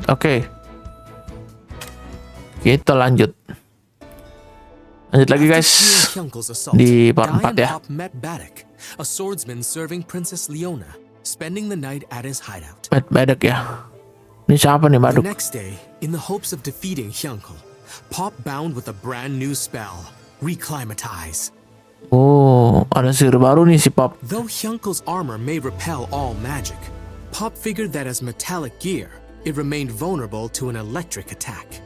Oke. Kita lanjut. Lanjut lagi guys. Di part 4 ya. A swordsman serving Princess Leona, spending the night at his hideout. Baduk ya. Ini siapa nih The Baduk? next day, in the hopes of defeating Hyunkel, Pop bound with a brand new spell, Reclimatize. Oh, ada sihir baru nih si Pop. Though Hyunkel's armor may repel all magic, Pop figured that as metallic gear, it remained vulnerable to an electric attack.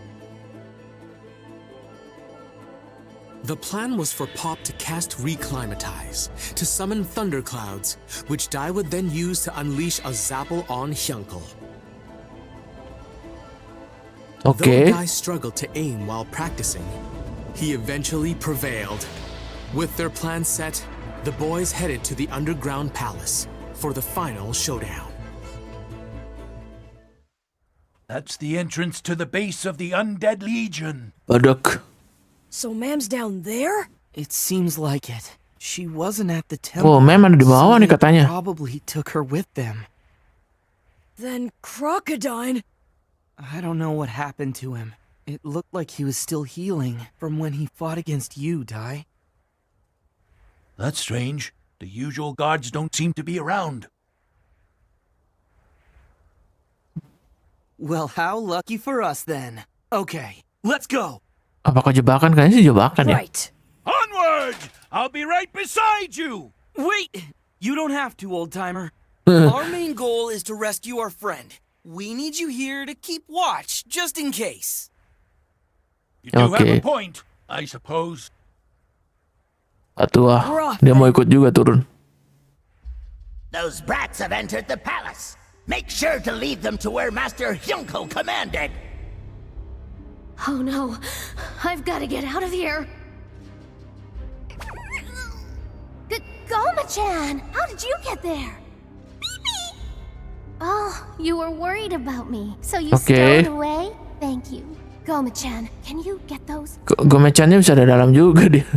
The plan was for Pop to cast Reclimatize, to summon thunderclouds, which Dai would then use to unleash a zapple on Hyunkel. Oke. Though Dai struggled to aim while practicing, he eventually prevailed. With their plan set, the boys headed to the underground palace for the final showdown. That's the entrance to the base of the Undead Legion. Baduk. So Mam's down there? It seems like it. She wasn't at the Oh, temple. Mem ada di bawah nih they katanya. probably took her with them. Then Crocodile. I don't know what happened to him. It looked like he was still healing from when he fought against you, Dai. That's strange. The usual guards don't seem to be around. Well, how lucky for us then. Okay, let's go. Apakah jebakan? Kayaknya sih jebakan ya. Right. Onward! I'll be right beside you! Wait! You don't have to, old-timer. Our main goal is to rescue our friend. We need you here to keep watch, just in case. You do have Okay. a point, I suppose. Atua, dia mau ikut juga turun. Those brats have entered the palace. Make sure to lead them to where Master Hyunkel commanded. Oh no, I've got to get out of here. Goma-chan, how did you get there? Oh, you were worried about me, so you Okay. stowed away? Thank you. Goma-chan, can you get those? Gomecannya bisa ada dalam juga dia.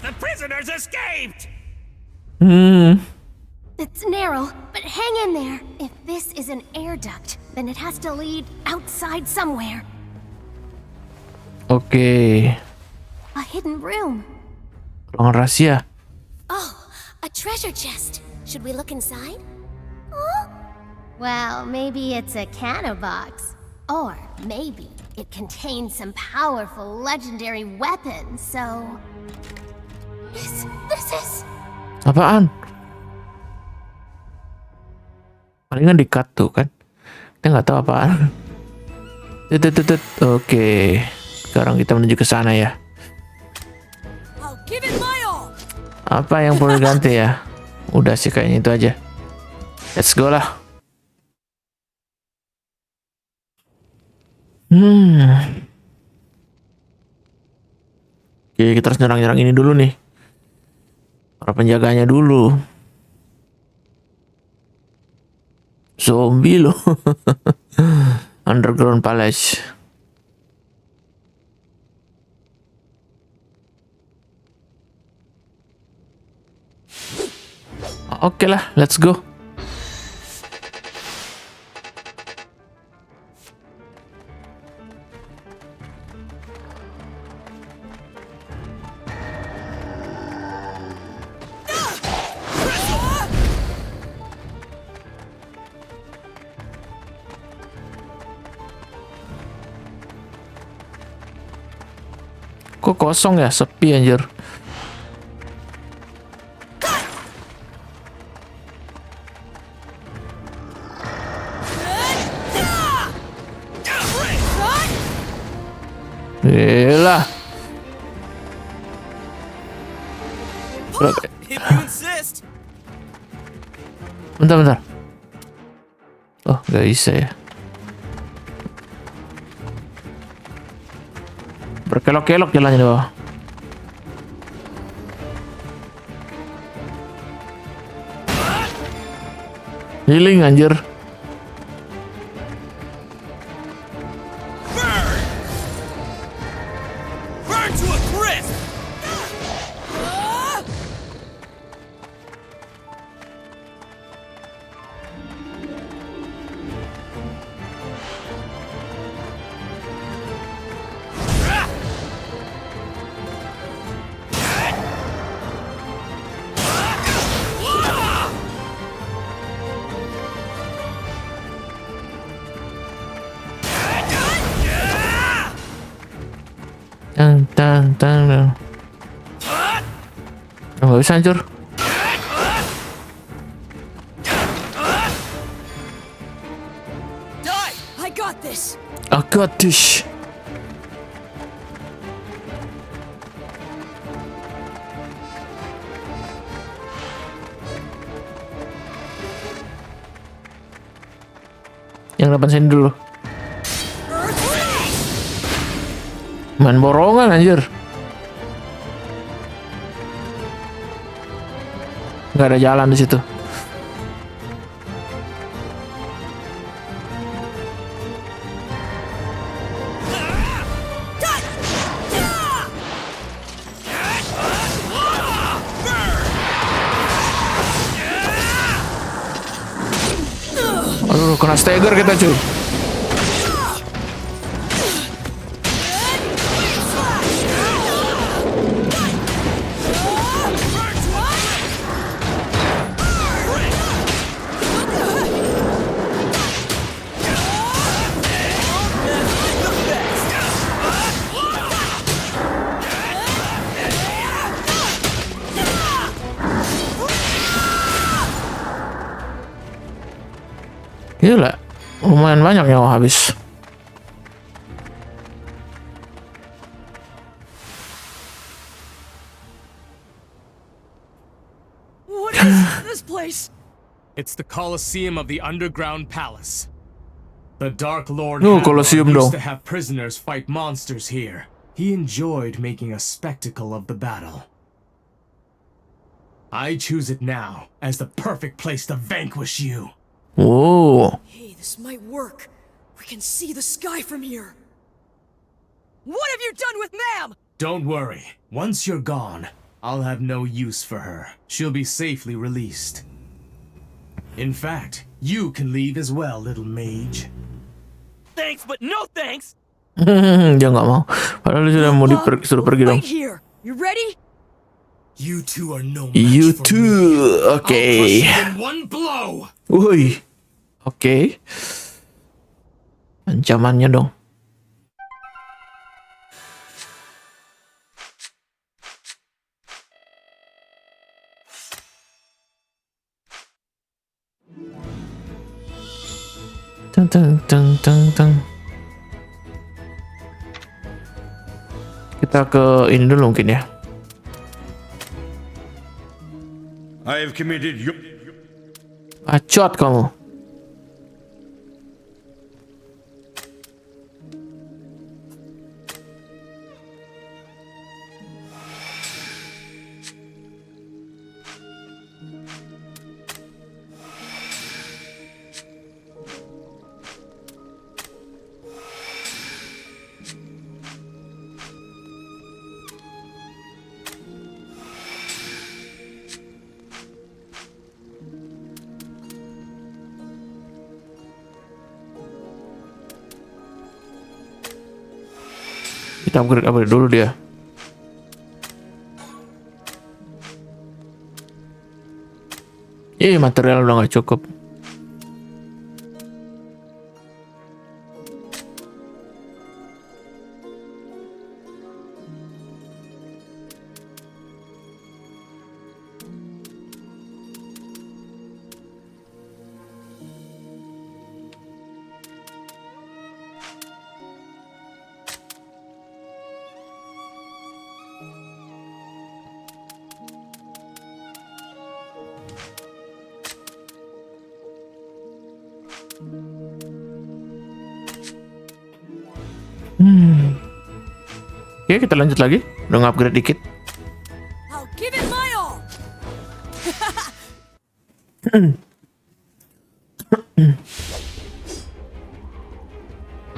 The prisoners escaped! It's narrow, but hang in there. If this is an air duct, then it has to lead outside somewhere. Oke. A hidden room. Ruangan rahasia. Oh, a treasure chest. Should we look inside? Huh? Well, maybe it's a canna box. Or maybe it contains some powerful legendary weapons, so... This is... Apaan? Palingan di-cut tuh kan. Kita nggak tahu apaan. Oke. Sekarang kita menuju ke sana ya. I'll give it my all. Apa yang perlu diganti ya? Udah sih kayaknya itu aja. Let's go lah. Oke, kita harus nyerang-nyerang ini dulu nih. Para penjaganya dulu. Zombie loh. Underground Palace. Oke lah, let's go. Kok kosong ya? Sepi anjir. Yelah. If you insist. Bentar. Oh, gak bisa ya. Berkelok-kelok jalannya di bawah. Healing anjir. Nggak bisa hancur. I got this. I got this. Yang depan sini dulu. Main borongan anjir. Nggak ada jalan di situ. Aduh, kena stagger kita cuy. Gila, lumayan banyak nyawa habis. What is this place? It's the Colosseum of the Underground Palace. The Dark Lord Oh, Hammer Colosseum used dong. to have prisoners fight monsters here. He enjoyed making a spectacle of the battle. I choose it now as the perfect place to vanquish you. Wow. Hey, this might work. We can see the sky from here. What have you done with Ma'am? Don't worry. Once you're gone, I'll have no use for her. She'll be safely released. In fact, you can leave as well, little mage. Thanks, but no thanks. Dia nggak mau. Padahal dia sudah mau disuruh pergi dong. Wait here. You ready? You two are no match You for too. me. I'll Oke. crush you in one blow. Woi. Oke. Ancamannya dong. Teng teng teng teng teng. Kita ke ini dulu mungkin ya. I have committed you. Bacot kamu. Kita upgrade dulu dia. Material udah nggak cukup. Oke, kita lanjut lagi. Udah nge-upgrade dikit. I'll give it my all.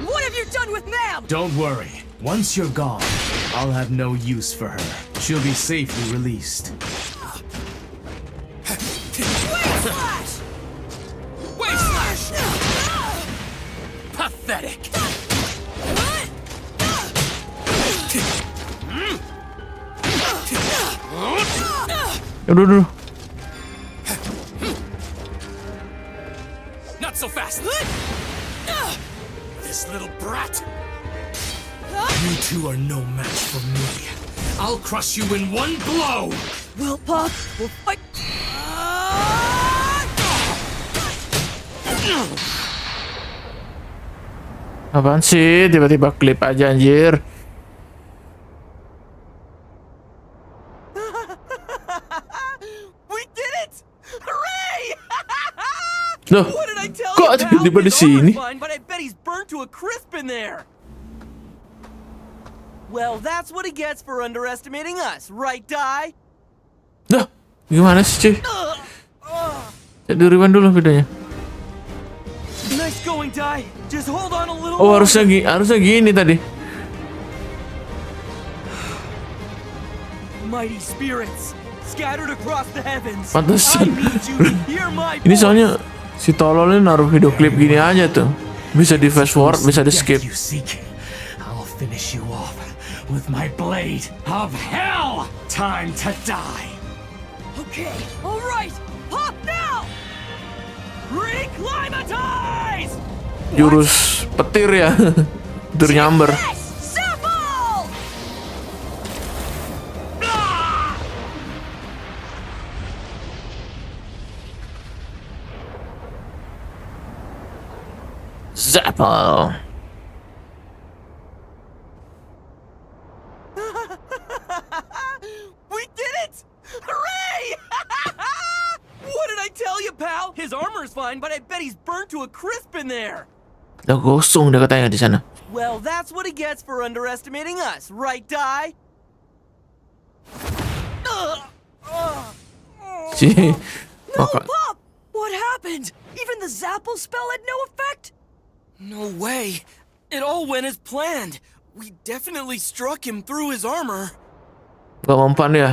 What have you done with Ma'am? Don't worry. Once you're gone, I'll have no use for her. She'll be safely released. Wave slash! Wave slash! Pathetic. Aduh. Not so fast. This little brat. You two are no match for me. I'll crush you in one blow! Well, Pop, we'll fight. Apaan sih? Tiba-tiba klip aja anjir. We did it! Hooray! Loh, What did I tell kok you, pal? tiba-tiba di His armor's sini? fine, but I bet he's burnt to a crisp in there. Well, that's what he gets for underestimating us, right, Dai? Dah, gimana sih cuy? Cek di rewind dulu videonya. Nice going, Dai. Just hold on a little Oh, longer. harusnya gini tadi. Mighty spirits scattered across the heavens. Pantesan. I need you to hear my Ini voice. soalnya si tolol ini naruh video klip gini aja tuh. Bisa di fast forward, bisa di skip. You seek. I'll finish you off with my blade of hell. Time to die. Okay, all right, Pop now! Reclimatize! Jurus petir ya. Petir nyamber. Yes! Sample! Zappel. We did it! Hooray! What did I tell you, pal? His armor's fine, but I bet he's burnt to a crisp in there. Udah gosong dia katanya di sana. Well, that's what he gets for underestimating us, right, Dai? Si No, maka Pop! What happened? Even the Zapple spell had no effect? No way. It all went as planned. We definitely struck him through his armor. gak mempan ya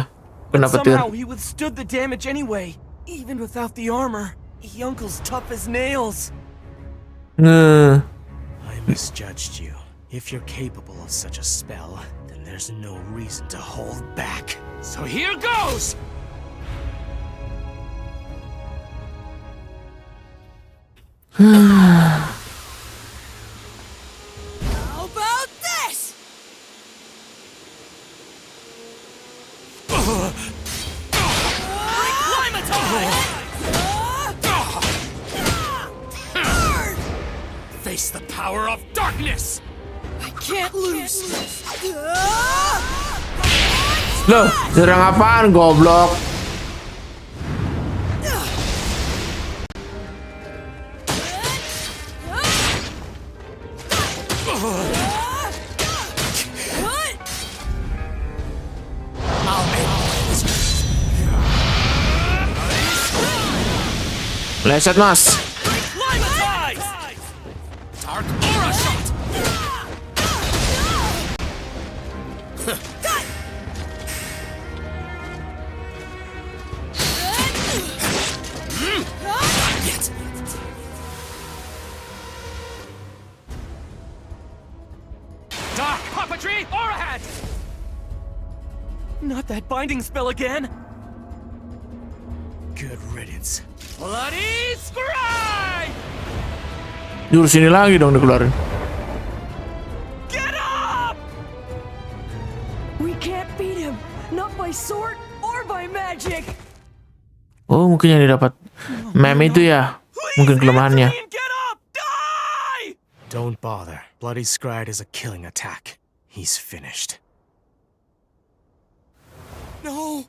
kena petir. Somehow he withstood the damage anyway, even without the armor. Yunkle's tough as nails. Nah. I misjudged you. If you're capable of such a spell, then there's no reason to hold back. So here goes! How about this? Face the power of darkness! I can't lose. Loh, serang apaan goblok? Leset mas. Dark aura shot! Not yet. Dark puppetry aura hat! Not that binding spell again. Good riddance. Bloody scribe! Jurus ini lagi dong dikeluarin. Get up! We can't beat him. Not by sword or by magic. Oh, mungkin yang didapat meme itu ya. Mungkin kelemahannya. Please, get up! Die! Don't bother. Bloody Scride is a killing attack. He's finished. No,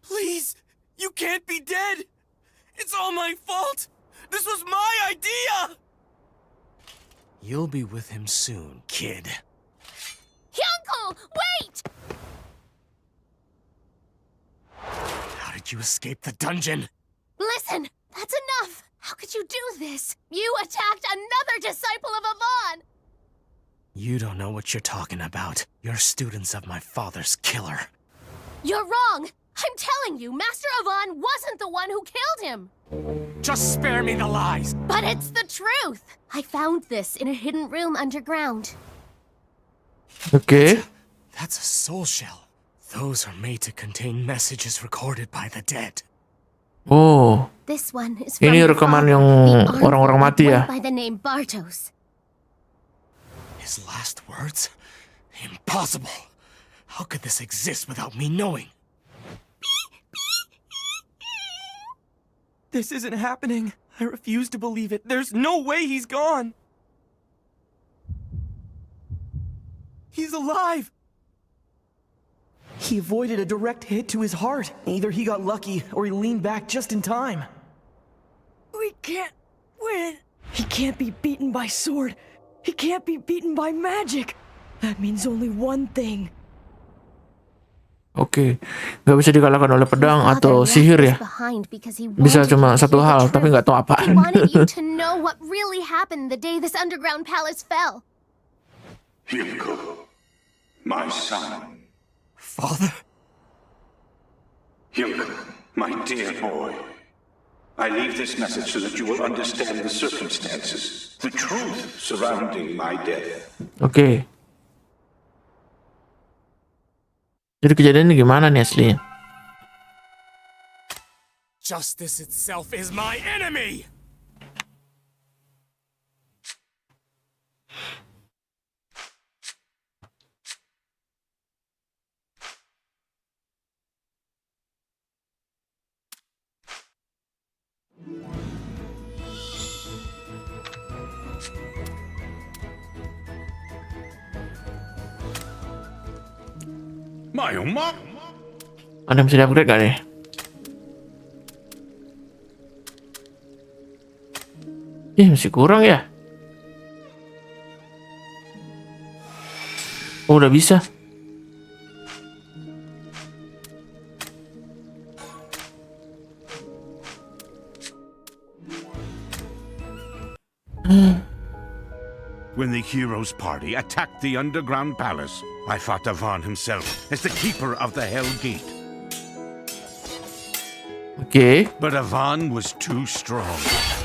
please, you can't be dead. It's all my fault. This was my idea. You'll be with him soon, kid. Uncle, wait! How did you escape the dungeon? Listen, that's enough. How could you do this? You attacked another disciple of Avon. You don't know what you're talking about. You're students of my father's killer. You're wrong. I'm telling you, Master Avon wasn't the one who killed him. Just spare me the lies. But it's the truth. I found this in a hidden room underground. Oke. That's a soul shell. Those are made to contain messages recorded by the dead. Oh, This one is Ini from rekaman the yang father, the orang-orang uncle mati ya? went by the name Bartos. His last words? Impossible. How could this exist without me knowing? This isn't happening. I refuse to believe it. There's no way he's gone. He's alive. He avoided a direct hit to his heart. Either he got lucky or he leaned back just in time. We can't win. He can't be beaten by sword. He can't be beaten by magic. That means only one thing. Oke, nggak bisa dikalahkan oleh pedang Father atau left sihir us ya. behind because he Bisa wanted cuma you to satu hear the hal, tapi truth. nggak tahu He apaan. wanted you to know what really happened the day this underground palace fell. Hyuko, my son. Father? Hyuko, my dear boy. I leave this message so that you will understand the circumstances, the truth surrounding my death. Oke. Jadi kejadian ini gimana nih aslinya? Justice itself is my enemy! My oh my! Ada yang bisa di-upgrade gak nih? Masih kurang ya? Oh, udah bisa. When the hero's party attacked the underground palace, I fought Avan himself as the keeper of the Hell Gate. Oke. But Avan was too strong.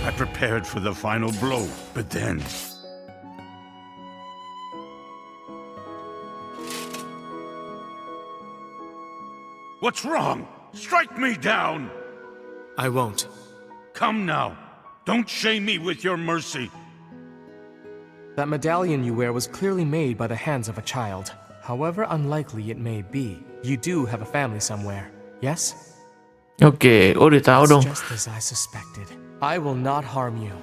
I prepared for the final blow, but then... What's wrong? Strike me down! I won't. Come now. Don't shame me with your mercy. That medallion you wear was clearly made by the hands of a child. However unlikely it may be, you do have a family somewhere, yes? Oke, oh dia tahu dong. Just as I suspected. I will not harm you.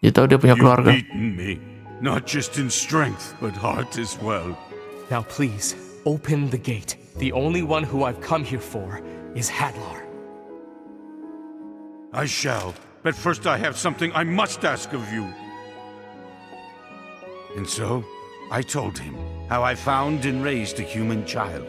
Dia tahu dia punya You've keluarga. beaten me, not just in strength, but heart as well. Now please, open the gate. The only one who I've come here for is Hadlar. I shall, but first I have something I must ask of you. And so, I told him how I found and raised a human child.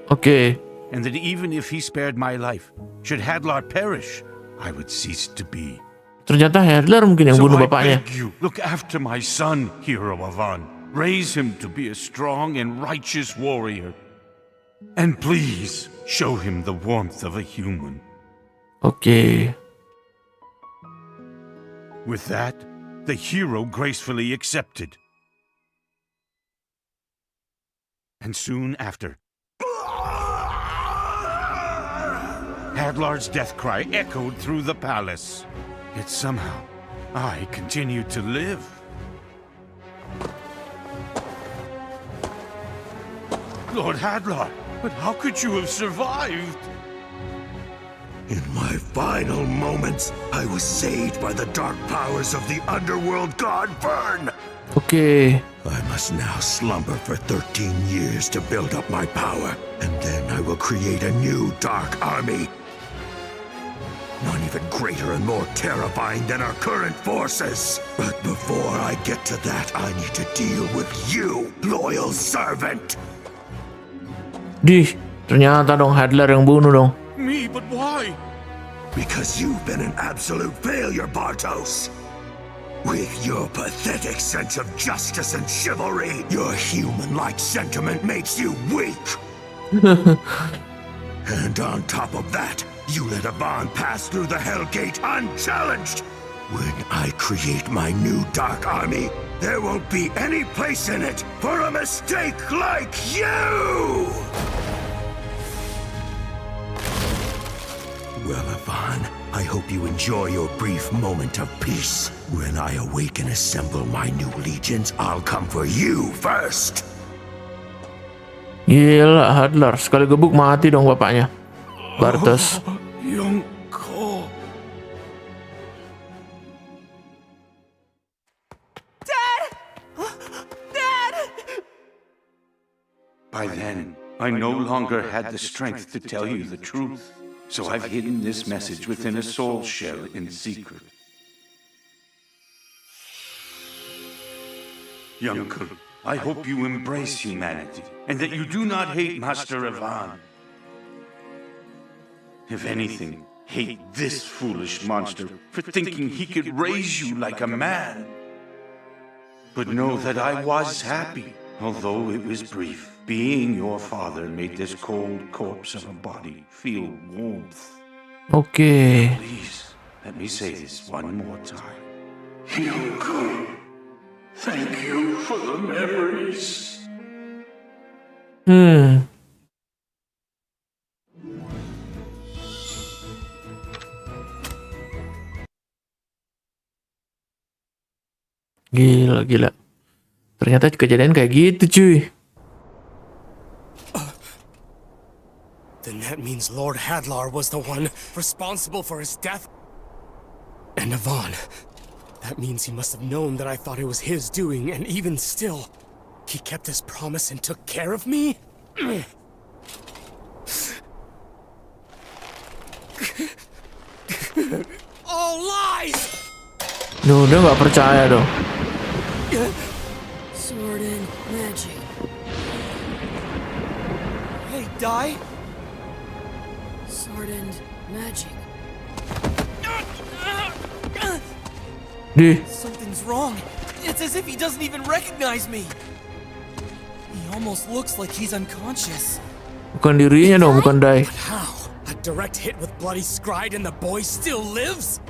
Oke. And that even if he spared my life, should Hadlar perish, I would cease to be. Ternyata Hadlar mungkin yang So bunuh I bapaknya. beg you, look after my son, Hero Avan. Raise him to be a strong and righteous warrior. And please, show him the warmth of a human. Oke. With that, the hero gracefully accepted. And soon after, Hadlar's death cry echoed through the palace. Yet somehow, I continued to live. Lord Hadlar, but how could you have survived? In my final moments, I was saved by the dark powers of the underworld god Vern. Oke. I must now slumber for 13 years to build up my power, and then I will create a new dark army. None even greater and more terrifying than our current forces. But before I get to that, I need to deal with you, loyal servant. Ternyata dong Hadlar yang bunuh dong. Me, but why? Because you've been an absolute failure, Bartos. With your pathetic sense of justice and chivalry, your human-like sentiment makes you weak. And on top of that, you let Avan pass through the Hell Gate unchallenged. When I create my new Dark Army, there won't be any place in it for a mistake like you! Well, Avan, I hope you enjoy your brief moment of peace. When I awake and assemble my new legions, I'll come for you first. Gila, Hadlar. Sekali gebuk mati dong bapaknya. Bartos. Yonko. By then, I no longer had the strength to tell you the truth, so I've hidden this message within a soul shell in secret. Yonko, I hope you embrace humanity, and that you do not hate Master Avan. If anything, hate this foolish monster for thinking he could raise you like a man. But know that I was happy, although it was brief. Being your father made this cold corpse of a body feel warmth. Oke. Please, let me say this one more time. Yonko, thank you for the memories. Gila. Ternyata kejadian kayak gitu, cuy. Then that means Lord Hadlar was the one responsible for his death. And Avan, that means he must have known that I thought it was his doing, and even still, he kept his promise and took care of me? All lies! Duh, dia nggak percaya dong. Sword and magic. Hey, Dai. Sword and magic. Something's wrong. It's as if he doesn't even recognize me. He almost looks like he's unconscious. Bukan dirinya dong, bukan Dai. But how? A direct hit with bloody Scryed and the boy still lives?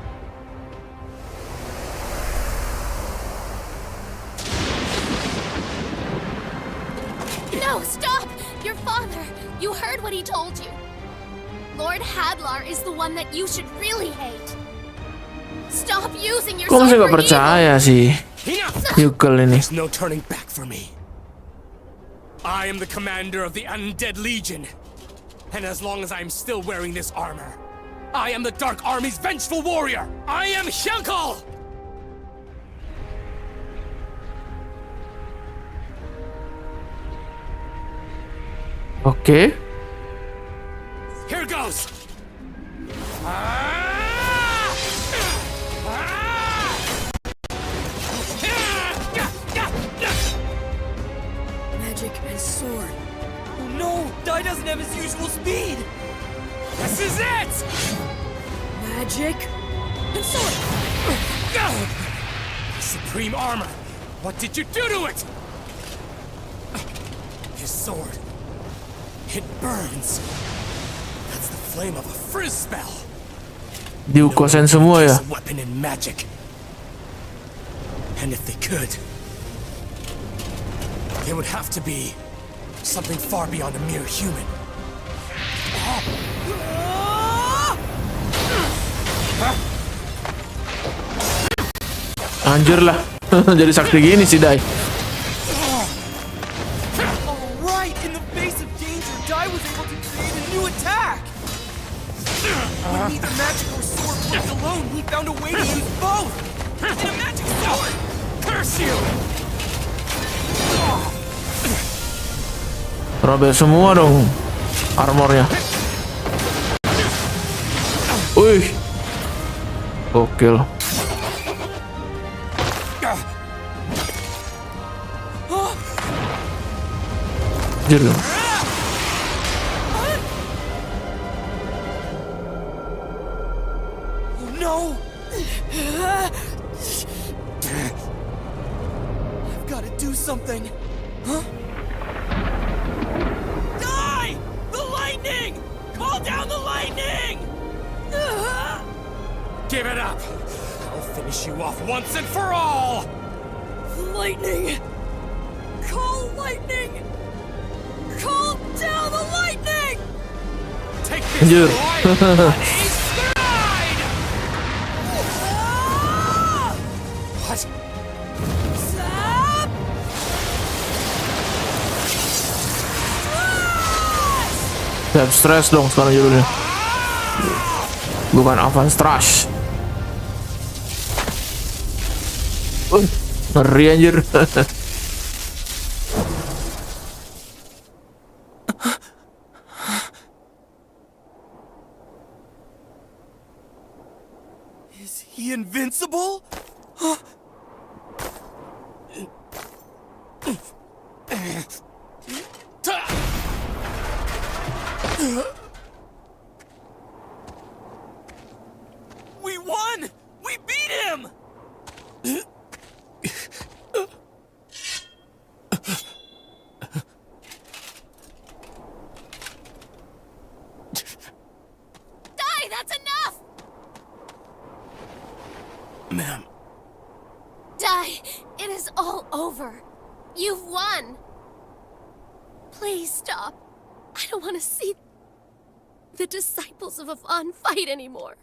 No, stop! Your father! You heard what he told you. Lord Hadlar is the one that you should really hate. Stop using your Kok masih sword nggak for percaya sih? Yukel ini. There's no turning back for me. I am the commander of the Undead Legion. And as long as I'm still wearing this armor, I am the Dark Army's vengeful warrior. I am Hyunkal! Oke. Here goes! Magic and sword. Oh no! Dai doesn't have his usual speed! This is it! Magic and sword. Supreme armor! What did you do to it? His sword. It burns. That's the flame of a frizz spell. Diukosen semua ya. A weapon in magic. And if they could, it would have to be something far beyond a mere human. Anjir lah. Jadi sakti gini sih Dai. Alright! In the face of danger, Dai was able to create a new attack! When neither magic or sword worked alone, he found a way to use both! And a magic sword! Curse you! Robek semua dong armornya. Wih. Gokil. Anjir. Oh no! I've got to do something. Huh? Die! The lightning! Call down the lightning! Give it up! I'll finish you off once and for all! Lightning! Call lightning! Call down the lightning! Take Anjir. this, boy! Strash dong sekarang judulnya. Bukan Avan Strash. Ngeri anjir. Is he invincible? We won! We beat him! Dai, that's enough! Ma'am. Dai, it is all over. You've won. Please stop. I don't want to see the disciples of Avan fight anymore.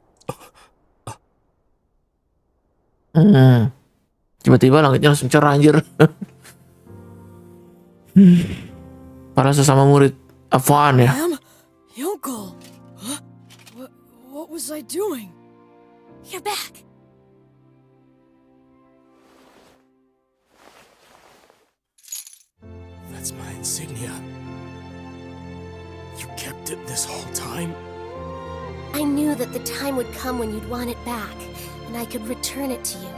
Tiba-tiba langitnya langsung cerah anjir. Para sesama murid Avan ya. Ma'am? Yonko? Huh? What was I doing? You're back. That's my insignia. You kept it this whole time? I knew that the time would come when you'd want it back, and I could return it to you.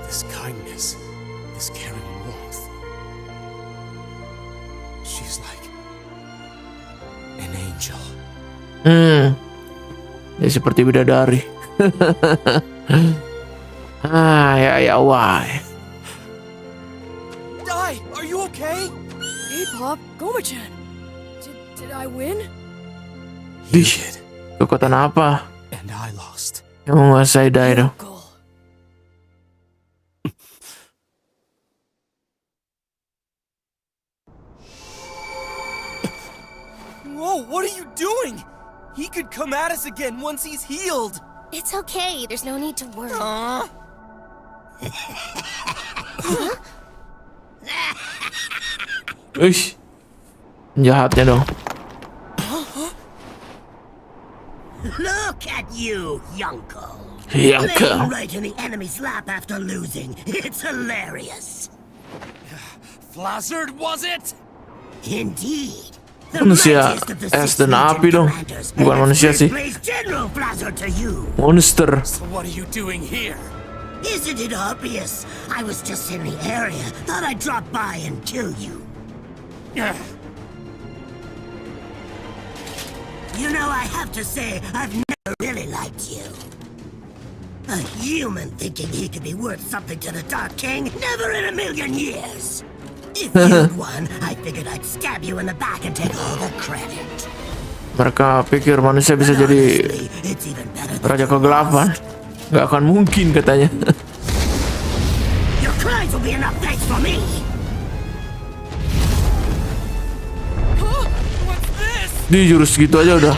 This kindness, this caring warmth. She's like an angel. Dia seperti bidadari. Ya why? Dai, are you okay? Hey, Pop, Goma-chan. Did I win? You did, Kekuatan apa and I lost. yang menguasai Dai dong? Yonko. Whoa, what are you doing? He could come at us again once he's healed. It's okay, there's no need to worry. Uish, jahatnya dong. Look at you, Yonko. Yonko. Laying right in the enemy's lap after losing. It's hilarious. Flazzard, was it? Indeed. Manusia es dan api dong. Bukan manusia sih. General Flazzard to you. Monster. So what are you doing here? Isn't it obvious? I was just in the area. Thought I'd drop by and kill you. You know, I have to say, I've never really liked you. A human thinking he could be worth something to the Dark King? Never in a million years. If you'd won, I figured I'd stab you in the back and take all the credit. Mereka pikir manusia bisa jadi Honestly, it's even better than raja you kegelapan. lost. Gak akan mungkin katanya. Your crimes will be enough thanks for me. Huh? What's this? Di jurus gitu aja udah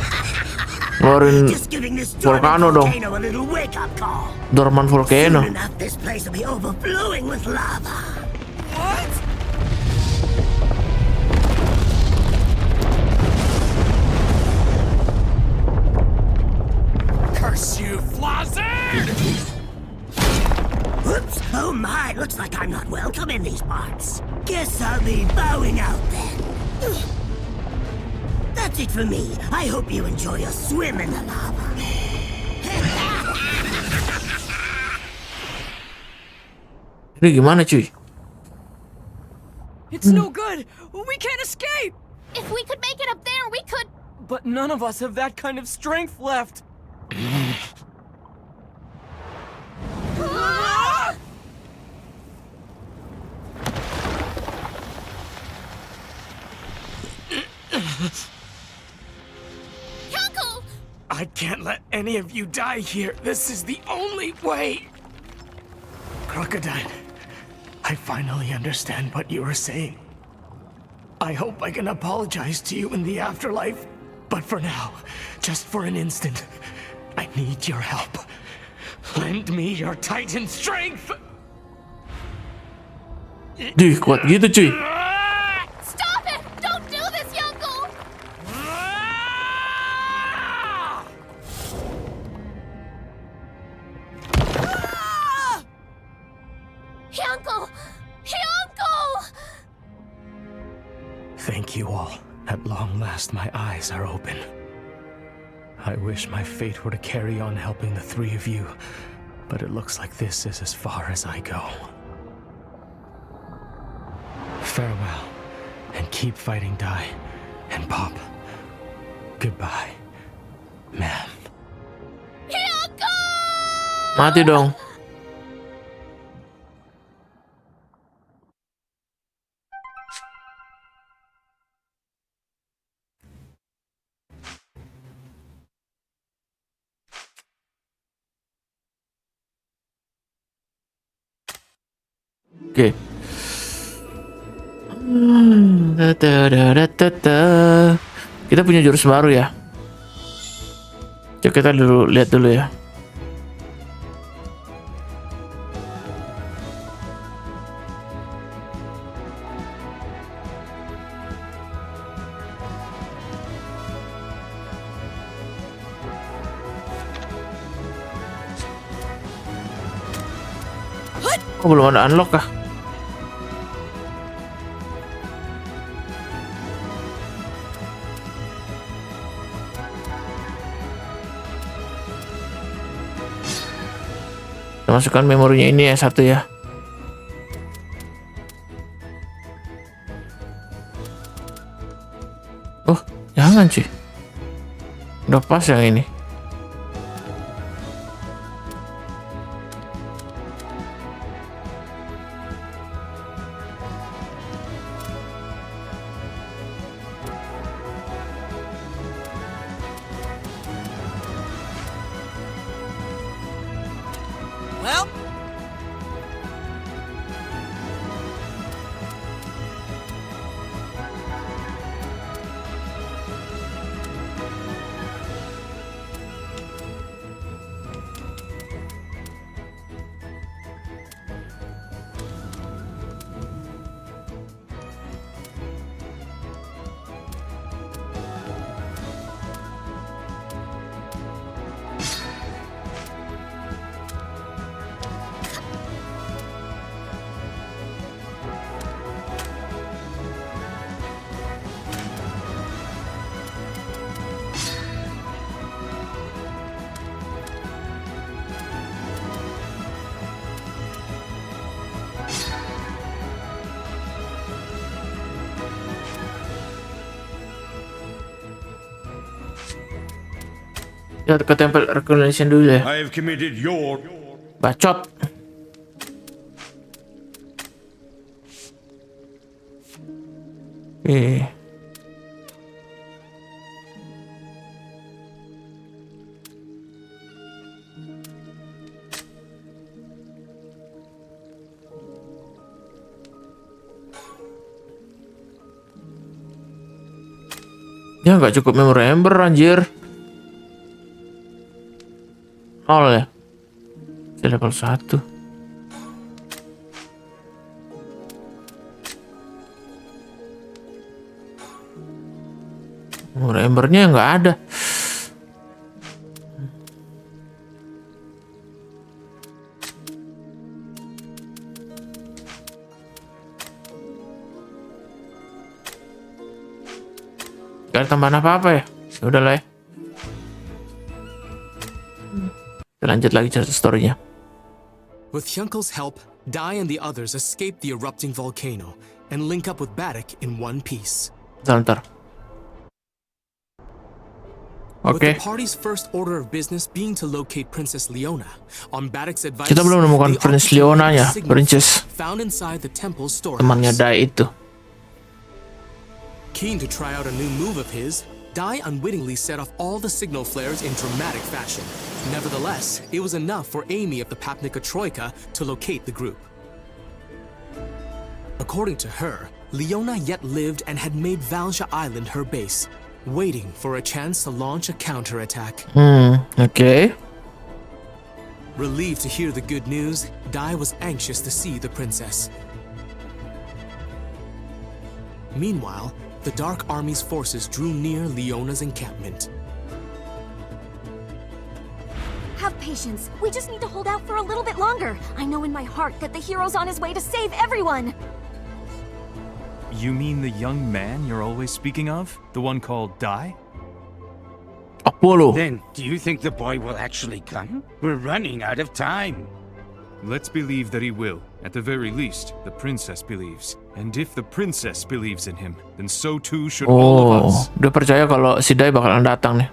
ngeluarin Just giving this dormant volcano dong. volcano a little wake-up call. Dorman volcano. Soon enough, this place will be overflowing with lava. What? Curse you, Flazzard! Whoops! Oh my, looks like I'm not welcome in these parts. Guess I'll be bowing out then. That's it for me. I hope you enjoy a swim in the lava. Ini gimana cuy? It's no good. We can't escape. If we could make it up there, we could... But none of us have that kind of strength left. Uncle! I can't let any of you die here. This is the only way. Crocodile, I finally understand what you were saying. I hope I can apologize to you in the afterlife. But for now, just for an instant, I need your help. Lend me your Titan strength! Dih, kuat gitu cuy. Thank you all. At long last, my eyes are open. I wish my fate were to carry on helping the three of you, but it looks like this is as far as I go. Farewell, and keep fighting Dai and Pop. Goodbye, ma'am. Mati dong. Oke. Kita punya jurus baru ya. Coba kita lihat dulu ya. Oh, belum ada unlock kah? Kita masukkan memorinya ini ya, satu ya. Oh, jangan sih. Udah pas yang ini. Well, Ya, ke temple recognition dulu ya. I have committed your... Bacot. Oke. Ya nggak cukup member anjir. Nol ya. Saya level 1. Embernya nggak ada. Gak ada tambahan apa-apa ya. Udah lah ya. Kita lanjut lagi cerita story-nya. With Hyunko's help, Dai and the others escape the erupting volcano and link up with Baddock in one piece. Bentar. With Oke. the party's first order of business being to locate Princess Leona, on Baddock's advice, Kita belum menemukan they Princess opted to Leona find ya, a signet Princess. found inside the temple's storehouse. Temannya Dai itu. Keen to try out a new move of his, Dai unwittingly set off all the signal flares in dramatic fashion. Nevertheless, it was enough for Amy of the Papnica Troika to locate the group. According to her, Leona yet lived and had made Valja Island her base, waiting for a chance to launch a counterattack. Oke. Relieved to hear the good news, Dai was anxious to see the princess. Meanwhile, the Dark Army's forces drew near Leona's encampment. Have patience. We just need to hold out for a little bit longer. I know in my heart that the hero's on his way to save everyone. You mean the young man you're always speaking of? The one called Dai? Apollo. Then, do you think the boy will actually come? We're running out of time. Let's believe that he will. At the very least, the princess believes. And if the princess believes in him, then so too should all of us. Dia percaya kalau si Dai bakalan datang nih.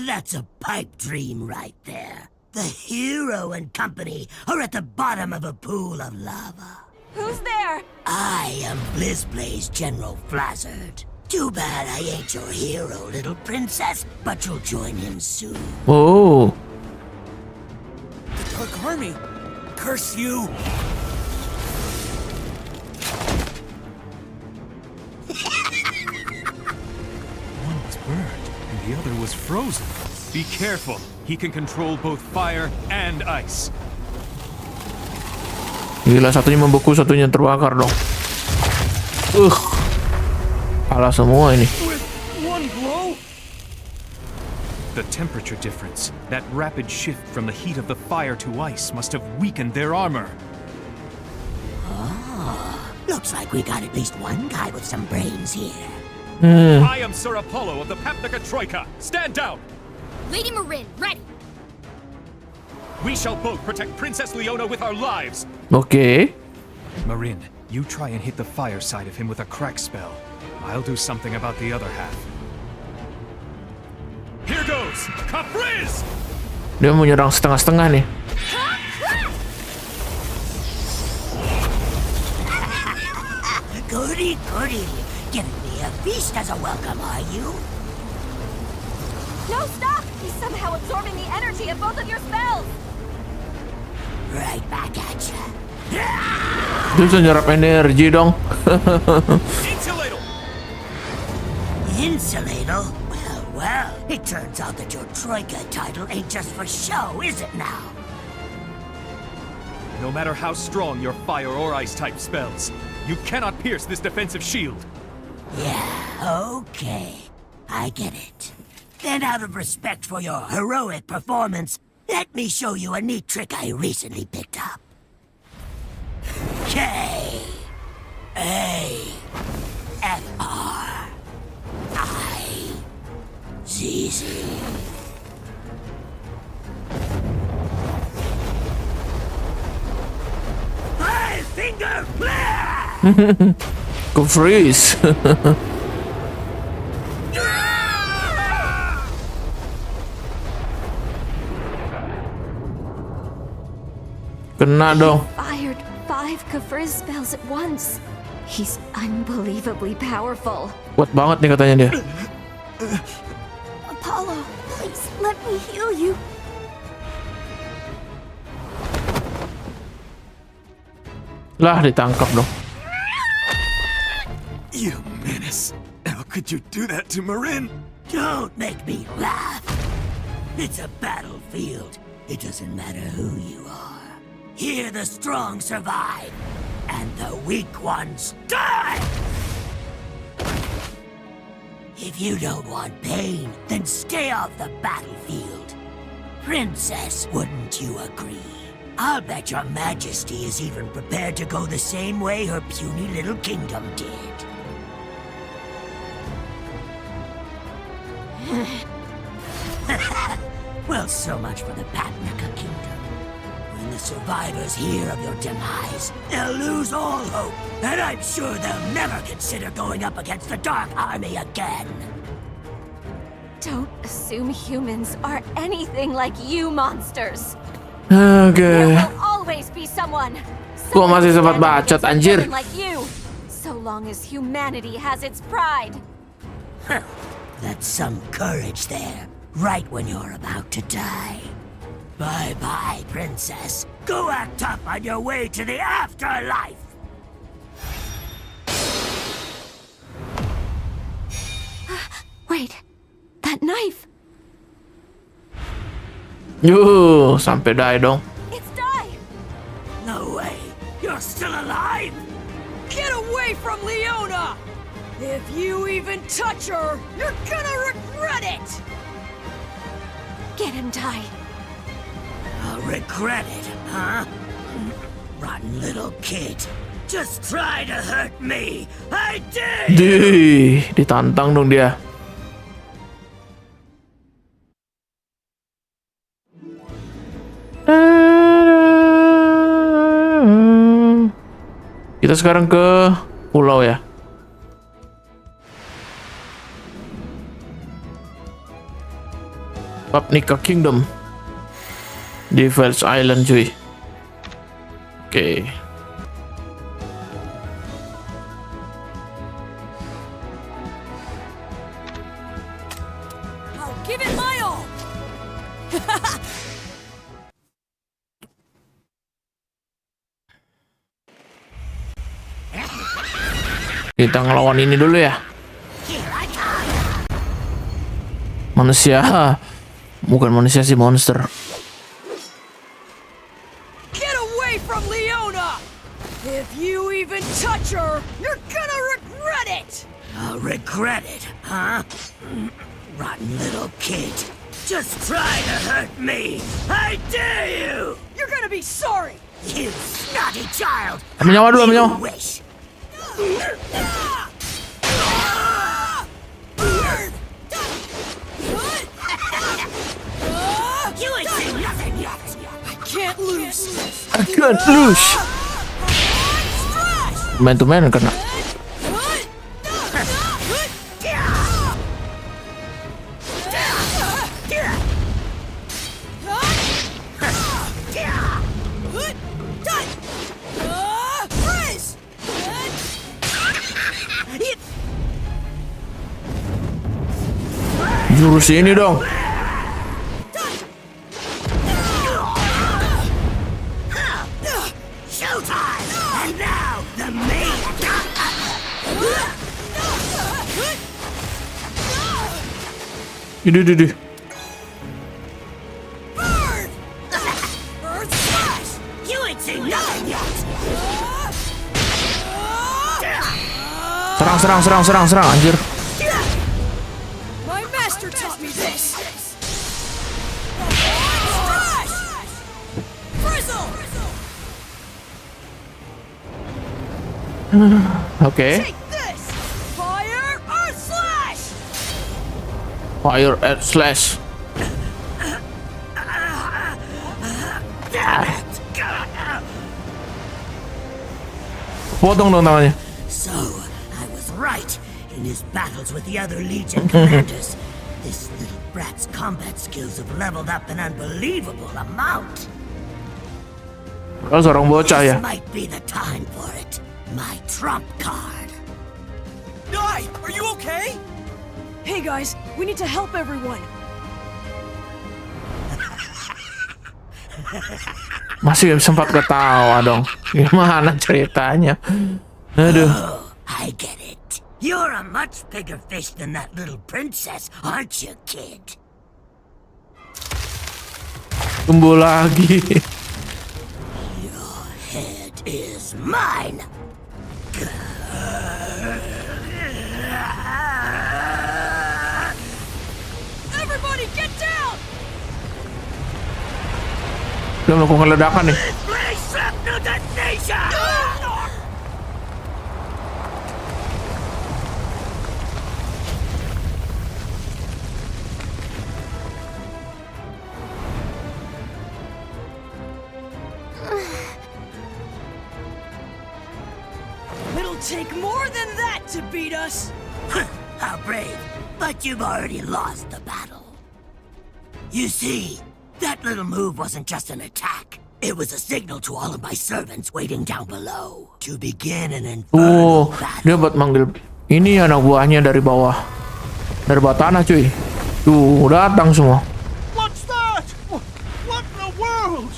That's a pipe dream right there. The hero and company are at the bottom of a pool of lava. Who's there? I am BlizzBlaze General Flazzard. Too bad I ain't your hero, little princess, but you'll join him soon. Oh. The Dark Army! Curse you! One was burned, and the other was frozen. Be careful. He can control both fire and ice. Gila, satunya membeku, satunya terbakar dong. Kalah semua ini. With one blow? The temperature difference, that rapid shift from the heat of the fire to ice must have weakened their armor. Looks like we got at least one guy with some brains here. I am Sir Apollo of the Papnica Troika. Stand down! Lady Marin, ready! We shall both protect Princess Leona with our lives! Okay. Marin, you try and hit the fire side of him with a crack spell. I'll do something about the other half. Here goes! Capriz! Dia mau nyerang setengah-setengah nih. Goody, goody. Giving me a feast as a welcome, are you? No, stop! He's somehow absorbing the energy of both of your spells! Right back at ya. Dia bisa nyerap energi dong. Insulator! Insulator? Well, well. It turns out that your Troika title ain't just for show, is it now? No matter how strong your fire or ice type spells, you cannot pierce this defensive shield. Yeah, okay. I get it. Then out of respect for your heroic performance, let me show you a neat trick I recently picked up. K-A-F-R-I-Z-Z. Five finger flare! Go freeze. Kena dong. Fired 5 Kafriz spells at once. He's unbelievably powerful. Kuat banget nih katanya dia. Apollo, please let me heal you. Lah, ditangkap dong. You menace! How could you do that to Marin? Don't make me laugh. It's a battlefield. It doesn't matter who you are. Here the strong survive, and the weak ones die! If you don't want pain, then stay off the battlefield. Princess, wouldn't you agree? I'll bet your majesty is even prepared to go the same way her puny little kingdom did. Well, so much for the Papnica Kingdom. When the survivors hear of your demise, they'll lose all hope, and I'm sure they'll never consider going up against the Dark Army again. Don't assume humans are anything like you monsters. Oke. There will always be someone. Gua masih sempat bacot anjir. Like you, so long as humanity has its pride. That's some courage there, right when you're about to die. Bye-bye, princess. Go act up on your way to the afterlife! Wait, that knife! Yuh, sampai die dong. It's Dai! No way! You're still alive? Get away from Leona! If you even touch her, you're gonna regret it! Get him, Dai. I'll regret it, huh? Rotten little kid. Just try to hurt me. I dare you. Ditantang dong dia. Kita sekarang ke pulau ya. Papnika Kingdom di Vels Island cuy. Oke. I'll give it my all. Kita ngelawan ini dulu ya. Manusia. Bukan manusia sih, monster. Get away from Leona! If you even touch her, you're gonna regret it! I'll regret it, huh? Rotten little kid. Just try to hurt me. I dare you! You're gonna be sorry! You snotty child! Ambil nyawa dulu, ambil nyawa. You wish. You ain't seen nothing yet. I can't lose! I can't lose. Man to man kena. Jurus ini dong. Showtime! And now the main Duh. You ain't seen nothing yet. Serang anjir. My master taught me this! Oke. Take this! Fire Earth Slash! Fire at slash. Potong dong tangannya. So, I was right. In his battles with the other Legion commanders, this little brat's combat skills have leveled up an unbelievable amount. Oh, seorang bocah ya. This might be the time for it. My trump card. Dai, are you okay? Hey guys, we need to help everyone. Masih sempat ketawa dong. Gimana ceritanya? Aduh. Oh, I get it. You're a much bigger fish than that little princess, aren't you, kid? Tumbuh lagi. Your head is mine. Everybody get down! Udah melakukan ledakan nih. Place shrapnel detonation! It'll take more than that to beat us! How brave, but you've already lost the battle. You see, that little move wasn't just an attack. It was a signal to all of my servants waiting down below to begin an infernal battle. Dia buat manggil ini anak buahnya dari bawah. Dari bawah tanah cuy. Tuh, datang semua. What's that? What in the world?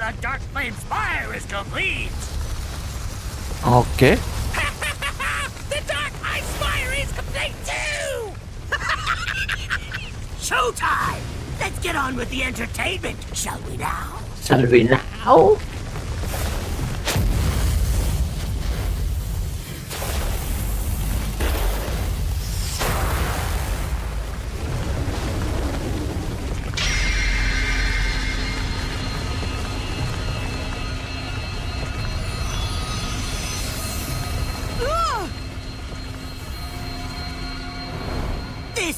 The Dark Flame's fire is complete! Oke. The Dark Ice Fire is complete too! Showtime! Let's get on with the entertainment, shall we now? Shall we now?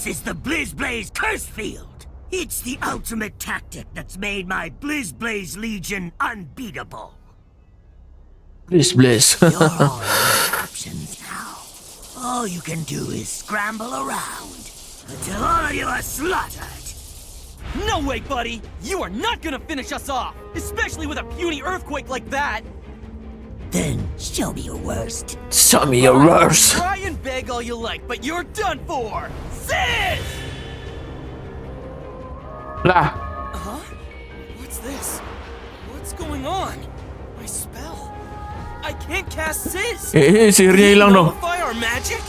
This is the Blizzblaze Curse Field. It's the ultimate tactic that's made my Blizzblaze Legion unbeatable. Bliss. You're all your options now. All you can do is scramble around until all of you are slaughtered. No way, buddy! You are not gonna finish us off! Especially with a puny earthquake like that! Then show me your worst. Show me your worst. Try and beg all you like, but you're done for! Sis! Lah, Huh? What's this? What's going on? My spell. I can't cast Sis! sihirnya hilang dong. Nullify our magic?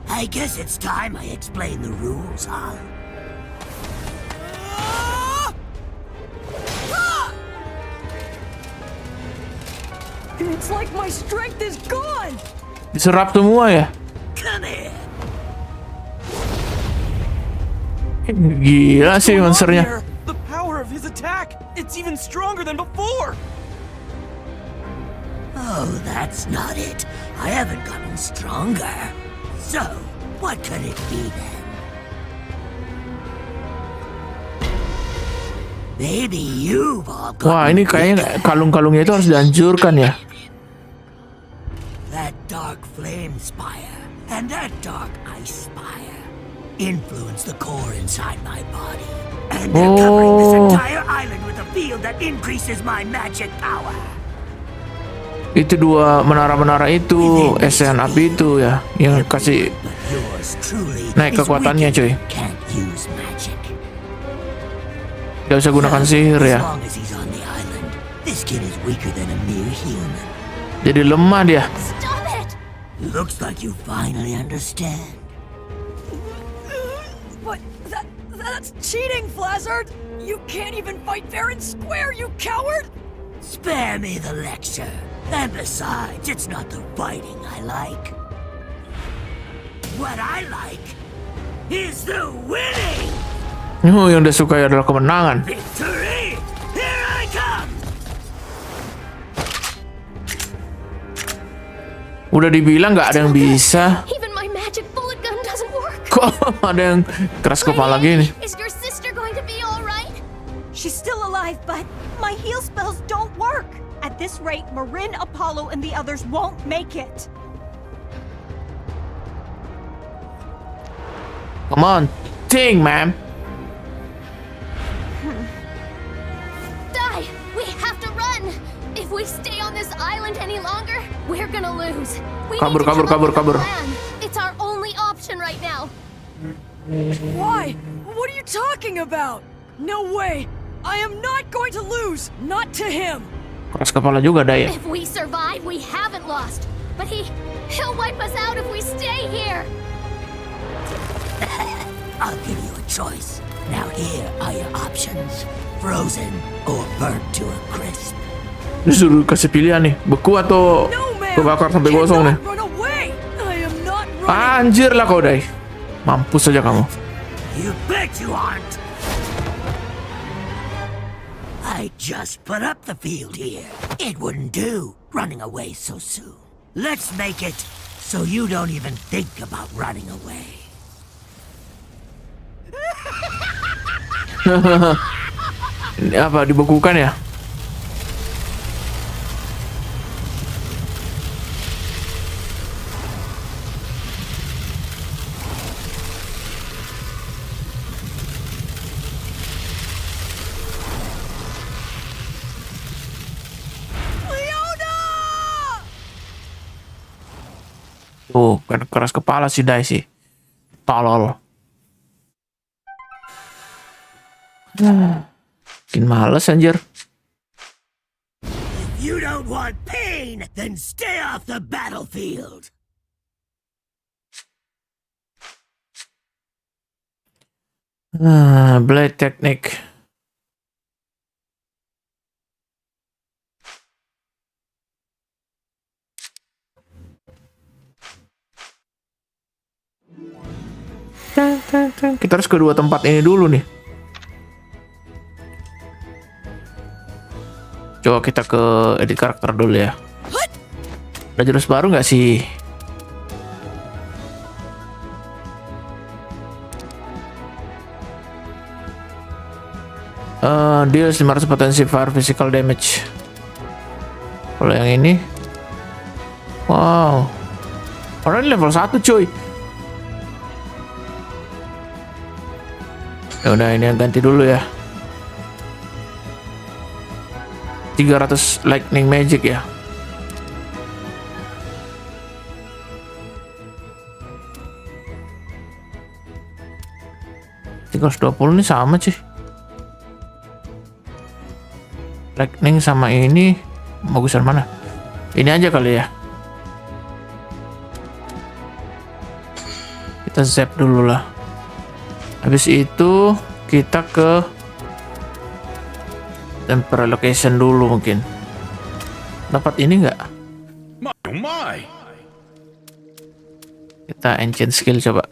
I guess it's time I explain the rules, huh? It's like my strength is gone! Diserap semua ya. Come here. Gila sih monsternya. Here? The power of his attack! It's even stronger than before! Oh, that's not it. I haven't gotten stronger. So, what could it be then? Maybe you've all Wah, gotten ini kayaknya kalung-kalungnya itu harus dihancurkan ya. that dark flame spire and that dark ice spire influence the core inside my body. And they're covering this entire island with a field that increases my magic power. Itu dua menara-menara itu, esen api itu ya, yang kasih But yours truly naik is kekuatannya, weakened cuy. and can't use magic. Gak usah gunakan sihir As ya. long as he's on the island, this kid is weaker than a mere human. Jadi lemah dia. Stop it! Looks like you finally understand. But that's cheating, Flazzard! You can't even fight fair and square, you coward! Spare me the lecture. And besides, it's not the fighting I like. What I like is the winning! Yang dia suka adalah kemenangan. Victory! Here I come! Udah dibilang nggak ada yang bisa. Even my magic bullet gun doesn't work! Kok ada yang keras kepala gini? Is your sister going to be alright? She's still alive, but my heal spells don't work. At this rate, Marin, Apollo, and the others won't make it. Come on, ting, man. Dai, we have to run! If we stay on this island any longer, we're gonna lose. We Kabur, need to come kabur, up with kabur. a plan. It's our only option right now. Why? What are you talking about? No way! I am not going to lose! Not to him! Keras kepala juga Dai. If we survive, we haven't lost. But he'll wipe us out if we stay here. I'll give you a choice. Now here are your options. Frozen or burnt to a crisp. Disuruh kasih pilihan nih, beku atau No, man! kebakar sampai gosong nih. Run away! I am not running! Anjir lah kau Dai. Mampus saja kamu. You bet you aren't! I just put up the field here. It wouldn't do, running away so soon. Let's make it so you don't even think about running away. Ini apa, dibekukan ya? Tuh, kan keras kepala si Dai sih. Tolol. Bikin males anjir. If you don't want pain, then stay off the battlefield. Blade technique. Kita harus ke dua tempat ini dulu nih. Coba kita ke edit karakter dulu ya. Ada jurus baru nggak sih? Deals 500 potensi fire physical damage. Kalau yang ini, wow, orang ini level 1 cuy. Ya udah, ini ganti dulu ya. 300 lightning magic ya. $320 ini sama sih. Lightning sama ini bagusan mana? Ini aja kali ya. Kita zap dulu lah. Habis itu kita ke temporary location dulu mungkin. Dapat ini nggak? Oh my! Kita ancient skill coba.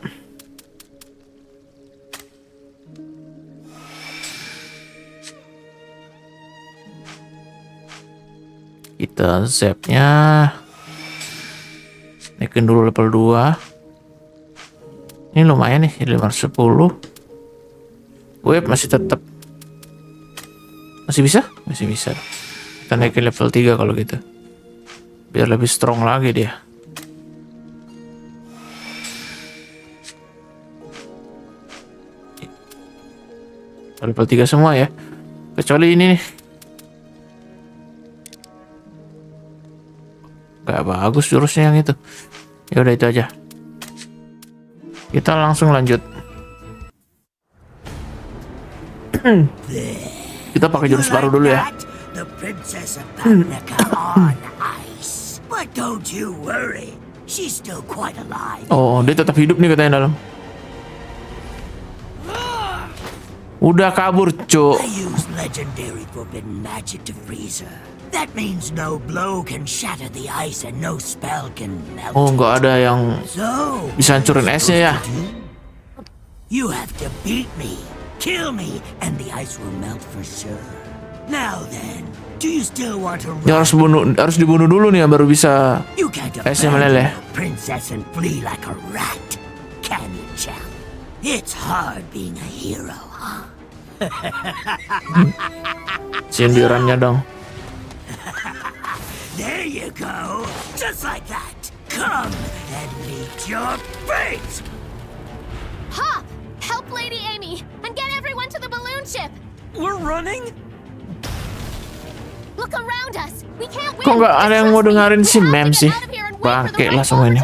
Kita zapnya naikin dulu level 2. Ini lumayan nih, 510. Web masih tetap. Masih bisa? Masih bisa. Kita naikin level 3 kalau gitu. Biar lebih strong lagi dia. Level 3 semua ya. Kecuali ini nih. Gak bagus jurusnya yang itu. Ya udah itu aja. Kita langsung lanjut. Kita pakai jurus baru dulu ya. The Princess of Pantengin on ice. But don't you worry. She's still quite alive. Oh, dia tetap hidup nih katanya dalam. Udah kabur, cuk. I use legendary forbidden magic to freeze her. That means no blow can shatter the ice and no spell can melt. Oh, nggak ada yang bisa hancurin esnya ya. You have to beat me, kill me, and the ice will melt for sure. Now then, do you still want to Ya harus dibunuh dulu nih baru bisa esnya meleleh. Princess and flee like a rat, can you, champ? It's hard being a hero, huh? Sindirannya dong. There you go, just like that. Come and meet your fate. Ha! Help Lady Amy and get everyone to the balloon ship. We're running? Look around us. We can't win. Kok nggak ada yang mau dengerin si Mem sih? Bangke lah semuanya.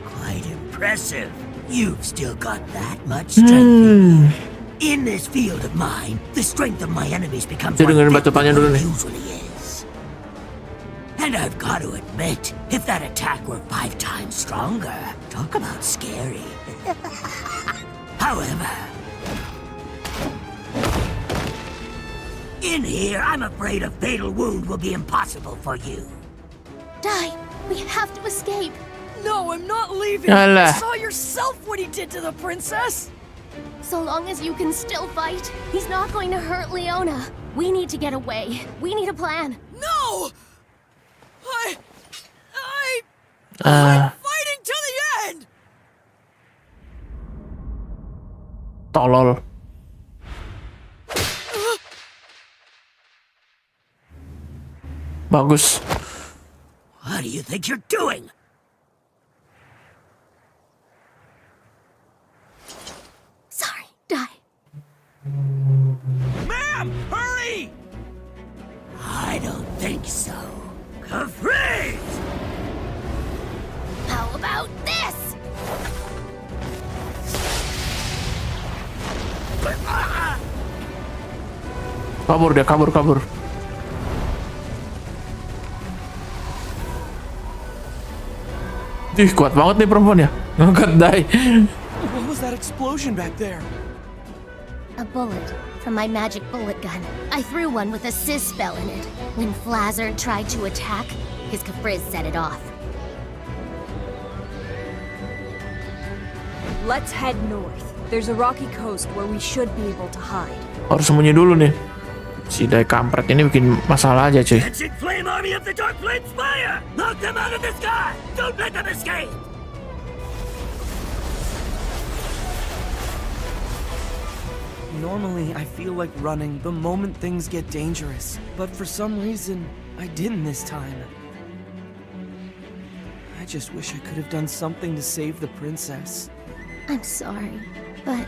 Quite impressive. You've still got that much strength. In this field of mine, the strength of my enemies becomes Jadi dengerin batutannya dulu nih. usually is. And I've got to admit, if that attack were 5 times stronger, talk about scary. However, in here, I'm afraid a fatal wound will be impossible for you. Dai, we have to escape. No, I'm not leaving. Alah. You saw yourself what he did to the princess. So long as you can still fight, he's not going to hurt Leona. We need to get away. We need a plan. No! I'm fighting to the end! Tolol. Bagus. What do you think you're doing? Sorry, Dai. Ma'am, hurry! I don't think so. Freeze! How about this? Kabur dia, kabur. Ih, kuat banget nih perempuan ya. Ngangkat Dai. What was that explosion back there? A bullet from my magic bullet gun. I threw one with a Sis spell in it. When Flazard tried to attack, his Capriz set it off. Let's head north. There's a rocky coast where we should be able to hide. Harus sembunyi dulu nih. Si Dai kampret ini bikin masalah aja cuy. Dancing flame army of the dark flame spire! Knock them out of the sky! Don't let them escape! Normally, I feel like running the moment things get dangerous, but for some reason, I didn't this time. I just wish I could have done something to save the princess. I'm sorry, but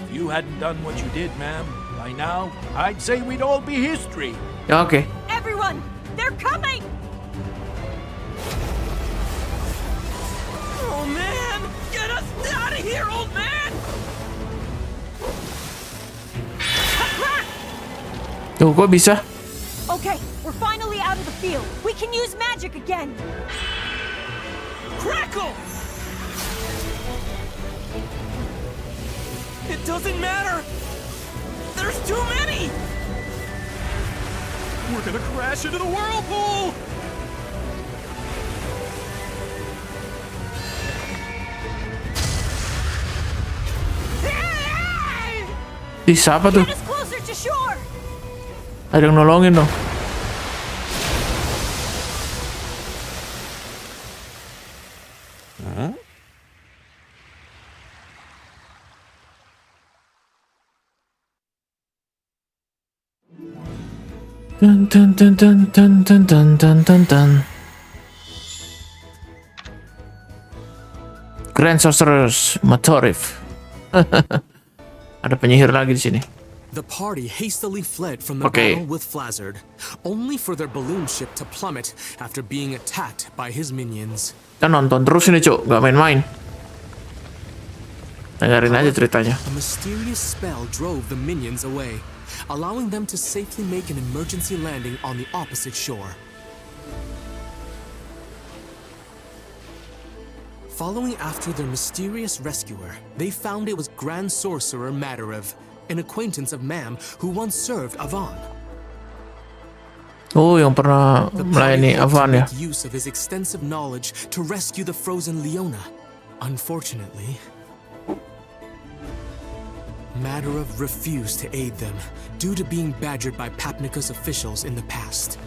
If you hadn't done what you did, ma'am, by now, I'd say we'd all be history. Ya, oke. Everyone, they're coming! Oh man! Get us out of here, old man! Tuh, kok bisa? Okay, we're finally out of the field. We can use magic again. Crackle! It doesn't matter! There's too many! We're gonna crash into the whirlpool! Ih, siapa tuh? Get us closer to shore! Ada yang nolongin dong. Dun dun dun dun dun dun dun dun dun dun. Grand Sorcerer's Motif. Ada penyihir lagi di sini. The party hastily fled from the Okay. battle with Flazzard, only for their balloon ship to plummet after being attacked by his minions. Kita nonton terus ini, Cuk, nggak main-main. Dengerin aja ceritanya. A mysterious spell drove the minions away, allowing them to safely make an emergency landing on the opposite shore. Following after their mysterious rescuer, they found it was Grand Sorcerer Madarev, an acquaintance of Mam who once served Avan. Oh, yang pernah The melayani party hoped to Avan ya. make use of his extensive knowledge to rescue the frozen Leona. Unfortunately, Madarev refused to aid them due to being badgered by Papnika's officials in the past.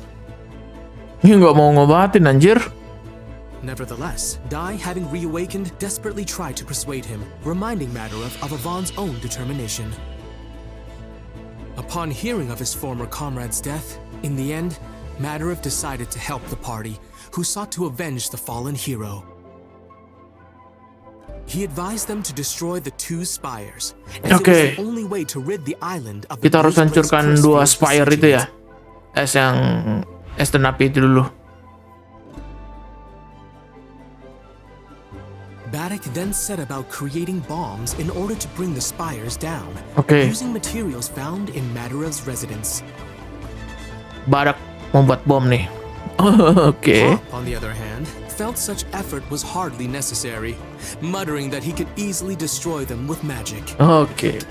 Ini nggak mau ngobatin, anjir. Nevertheless, Dai, having reawakened, desperately tried to persuade him, reminding Madarev of Avan's own determination. Upon hearing of his former comrade's death, in the end, Madarev decided to help the party, who sought to avenge the fallen hero. He advised them to destroy the two spires, as it was Okay. the only way to rid the island of the Kita harus Blue's Prince hancurkan curse dua field spire itu ya. besieged. Es dan api itu dulu. Baddock then set about creating bombs in order to bring the spires down, Okay. using materials found in Madarev's residence. Badak membuat bom nih. Oke. Pop, on the other hand, felt such effort was hardly necessary, muttering that he could easily destroy them with magic. Oke.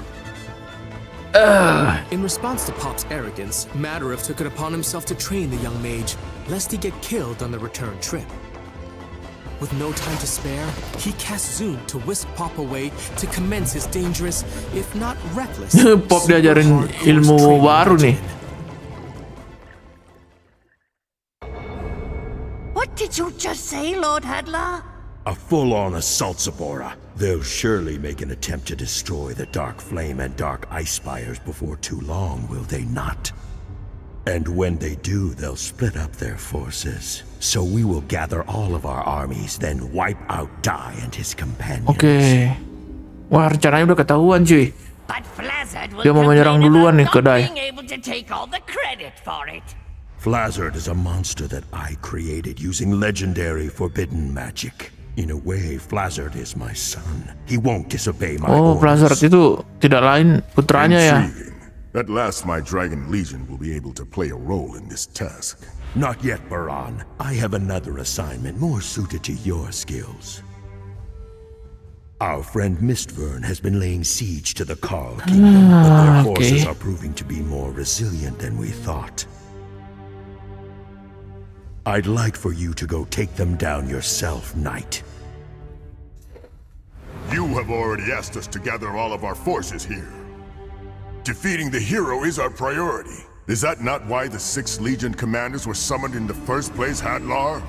In response to Pop's arrogance, Madarev took it upon himself to train the young mage, lest he get killed on the return trip. With no time to spare, he cast Zoom to whisk Pop away to commence his dangerous, if not reckless, Pop super diajarin hardcore ilmu training baru nih. regimen. What did you just say, Lord Hadlar? A full-on assault, Zabora. They'll surely make an attempt to destroy the Dark Flame and Dark Ice Spires before too long, will they not? And when they do, they'll split up their forces. So we will gather all of our armies, then wipe out Dai and his companions. Oke. Wah, rencananya udah ketahuan, cuy. But Flazzard will Dia mau menyerang complain duluan about nih ke not Dai. being able to take all the credit for it. Flazzard is a monster that I created using legendary forbidden magic. In a way, Flazzard is my son. He won't disobey my Oh, orders. Flazzard itu tidak lain putranya ya. Intriguing. At last my Dragon Legion will be able to play a role in this task. Not yet, Baran. I have another assignment more suited to your skills. Our friend Mistvern has been laying siege to the Carl Kingdom, but their forces okay. are proving to be more resilient than we thought. I'd like for you to go take them down yourself, Knight. You have already asked us to gather all of our forces here. Defeating the hero is our priority. Is that not why the 6 Legion commanders were summoned in the first place, Hadlar?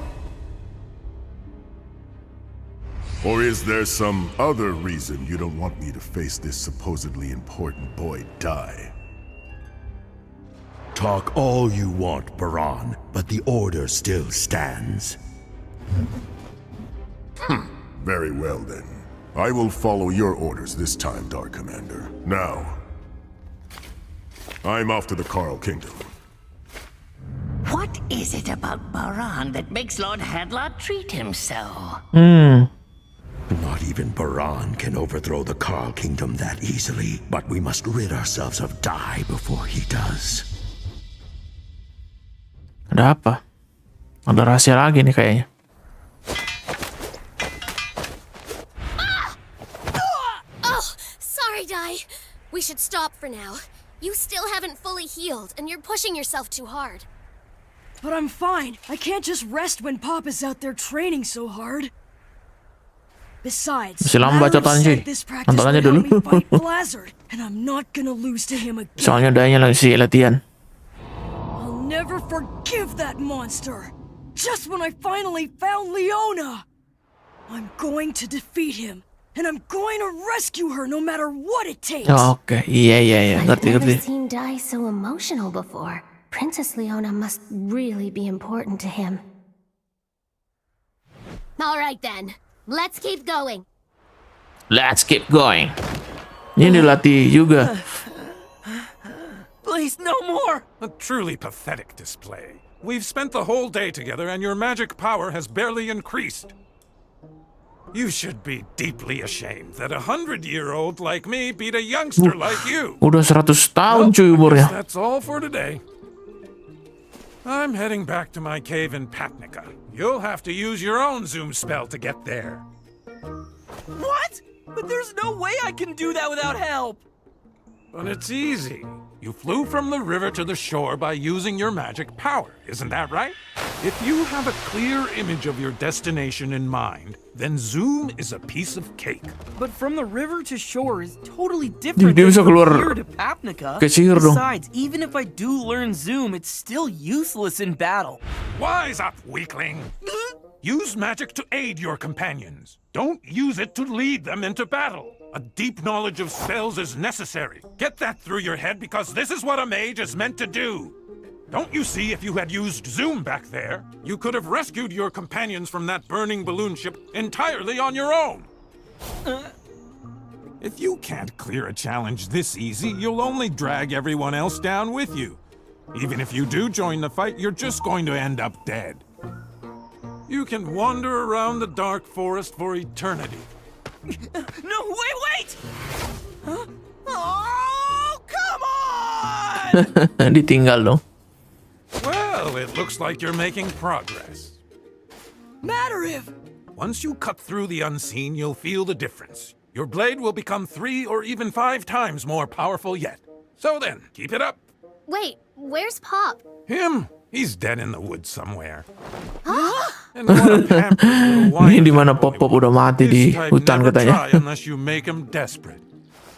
Or is there some other reason you don't want me to face this supposedly important boy Dai? Talk all you want, Baran, but the order still stands. Very well then. I will follow your orders this time, Dark Commander. Now, I'm off to the Carl Kingdom. What is it about Baran that makes Lord Hadlar treat him so? Not even Baran can overthrow the Carl Kingdom that easily, but we must rid ourselves of Dai before he does. Ada apa? Ada rahasia lagi nih kayaknya. Oh, sorry, Dai. We should stop for now. You still haven't fully healed, and you're pushing yourself too hard. But I'm fine. I can't just rest when Pop is out there training so hard. Besides, Masih lama bacotan sih. this practice Nonton aja will help dulu. me fight Blizzard, and I'm not gonna lose to him again. Soalnya Dai-nya lagi latihan. I'll never forgive that monster. Just when I finally found Leona, I'm going to defeat him, and I'm going to rescue her no matter what it takes. Oke, iya, I've never ngerti. seen Dai so emotional before. Princess Leona must really be important to him. All right then, let's keep going. Let's keep going. Ini dilatih juga. Please, no more! A truly pathetic display. We've spent the whole day together and your magic power has barely increased. You should be deeply ashamed that a 100-year-old like me beat a youngster like you. Udah 100 tahun cuy I umurnya. guess that's all for today. I'm heading back to my cave in Patnica. You'll have to use your own zoom spell to get there. What? But there's no way I can do that without help! But it's easy. You flew from the river to the shore by using your magic power, isn't that right? If you have a clear image of your destination in mind, then zoom is a piece of cake. But from the river to shore is totally different Dia than bisa from keluar here to Papnica. ke sihir dong. Besides, even if I do learn zoom, it's still useless in battle. Wise up, weakling! Use magic to aid your companions. Don't use it to lead them into battle. A deep knowledge of spells is necessary. Get that through your head because this is what a mage is meant to do. Don't you see if you had used Zoom back there, you could have rescued your companions from that burning balloon ship entirely on your own? If you can't clear a challenge this easy, you'll only drag everyone else down with you. Even if you do join the fight, you're just going to end up dead. You can wander around the dark forest for eternity. No, wait! Huh? Oh, come on! Ditinggal dong. Well, it looks like you're making progress. Matter if... Once you cut through the unseen, you'll feel the difference. Your blade will become 3 or even 5 times more powerful yet. So then, keep it up. Wait, where's Pop? Him? He's dead in the woods somewhere. And what a pampered little Ini wine di mana boy. Pop-Pop udah mati di This type hutan never katanya. try unless you make him desperate.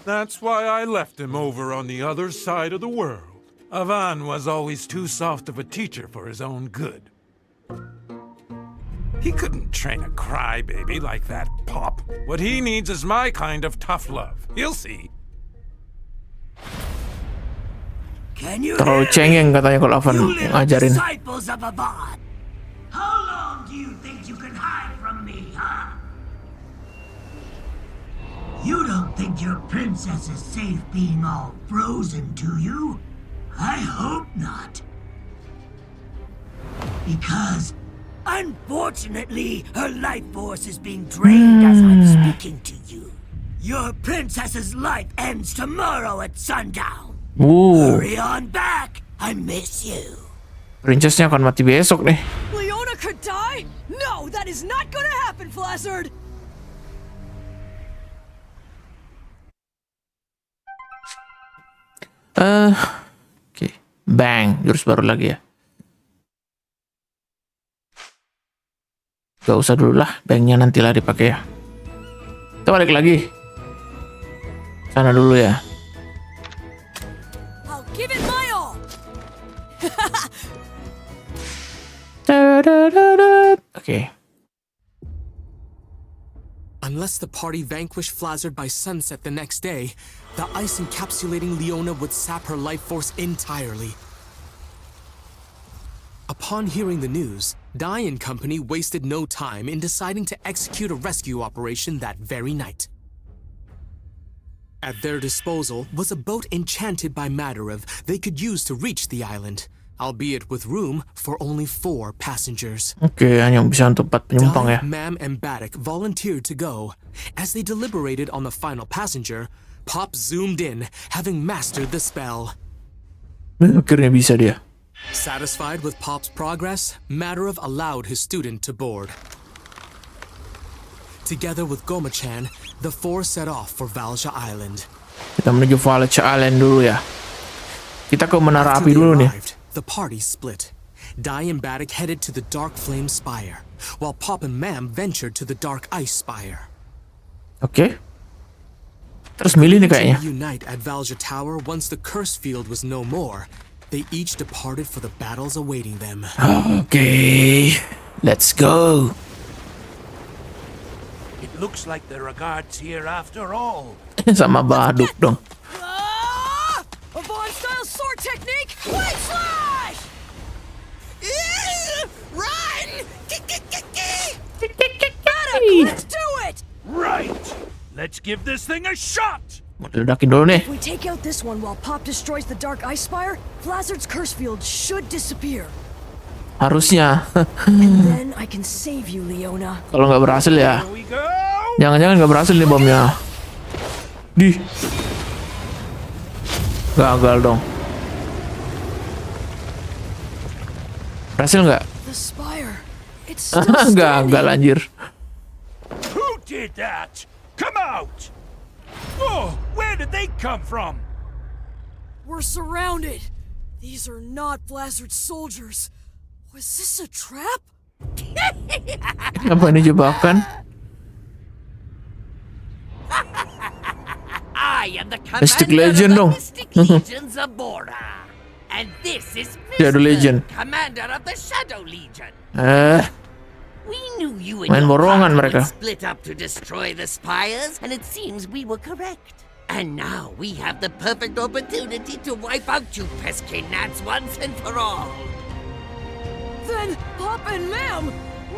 That's why I left him over on the other side of the world. Avan was always too soft of a teacher for his own good. He couldn't train a crybaby like that Pop. What he needs is my kind of tough love. You'll see. Terlalu cengeng katanya kalau Avan ngajarin. Disciples of Avan. How long do you think you can hide from me, huh? You don't think your princess is safe being all frozen, do you? I hope not. Because, unfortunately, her life force is being drained as I'm speaking to you. Your princess's life ends tomorrow at sundown. Hurry on back. I miss you. Princessnya akan mati besok nih. Leona could die? No, that is not gonna happen, Blizzard! Oke. Bang, jurus baru lagi ya. Gak usah dulu lah, bangnya nantilah dipakai ya. Kita balik lagi. Sana dulu ya. I'll give it my all! Oke. Unless the party vanquished Flazzard by sunset the next day, the ice encapsulating Leona would sap her life force entirely. Upon hearing the news, Dai and company wasted no time in deciding to execute a rescue operation that very night. At their disposal was a boat enchanted by Madarev they could use to reach the island, albeit with room for only 4 passengers. Oke, hanya bisa untuk 4 penumpang ya. Dai, Mam, and Baddock volunteered to go. As they deliberated on the final passenger, Pop zoomed in, having mastered the spell. Akhirnya bisa dia. Satisfied with Pop's progress, Madarev allowed his student to board. Together with Goma-chan, the 4 set off for Valja Island. Kita menuju Valja Island dulu ya. Kita ke menara After api they dulu nih. arrived, the party split. Dai and Baddock headed to the Dark Flame Spire, while Pop and Mam ventured to the Dark Ice Spire. Oke. Terus milih nih kayaknya. To reunite at Valja Tower once the curse field was no more, they each departed for the battles awaiting them. Oke. Let's go. It looks like there are guards here after all. Sama Baduk dong. Avon style sword technique! Blade slash! Run! Let's do it! Right. Let's give this thing a shot. Mau ledakin dulu nih. If we take out this one while Pop destroys the Dark Ice Spire, Flazzard's curse field should disappear. Harusnya. And then I can save you, Leona. Kalau nggak berhasil ya. Here we go. Jangan-jangan nggak berhasil nih bomnya. Gagal dong. Berhasil nggak? The spire. It's still standing. Gagal anjir. Who did that? Come out! Oh, where did they come from? We're surrounded. These are not Flazzard's soldiers. Was this a trap? Apa ini jebakan? I am the Mystic commander Legend of the dong. Mystic Legion Zabora. And this is Shadow Fizzler, Legion. commander of the Shadow Legion. We knew you and Main your borongan party mereka. would split up to destroy the spires, and it seems we were correct. And now we have the perfect opportunity to wipe out you pesky gnats once and for all. Then Pop and Mam.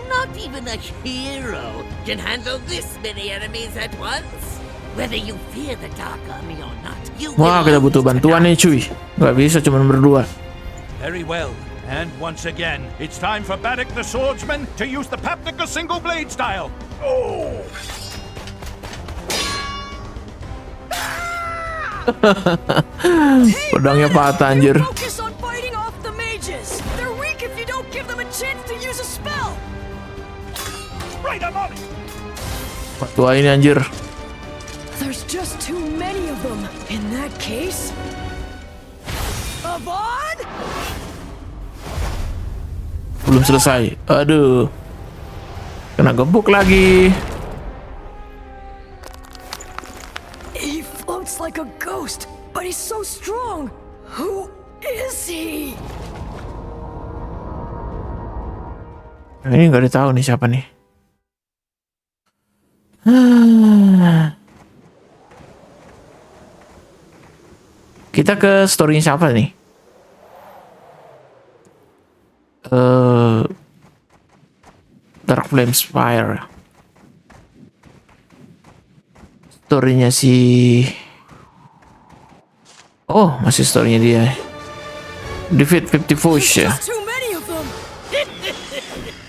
Not even a hero can handle this many enemies at once. Whether you fear the Dark Army or not, you Wah, will kita butuh lose bantuan nih cuy. Nggak bisa cuma berdua. Very well. And once again, it's time for Baddock the Swordsman to use the Papnica single blade style. Oh! Pedangnya patah anjir. Focus on fighting off the mages. They're weak if you don't give them a chance to use a spell. Right, I'm on it. Tua ini anjir. There's just too many of them. In that case, Avon? Belum selesai. Aduh. Kena gebuk lagi. He floats like a ghost, but he's so strong. Who is he? Ini nggak ditahu nih siapa nih. Kita ke story siapa nih? Dark Flame Spire. Storynya si... Oh, masih storynya dia. Defeat 50 foes ya. Just too many of them.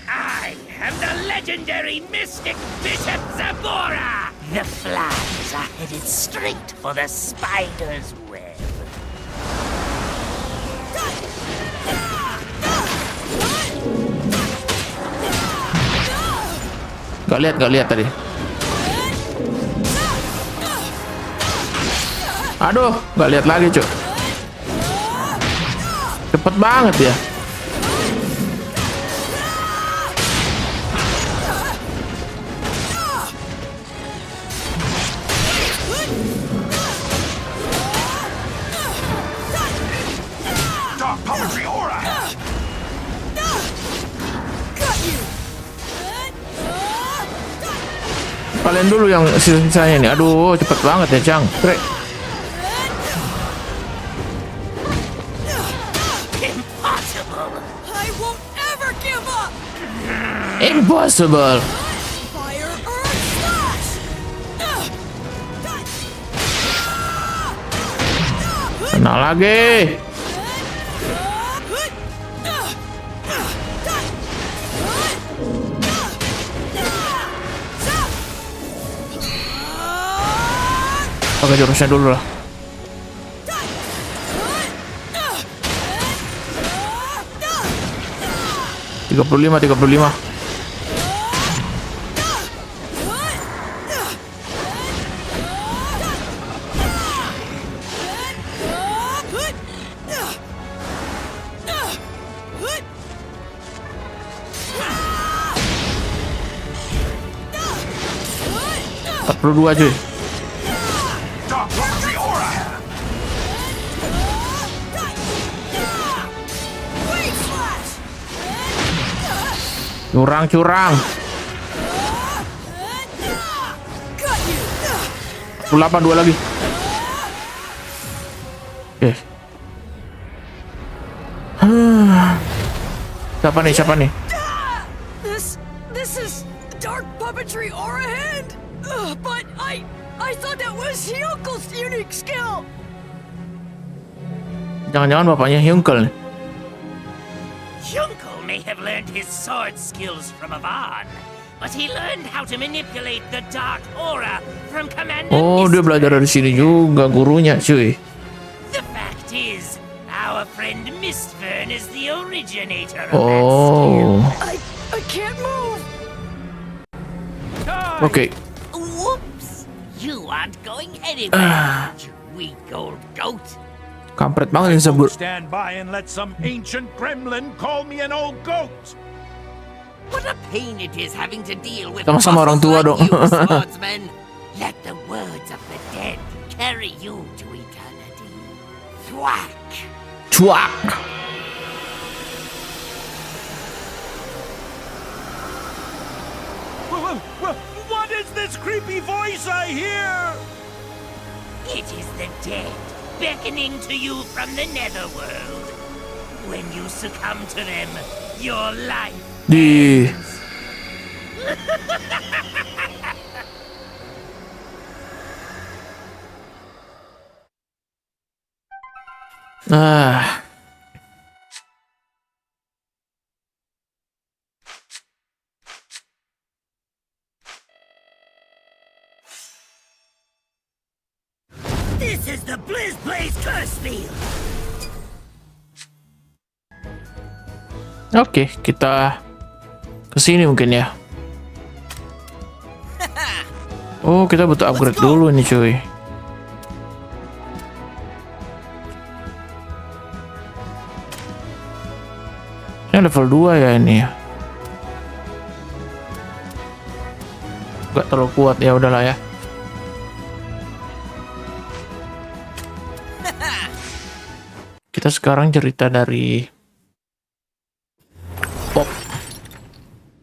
I am the legendary mystic Bishop Zabora! The flies are headed straight for the spider's web. Gak lihat tadi. Aduh, gak lihat lagi cuy. Cepet banget ya. Dark poetry aura. kalian dulu yang sisa-sisanya nih. Aduh, cepet banget ya, Cang. Trek. Impossible! I won't ever give up! Impossible. Fire, earth, slash! Kena lagi. Pakai jurusnya dulu lah. 35. Dua cuy. Curang. 8 dua lagi. Oke. Siapa nih? This is dark puppetry aura hand. But I thought that was Hyuncle's unique skill. Jangan-jangan bapaknya Hyunkle nih. Hyunkle may have learned his sword skills from Avan, but he learned how to manipulate the dark aura from Commander Oh, dia belajar dari sini juga gurunya, cuy. The fact is, our friend Mistfern is the originator of Oh. I can't move. Oke. Whoops! You aren't going anywhere, you weak old goat. Kampret banget yang sebut. Stand by and let some ancient gremlin call me an old goat. What a pain it is having to deal with Sama-sama orang tua like dong. you, swordsman. Let the words of the dead carry you to eternity. Thwack! Cuak. What is this creepy voice I hear? It is the dead beckoning to you from the netherworld. When you succumb to them, your life Di. This is the Blizz Blaze curse field. Oke, kita kesini mungkin ya. Oh, kita butuh upgrade dulu nih cuy. Ini level 2 ya ini ya. Gak terlalu kuat ya, udahlah ya. Kita sekarang cerita dari Pop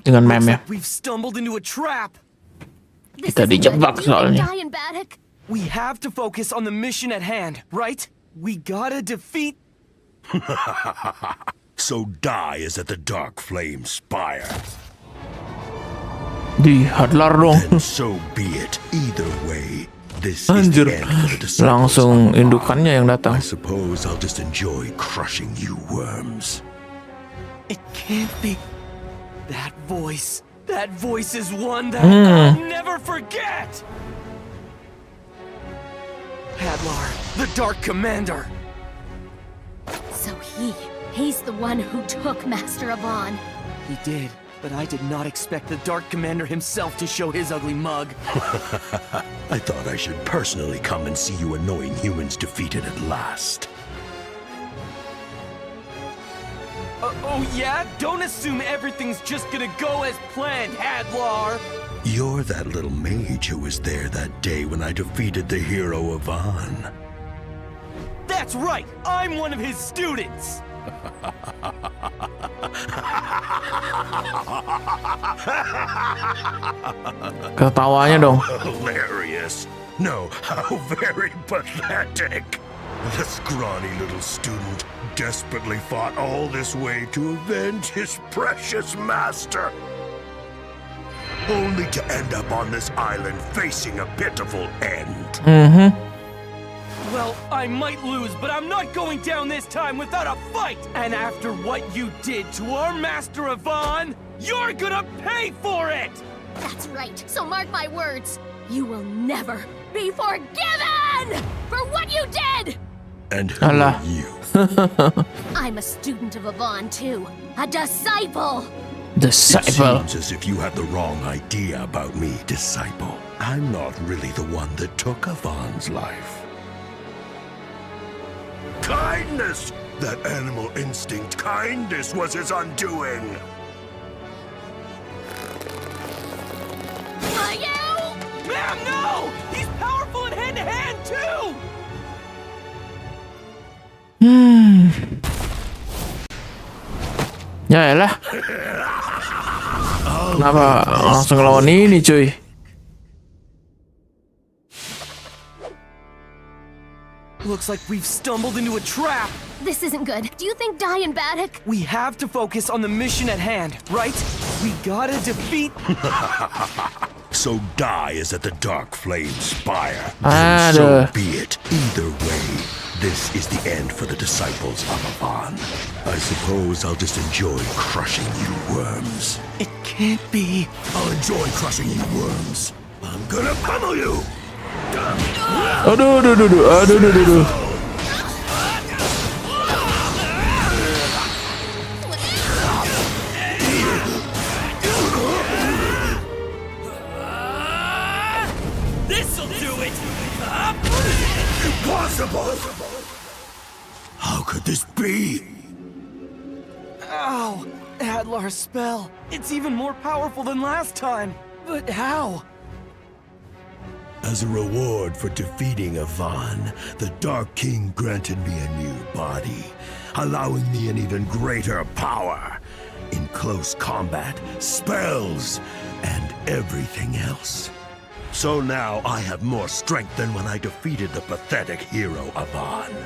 dengan meme ya. We've stumbled into a trap. Kita dijebak soalnya. We have to focus on the mission at hand, right? We gotta defeat... So Dai is at the Dark Flame Spire. Di hadlar dong. Then so be it. Either way, this is Anjir, the end for the disciples langsung of Avan. indukannya yang datang. I suppose I'll just enjoy crushing you worms. It can't be... That voice is one that I'll never forget! Hadlar, the Dark Commander! So he's the one who took Master Avan. He did, but I did not expect the Dark Commander himself to show his ugly mug. I thought I should personally come and see you annoying humans defeated at last. Oh yeah? Don't assume everything's just gonna go as planned, Hadlar! You're that little mage who was there that day when I defeated the hero Avan. That's right! I'm one of his students! Ketawanya dong. Hilarious. No, how very pathetic. The scrawny little student desperately fought all this way to avenge his precious master. Only to end up on this island facing a pitiful end. Well, I might lose, but I'm not going down this time without a fight! And after what you did to our Master Yvonne, you're gonna pay for it! That's right, so mark my words. You will never be forgiven for what you did! And who are you? I'm a student of Yvonne, too. A disciple! Disciple. It seems as if you have the wrong idea about me, disciple. I'm not really the one that took Yvonne's life. Kindness! That animal instinct, kindness, was his undoing. You? Ma'am, no! He's powerful in hand-to-hand, too! Ya elah. Kenapa langsung ngelawan ini cuy? Looks like we've stumbled into a trap. This isn't good. Do you think Dai and Baddock? We have to focus on the mission at hand, right? We gotta defeat... So Dai is at the Dark Flame Spire. Aduh. So be it. Either way, this is the end for the disciples of Yvonne. I suppose I'll just enjoy crushing you worms. It can't be. I'll enjoy crushing you worms. I'm gonna pummel you! Aduh, aduh, aduh, aduh, aduh, aduh, aduh. This'll do it! Impossible! How could this be? Ow! Adlar's spell. It's even more powerful than last time. But how? As a reward for defeating Yvonne, the Dark King granted me a new body, allowing me an even greater power. In close combat, spells, and everything else. So now I have more strength than when I defeated the pathetic hero Yvonne.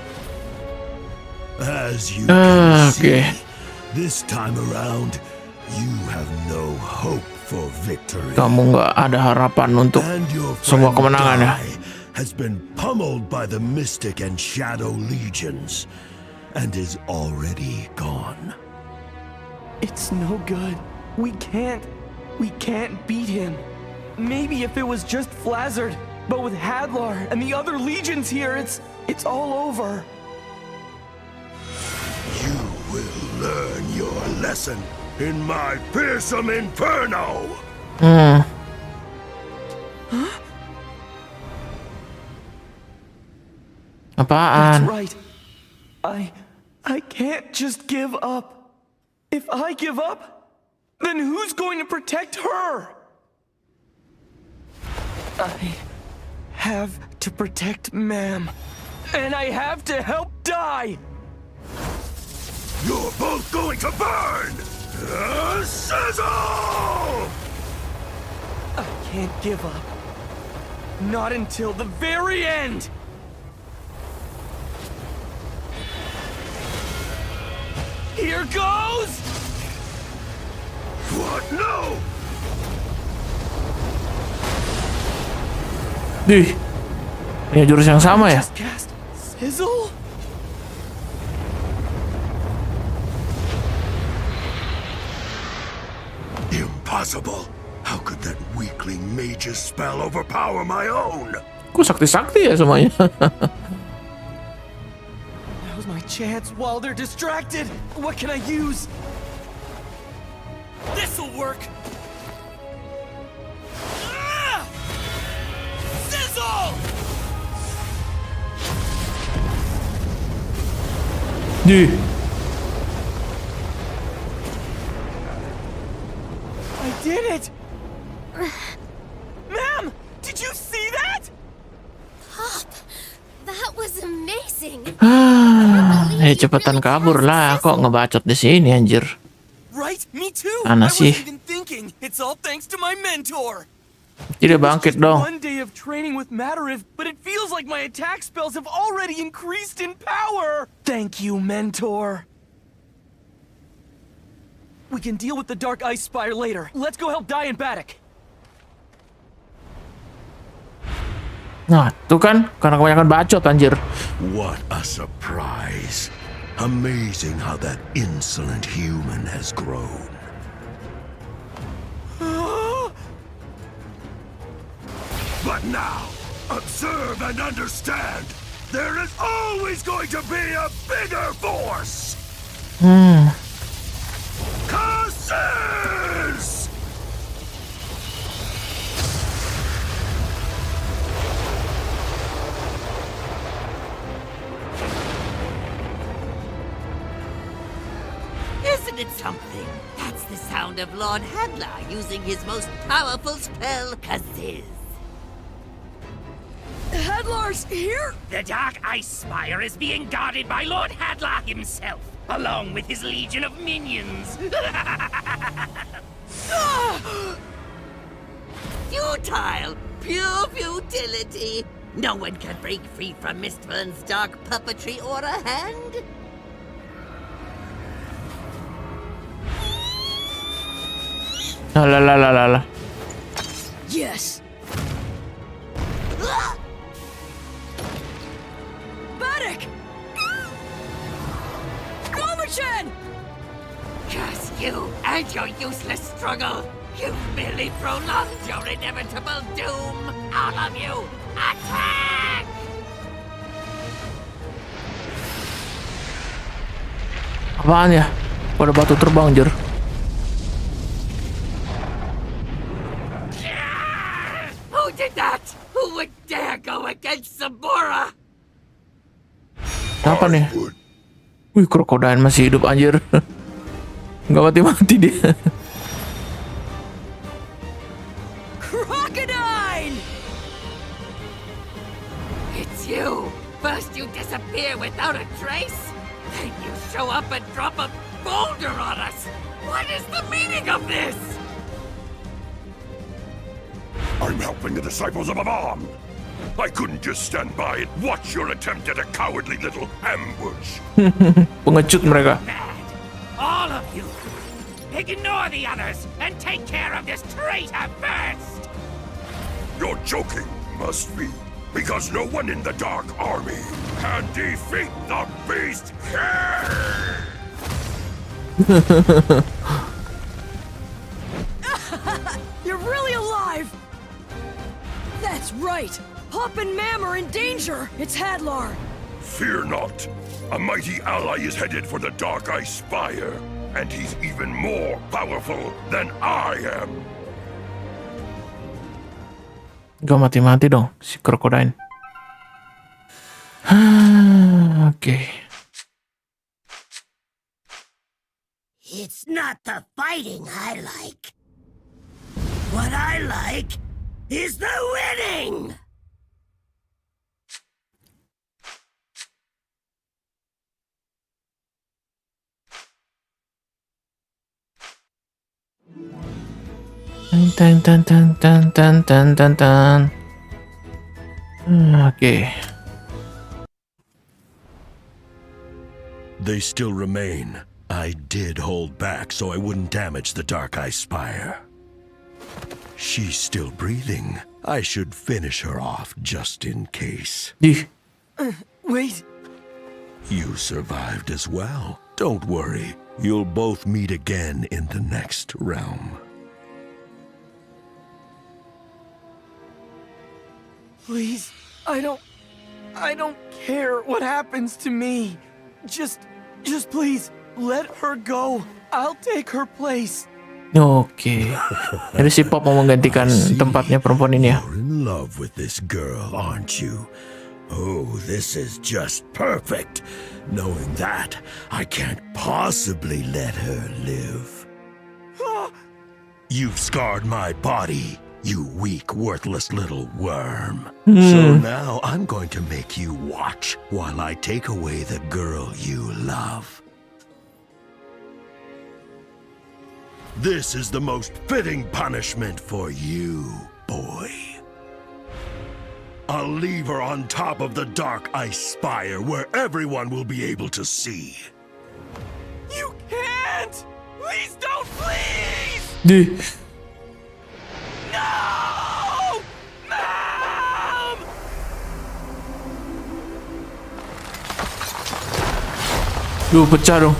As you can see, this time around, you have no hope for victory. Kamu nggak ada harapan untuk semua kemenangan ya? Has been pummeled by the Mystic and Shadow Legions, and is already gone. It's no good. We can't beat him. Maybe if it was just Flazzard, but with Hadlar and the other legions here, it's all over. You will learn your lesson in my fearsome inferno. Huh? Apaan? That's right. I can't just give up. If I give up, then who's going to protect her? I have to protect Ma'am. And I have to help Dai! You're both going to burn! Sizzle! I can't give up. Not until the very end! Here goes! What? No! Dih, punya jurus yang sama ya? Just cast Sizzle? Impossible! How could that weakling mage's spell overpower my own? Kok sakti-sakti ya semuanya? Now's my chance while they're distracted. What can I use? This'll work. Sizzle! Dih. I did it! Ma'am! Did you see that? Pop, that was amazing. Cepetan kabur lah, kok ngebacot di sini anjir. Right? Me too. Mana I sih? wasn't even thinking. It's all thanks to my mentor. Tidak It was bangkit just dong. one day of training with Matariv, but it feels like my attack spells have already increased in power. Thank you, mentor. We can deal with the Dark Ice Spire later. Let's go help Dai and Baddock. Nah, tuh kan karena kebanyakan bacot anjir. What a surprise. Amazing how that insolent human has grown. But now, observe and understand. There is always going to be a bigger force. Curses! Isn't it something? That's the sound of Lord Hadlar using his most powerful spell, khusus. Hadlar's here? The Dark Ice Spire is being guarded by Lord Hadlar himself, along with his legion of minions. Futile! Pure futility! No one can break free from Mistburn's dark puppetry or a hand? La la la la la. Yes. Baddock! Gomachan! Curse you and your useless struggle! You've merely prolonged your inevitable doom! All of you, attack! Apaan ya? Pada batu terbang anjir. Who did that? Who would dare go against Sabora? Apa nih? Wih, krokodil masih hidup anjir. Nggak mati-mati dia. Crocodile! It's you! First you disappear without a trace, then you show up and drop a boulder on us! What is the meaning of this? I'm helping the disciples of Avam. I couldn't just stand by and watch your attempt at a cowardly little ambush. Pengecut mereka. Mad! All of you! Ignore the others and take care of this traitor first! You're joking, must be, because no one in the Dark Army can defeat the Beast King! You're really alive! That's right! Hop and Mam are in danger! It's Hadlar! Fear not. A mighty ally is headed for the Dark Ice Spire, and he's even more powerful than I am. Gak mati-mati dong si krokodil. Oke. It's not the fighting I like. What I like is the winning! Tan tan tan tan tan tan tan tan. Oke. They still remain. I did hold back so I wouldn't damage the Dark Ice Spire. She's still breathing. I should finish her off just in case. Wait. You survived as well. Don't worry. You'll both meet again in the next realm. Please, I don't care what happens to me. Just please, let her go. I'll take her place. Oke. Jadi si Pop mau menggantikan tempatnya perempuan ini ya. You're in love with this girl, aren't you? Oh, this is just perfect. Knowing that, I can't possibly let her live. You've scarred my body, you weak, worthless little worm. So now I'm going to make you watch while I take away the girl you love. This is the most fitting punishment for you, boy. I'll leave her on top of the dark ice spire where everyone will be able to see. You can't! Please don't, please! Di. No! Mom! Duh, pecah dong.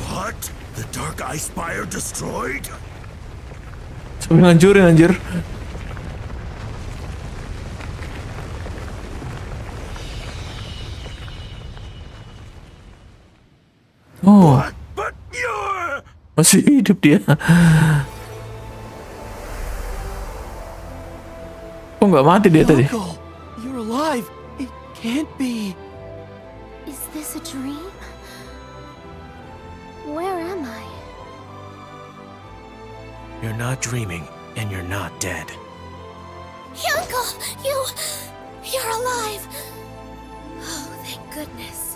What? The dark ice spire destroyed? Sampai ngancurin anjir. Oh, But you're... masih hidup dia. Kok nggak mati dia tadi? Uncle, you're alive. It can't be. Is this a dream? Where am I? You're not dreaming, and you're not dead. Uncle, you're alive. Oh, thank goodness.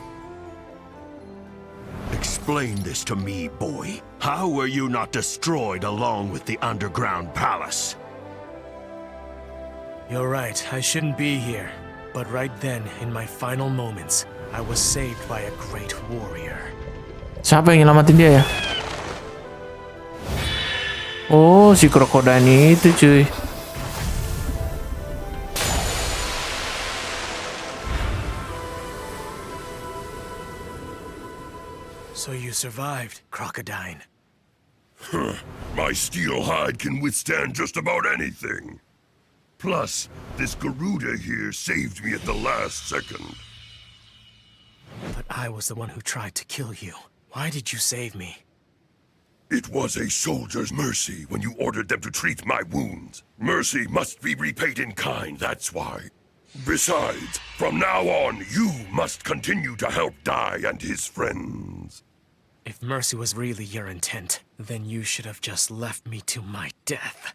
Explain this to me, boy. How were you not destroyed along with the underground palace? You're right, I shouldn't be here. But right then, in my final moments, I was saved by a great warrior. Siapa yang nyelamatin dia ya? Oh, si krokodil itu cuy. So you survived, Crocodile. My steel hide can withstand just about anything. Plus, this Garuda here saved me at the last second. But I was the one who tried to kill you. Why did you save me? It was a soldier's mercy when you ordered them to treat my wounds. Mercy must be repaid in kind, that's why. Besides, from now on, you must continue to help Dai and his friends. If mercy was really your intent, then you should have just left me to my death.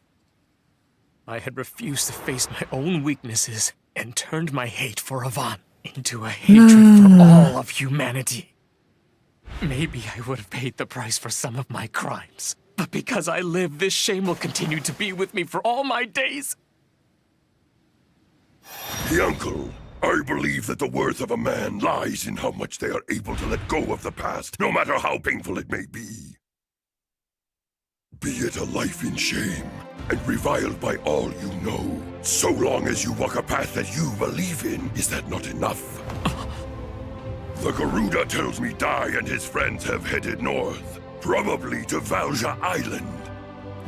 I had refused to face my own weaknesses and turned my hate for Avan into a hatred for all of humanity. Maybe I would have paid the price for some of my crimes, but because I live, this shame will continue to be with me for all my days. Uncle, I believe that the worth of a man lies in how much they are able to let go of the past, no matter how painful it may be. Be it a life in shame and reviled by all you know, so long as you walk a path that you believe in, is that not enough? The Garuda tells me Dai and his friends have headed north, probably to Valja Island.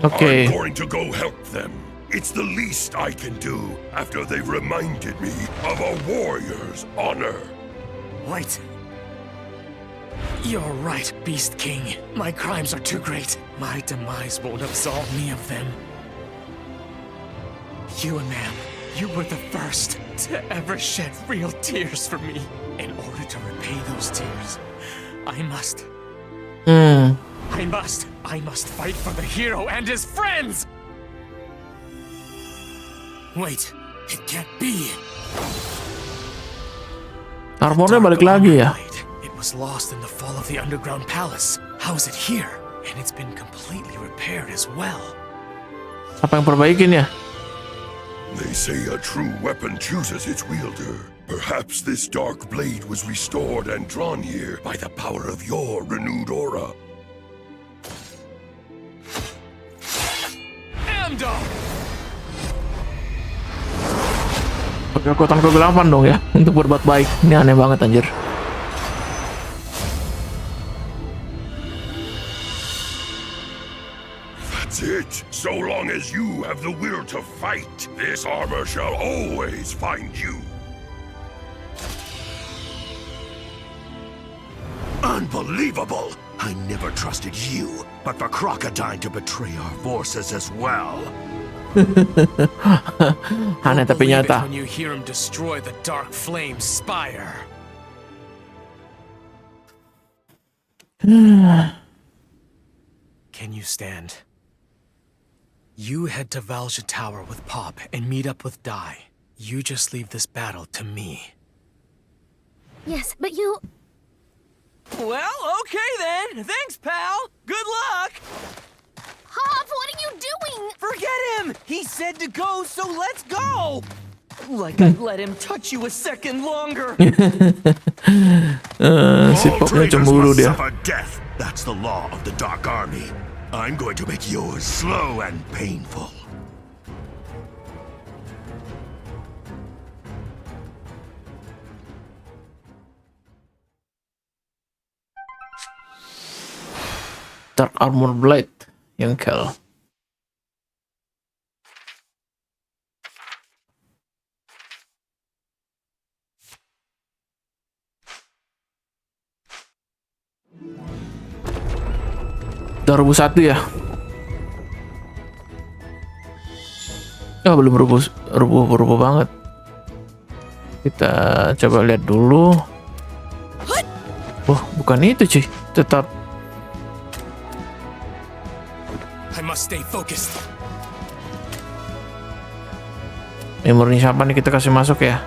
Okay. I'm going to go help them. It's the least I can do after they've reminded me of a warrior's honor. Wait. You're right, Beast King. My crimes are too great. My demise won't absolve me of them. You, man, you were the first to ever shed real tears for me. In order to repay those tears, I must fight for the hero and his friends! Wait, it can't be. Armornya balik lagi ya? It was lost in the fall of the underground palace. How is it here? And it's been completely repaired as well. Apa yang perbaikin ya? They say a true weapon chooses its wielder. Perhaps this dark blade was restored and drawn here by the power of your renewed aura. Amdo! Pakai kekuatan kegelapan dong ya untuk berbuat baik. Ini aneh banget anjir. That's it. So long as you have the will to fight, this armor shall always find you. Unbelievable! I never trusted you, but for Crocodile to betray our forces as well. Aneh tapi Believe it nyata. when you hear him destroy the Dark Flame Spire. Can you stand? You head to Valja Tower with Pop and meet up with Dai. You just leave this battle to me. Yes, but you... Well, okay then. Thanks, pal. Good luck. Hop, what are you doing? Forget him. He said to go, so let's go. Like I'd let him touch you a second longer. Si All Popnya traitors cemburu must dia. suffer death. That's the law of the Dark Army. I'm going to make yours slow and painful. Dark Armor Blade Yengkel. Udah rebus 1 ya? Belum rubuh banget. Kita coba lihat dulu. Wah, bukan itu cuy. Tetap. I must stay focused. Memori siapa nih kita kasih masuk ya?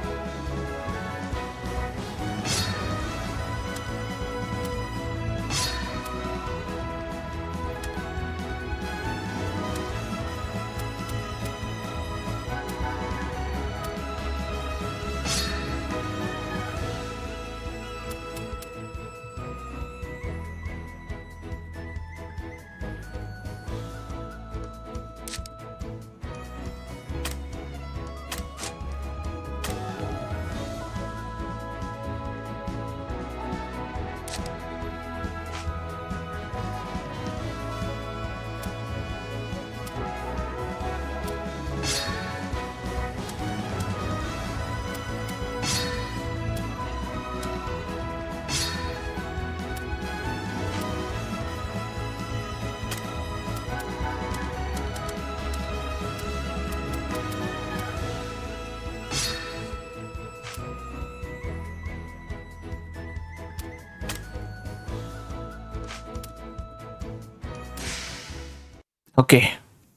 Oke,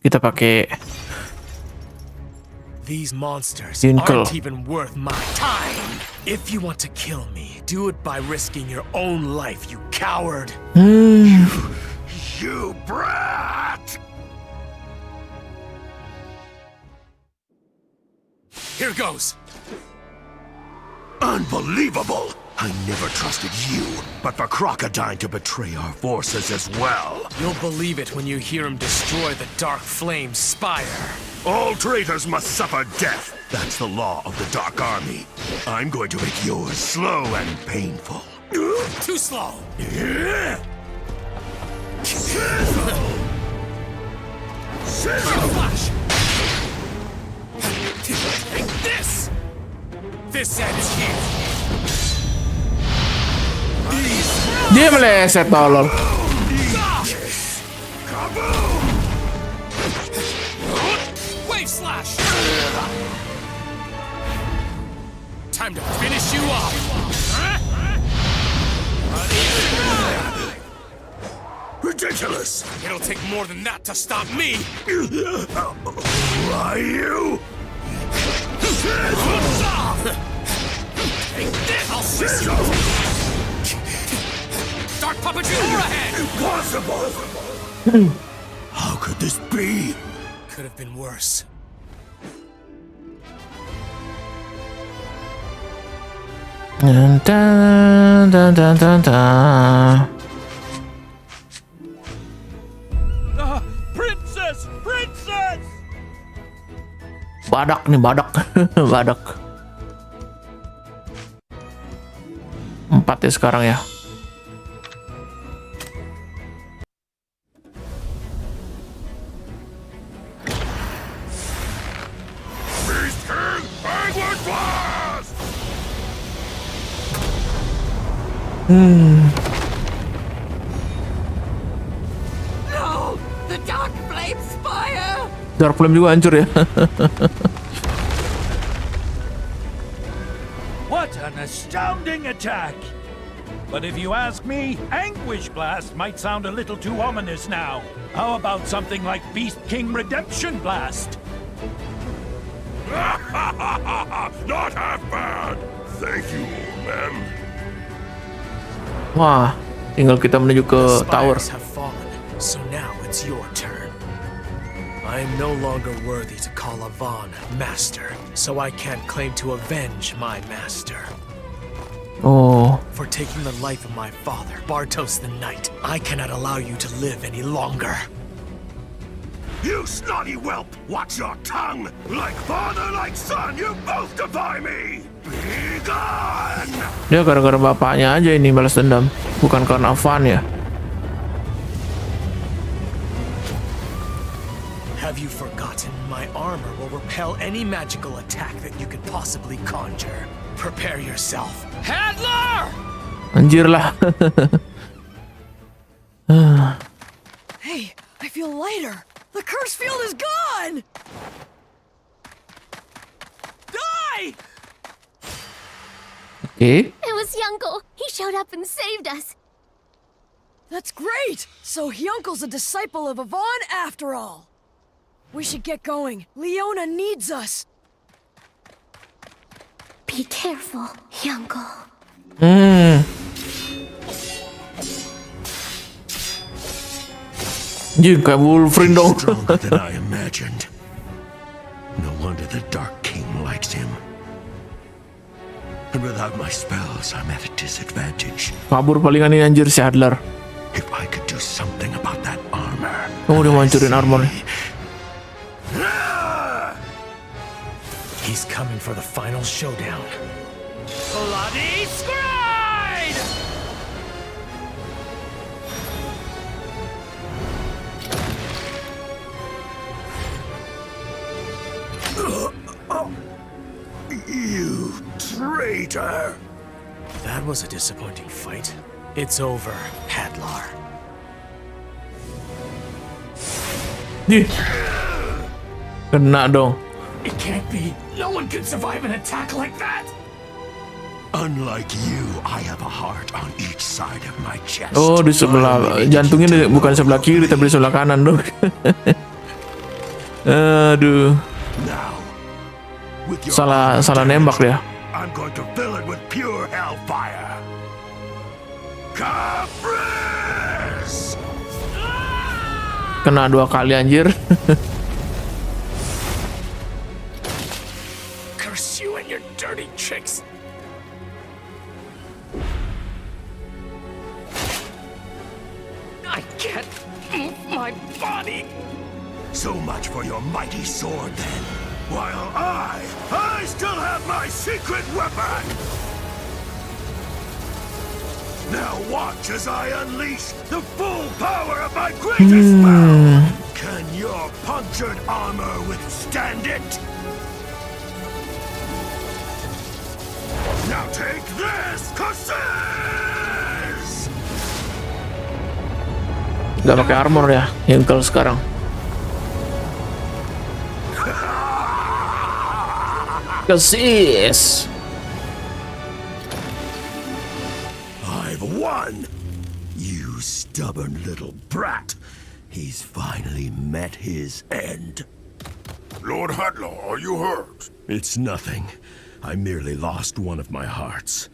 kita pakai These monsters Yengkel. aren't even worth my time. If you want to kill me, do it by risking your own life, you coward. You brat! Here goes. Unbelievable! I never trusted you, but for Crocodile to betray our forces as well. You'll believe it when you hear him destroy the Dark Flame Spire. All traitors must suffer death. That's the law of the Dark Army. I'm going to make yours slow and painful. Too slow. Flash. Take this. This ends here. dia meleset tolol. Wave slash. Time to finish you off. Ridiculous! It'll take more than that to stop me. Ryu! Take this. I'll slice you. Dark puppetry ahead. Impossible! How could this be? Could have been worse. Dun, dun, dun, dun, dun, dun. Princess! Princess! Badak nih, badak. Badak. 4 ya sekarang ya. Beast King, Penguin Blast! No! The Dark Flame Spire! Dark Flame juga hancur ya. What an astounding attack! But if you ask me, Anguish Blast might sound a little too ominous now. How about something like Beast King Redemption Blast? Not half bad. Thank you, old man. Wah, tinggal kita menuju ke The tower. spires have fallen, so now it's your turn. I am no longer worthy to call Avon master, so I can't claim to avenge my master. Oh, For taking the life of my father, Bartos the Knight, I cannot allow you to live any longer. You snotty whelp! Watch your tongue! Like father, like son, you both defy me! Be gone! dia gara-gara bapaknya aja ini balas dendam, bukan karena Van ya. Have you forgotten my armor will repel any magical attack that you could possibly conjure? Prepare yourself. Handler! Anjir lah. Hey, I feel lighter. The curse field is gone! Die! Oke. It was Yunko. He showed up and saved us. That's great! So Hyunkel's a disciple of Avon after all. We should get going. Leona needs us. Be careful, Yunko. Anjir, kayak Wolverine dong. Stronger than I imagined. No wonder the Dark King likes him. And without my spells, I'm at a disadvantage. Kabur palingan ini anjir si Adler. If I could do something about that armor. Kamu udah hancurin armornya. He's coming for the final showdown. Bloody Scribe! You traitor! That was a disappointing fight. It's over, Hadlar. Nih. Kena dong. It can't be. No one can survive an attack like that. Unlike you, I have a heart on each side of my chest. Oh, di sebelah jantungnya bukan sebelah kiri tapi di sebelah kanan dong. Aduh. Now, with your Salah nembak dia. I'm going to fill it with pure hellfire. Caprice! Kena 2 kali anjir. Curse you and your dirty tricks. I can't move my body. So much for your mighty sword, then. While I still have my secret weapon! Now watch as I unleash the full power of my greatest spell! Can your punctured armor withstand it? Now take this, khusus! Gak pakai armor ya, Yunkel sekarang. Khusus. I've won! You stubborn little brat! He's finally met his end. Lord Hadlar, are you hurt? It's nothing. I merely lost one of my hearts.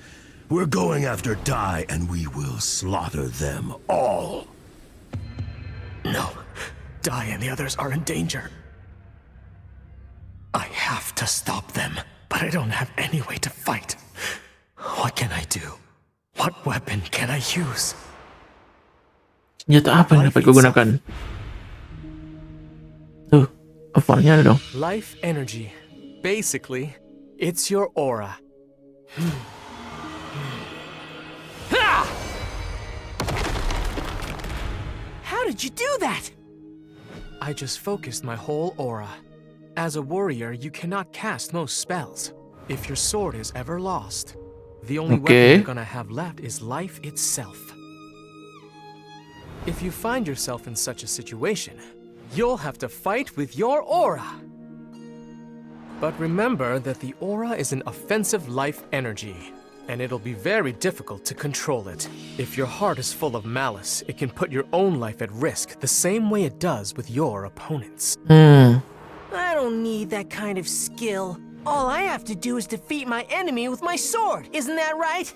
We're going after Dai, and we will slaughter them all. No. Dai and the others are in danger. I have to stop them, but I don't have any way to fight. What can I do? What weapon can I use? Senjata apa yang dapat gue gunakan? Tuh, Avarnya ada dong. Life energy. Basically, it's your aura. How did you do that? I just focused my whole aura. As a warrior, you cannot cast most spells. If your sword is ever lost, the only weapon you're gonna have left is life itself. If you find yourself in such a situation, you'll have to fight with your aura. But remember that the aura is an offensive life energy, and it'll be very difficult to control it. If your heart is full of malice, it can put your own life at risk the same way it does with your opponents. I don't need that kind of skill. All I have to do is defeat my enemy with my sword. Isn't that right?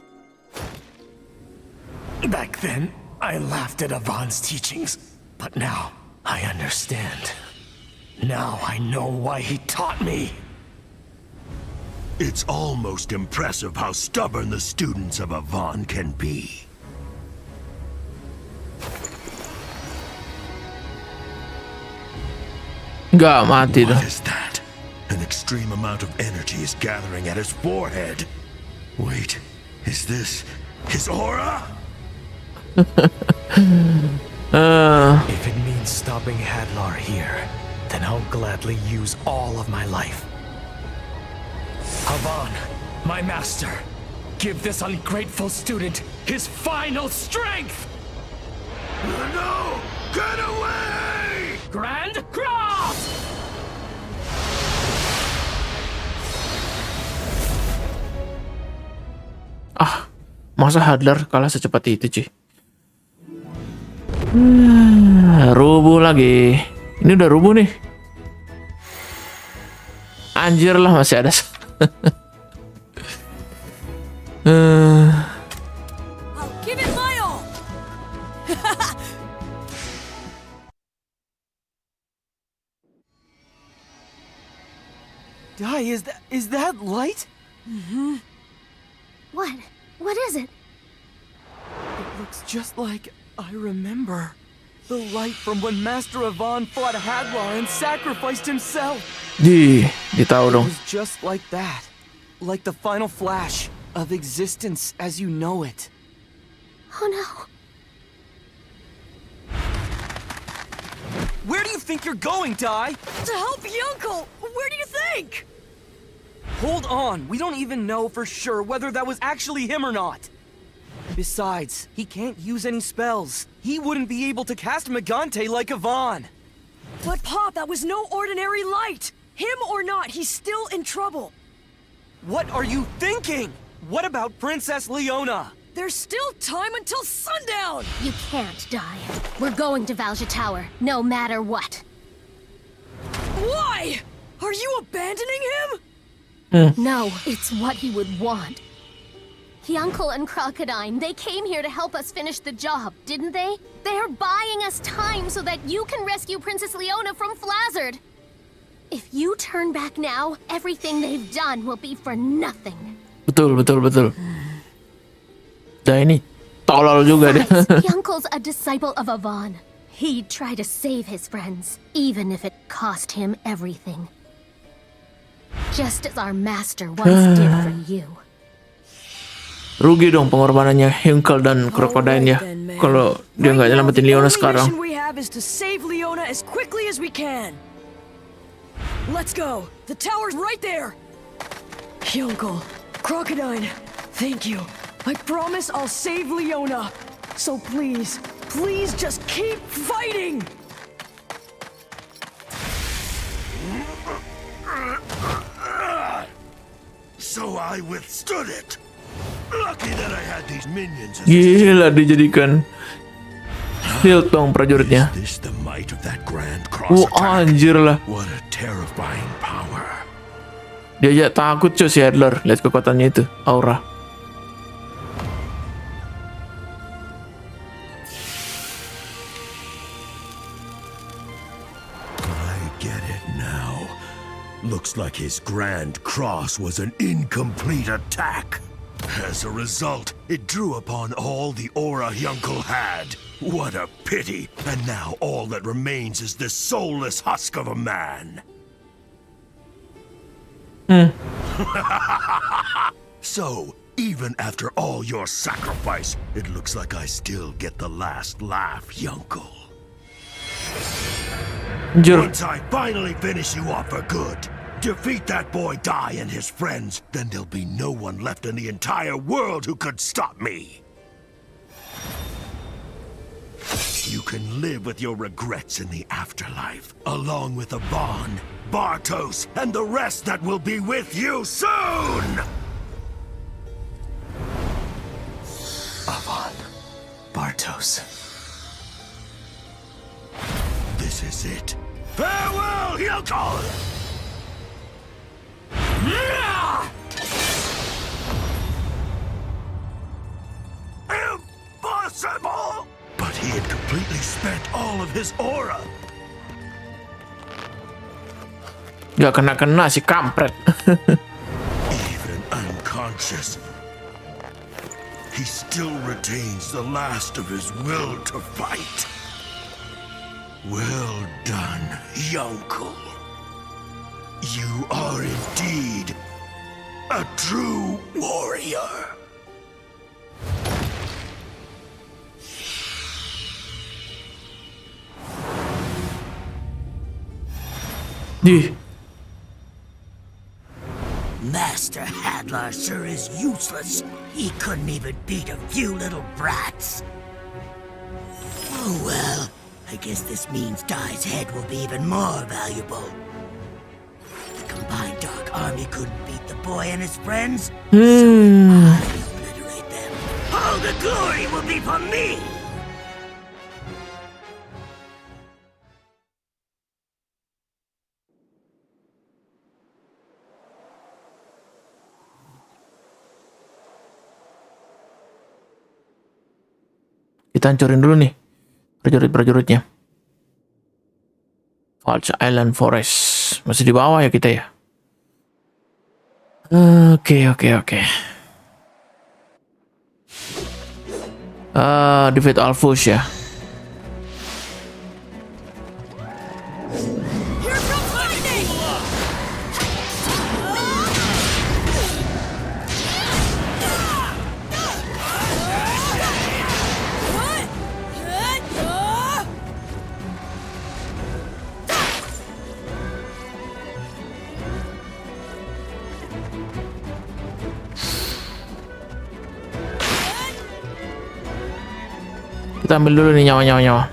Back then, I laughed at Avon's teachings, but now I understand. Now I know why he taught me. It's almost impressive how stubborn the students of Avon can be. Nggak mati dah. What is that? An extreme amount of energy is gathering at his forehead. Wait, is this his aura? If it means stopping Hadlar here, then I'll gladly use all of my life. Avon, my master, give this ungrateful student his final strength! No! Get away! Grand Cross! Masa Hadlar kalah secepat itu, cuy? Rubuh lagi. Ini udah rubuh nih. Anjir lah, masih ada. I'll give it my all. Dai, is that light? Mm-hmm. What? What is it? It looks just like I remember. The light from when Master Avon fought Hadlar and sacrificed himself. Di tahu It dong. was just like that. Like the final flash of existence as you know it. Oh no. Where do you think you're going, Dai? To help Yunkel! Where do you think? Hold on, we don't even know for sure whether that was actually him or not. Besides, he can't use any spells. He wouldn't be able to cast Megante like Avon. But Pop, that was no ordinary light! Him or not, he's still in trouble. What are you thinking? What about Princess Leona? There's still time until sundown! You can't die. We're going to Valja Tower, no matter what. Why? Are you abandoning him? No, it's what he would want. Yunkel and Crocodile, they came here to help us finish the job, didn't they? They're buying us time so that you can rescue Princess Leona from Flazzard. If you turn back now, everything they've done will be for nothing. Betul. Dah ini tolol juga dia. Yunkel's a disciple of Avon. He'd try to save his friends, even if it cost him everything. Just as our master once did for you. Rugi dong pengorbanannya Yunkel dan Crocodile ya. Kalau dia nggak nyelamatin Leona sekarang. The only mission we have is to save Leona as quickly as we can. Let's go. The tower's right there. Yunkel, Crocodile, thank you. I promise I'll save Leona. So please, please just keep fighting. So I withstood it. Lucky that I had these minions. Gila dijadikan shield dong prajuritnya. Is this the might of that grand cross attack? Anjir lah. What a terrifying power. Dia aja takut cuy si Hadlar. Lihat kekuatannya itu, aura. I get it now. Looks like his grand cross was an incomplete attack. As a result, it drew upon all the aura Yunkel had. What a pity! And now all that remains is this soulless husk of a man. So, even after all your sacrifice, it looks like I still get the last laugh, Yunkel. Once I finally finish you off for good, defeat that boy Dai and his friends, then there'll be no one left in the entire world who could stop me. You can live with your regrets in the afterlife, along with Avon, Bartos, and the rest that will be with you soon! Avon, Bartos. This is it. Farewell, Yunkel! spent all of his aura. Gak kena-kena si kampret. Even unconscious, he still retains the last of his will to fight. Well done, Yonkel. You are indeed a true warrior. Master Hadlar sure is useless. He couldn't even beat a few little brats. Oh well, I guess this means Dai's head will be even more valuable. The combined Dark Army couldn't beat the boy and his friends, so I obliterate them. All the glory will be for me! Kita hancurin dulu nih prajurit-prajuritnya. False Island Forest. Masih di bawah ya kita ya. Oke. Defeat Alphus ya. Kita ambil dulu nih nyawa.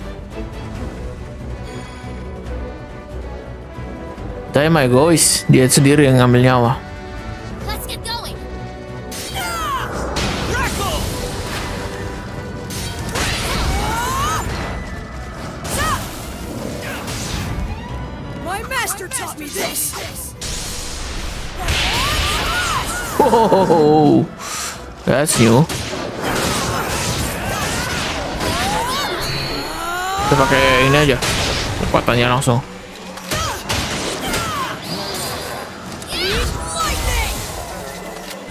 Dai mah egois, dia sendiri yang ngambil nyawa. Let's get going. My master taught me this. Oh, that's new. Kita pakai ini aja, kekuatannya langsung.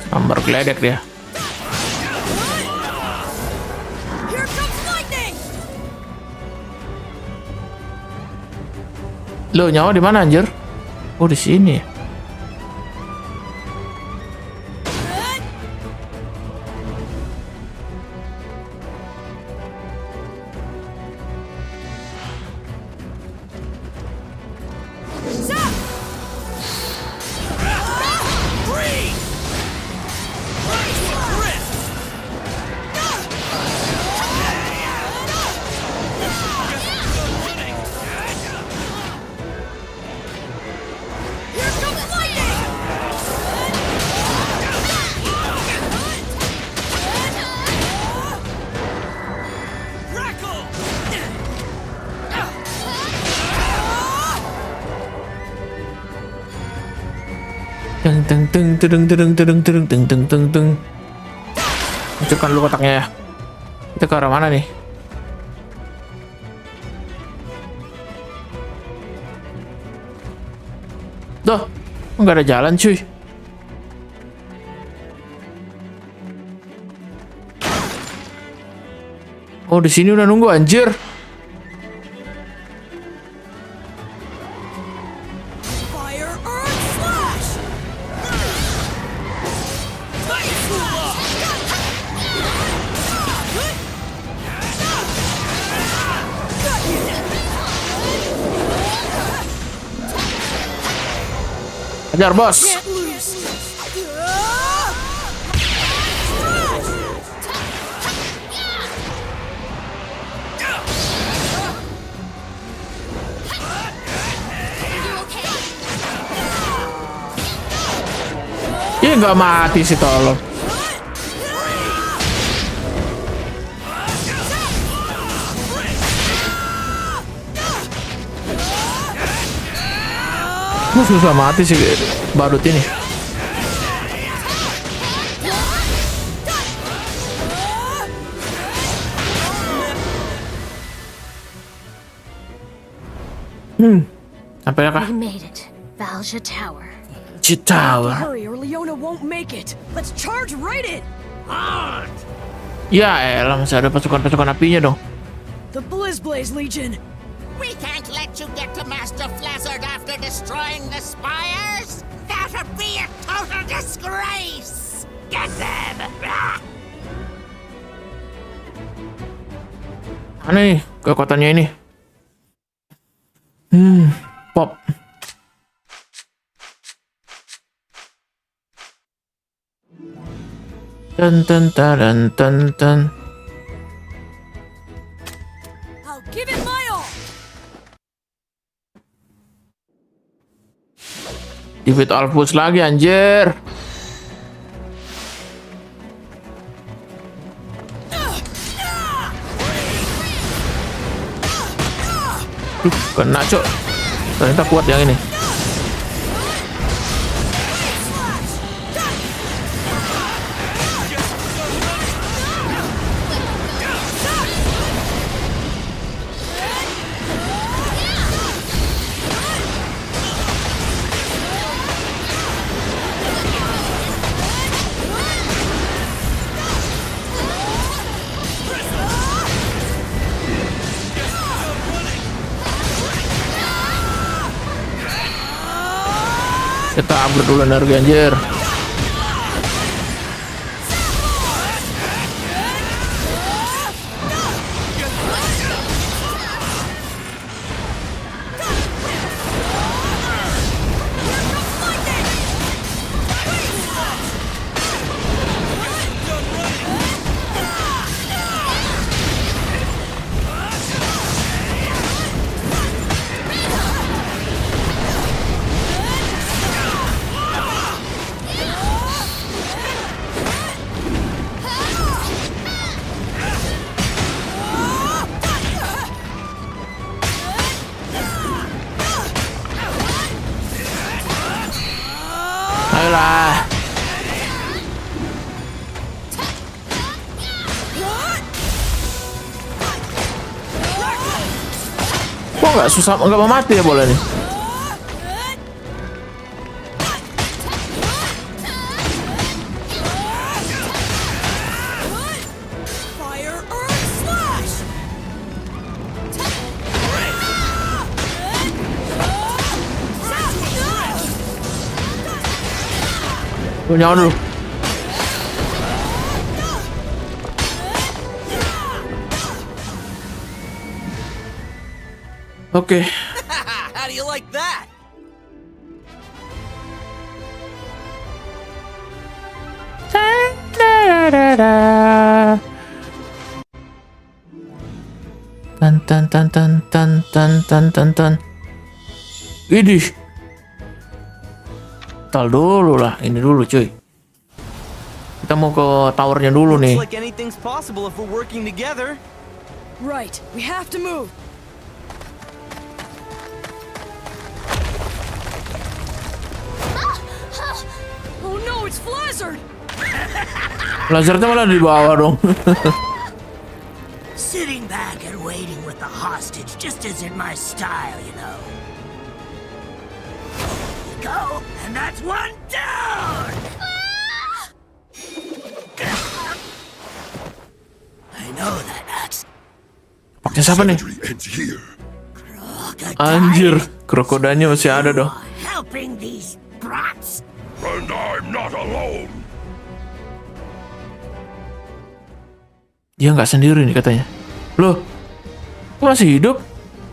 Sambar geledek dia. Lo nyawa di mana anjir? Oh di sini. Teng. Hancurkan dulu kotaknya ya. Kita ke arah mana nih? Duh, nggak ada jalan cuy. Oh di sini udah nunggu anjir. Ajar bos. Ih nggak mati sih tolong. Susah mati sih badut ini. Sampai kah? We made it. Valja Tower. Tower. Hurry or Leona won't make it. Let's charge right in. On! Ya elah, masih ada pasukan-pasukan apinya dong. The Blizzblaze Legion. We can't let you get to Master Flazzard after destroying the spires! That'd be a total disgrace! Get them! Ah! Mana nih kekuatannya ini? Pop. Tan. I'll give it my all. Divit Alpus lagi anjir. Kena cok. Ternyata kuat yang ini. Kita upgrade dulu energi anjir. Ayolah. Kok nggak susah, nggak mau mati ya bola nih? Fire Earth Slash. Nyawa dulu. Oke. How do you like that? Tan. Idih. Tal dulu lah, ini dulu cuy. Kita mau ke towernya dulu nih. Looks like anything's possible if we're working together. Right, we have to move. Oh no, it's Flazzard! Lazarnya malah di bawah dong. Sitting back and waiting with the hostage just isn't my style, you know. Go, and that's one down! I know that axe. Pakai siapa nih? Anjir, krokodilnya masih ada dong. Helping these brats. And I'm not alone. Dia nggak sendiri nih katanya. Loh, kok masih hidup?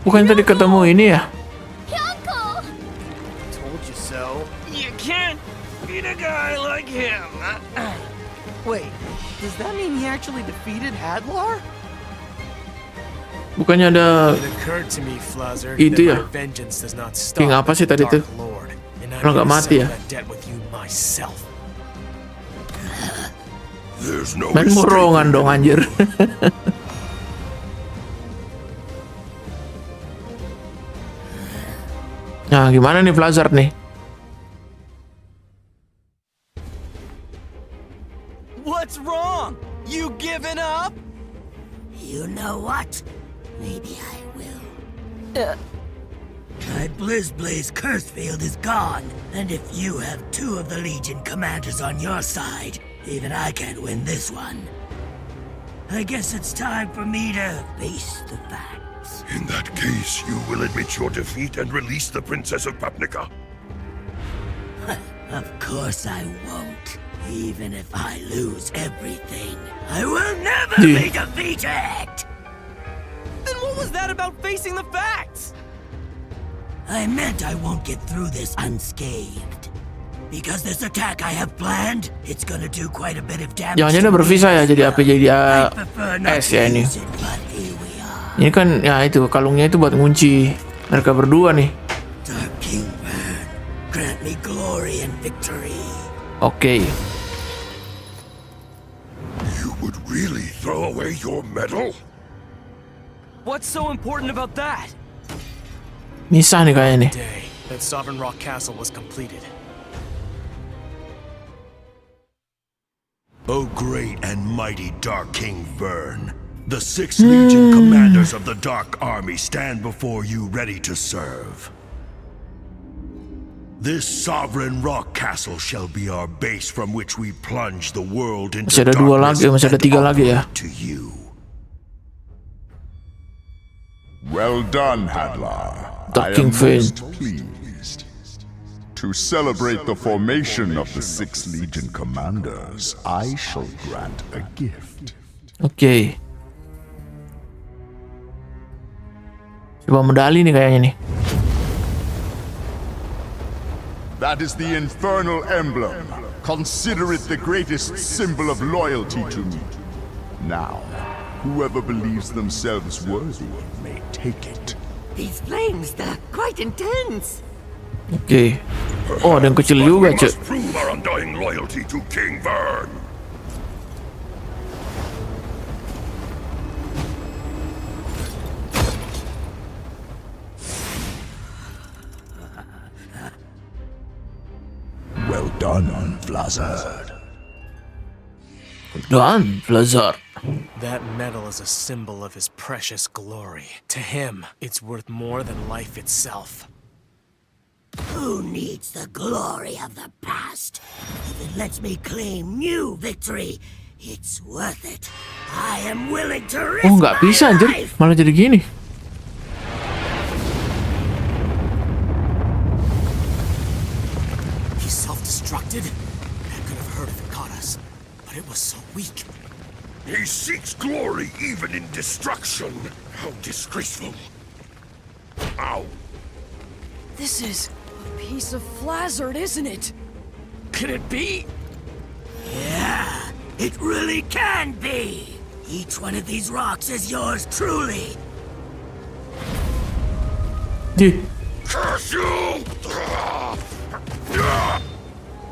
Bukan tadi ketemu ini ya? Told you so. You can't beat a guy like him. Wait, does that mean he actually defeated Hadlar? Bukannya ada It occurred to me, Flazzard, itu ya? that my vengeance does not stop King apa sih at the tadi tuh? Dark Lord, and I'm Kalau nggak gonna mati ya? settle that debt with you myself. There's no Main murongan dong anjir. Nah, gimana nih Flazzard nih? What's wrong? You giving up? You know what? Maybe I will. My Blizzblaze curse field is gone, and if you have 2 of the Legion commanders on your side, even I can't win this one. I guess it's time for me to face the facts. In that case, you will admit your defeat and release the Princess of Papnica. Of course I won't. Even if I lose everything, I will never be defeated! Then what was that about facing the facts? I meant I won't get through this unscathed. Because this attack I have planned, it's gonna do quite a bit of damage. Jangan-jangan bervisa ya jadi apa jadi es ya ini. Ini kan ya itu kalungnya itu buat ngunci mereka berdua nih. Dark King Burn, grant me glory and victory. Oke. You would really throw away your medal? What's so important about that? Misah nih kayaknya nih. Day that Sovereign Rock Castle was completed. O great and mighty Dark King Vern, the 6 Legion commanders of the Dark Army stand before you ready to serve. This Sovereign Rock Castle shall be our base from which we plunge the world into masih ada 2 lagi, masih ada 3 lagi ya. To you. Well done, Hadlar. Dark King Vern. Pleased. To celebrate the formation of the 6 Legion commanders, I shall grant a gift. Oke. Coba medali nih kayaknya nih. That is the infernal emblem. Consider it the greatest symbol of loyalty to me. Now, whoever believes themselves worthy may take it. These flames, they're quite intense. Oke. Oh, ada yang kecil juga, We Cek. must prove our undying loyalty to King Vern. Well done, Vlazard. Dan Blizzard. That medal is a symbol of his precious glory. To him, it's worth more than life itself. Who needs the glory of the past? If it lets me claim new victory, it's worth it. I am willing to risk Oh, nggak bisa anjir, malah jadi gini. He self-destructed? That could have hurt if it caught us. But it was so weak. He seeks glory even in destruction. How disgraceful. Ow. This is a piece of Flazzard, isn't it? Could it be? Yeah, it really can be. Each one of these rocks is yours truly. Curse you!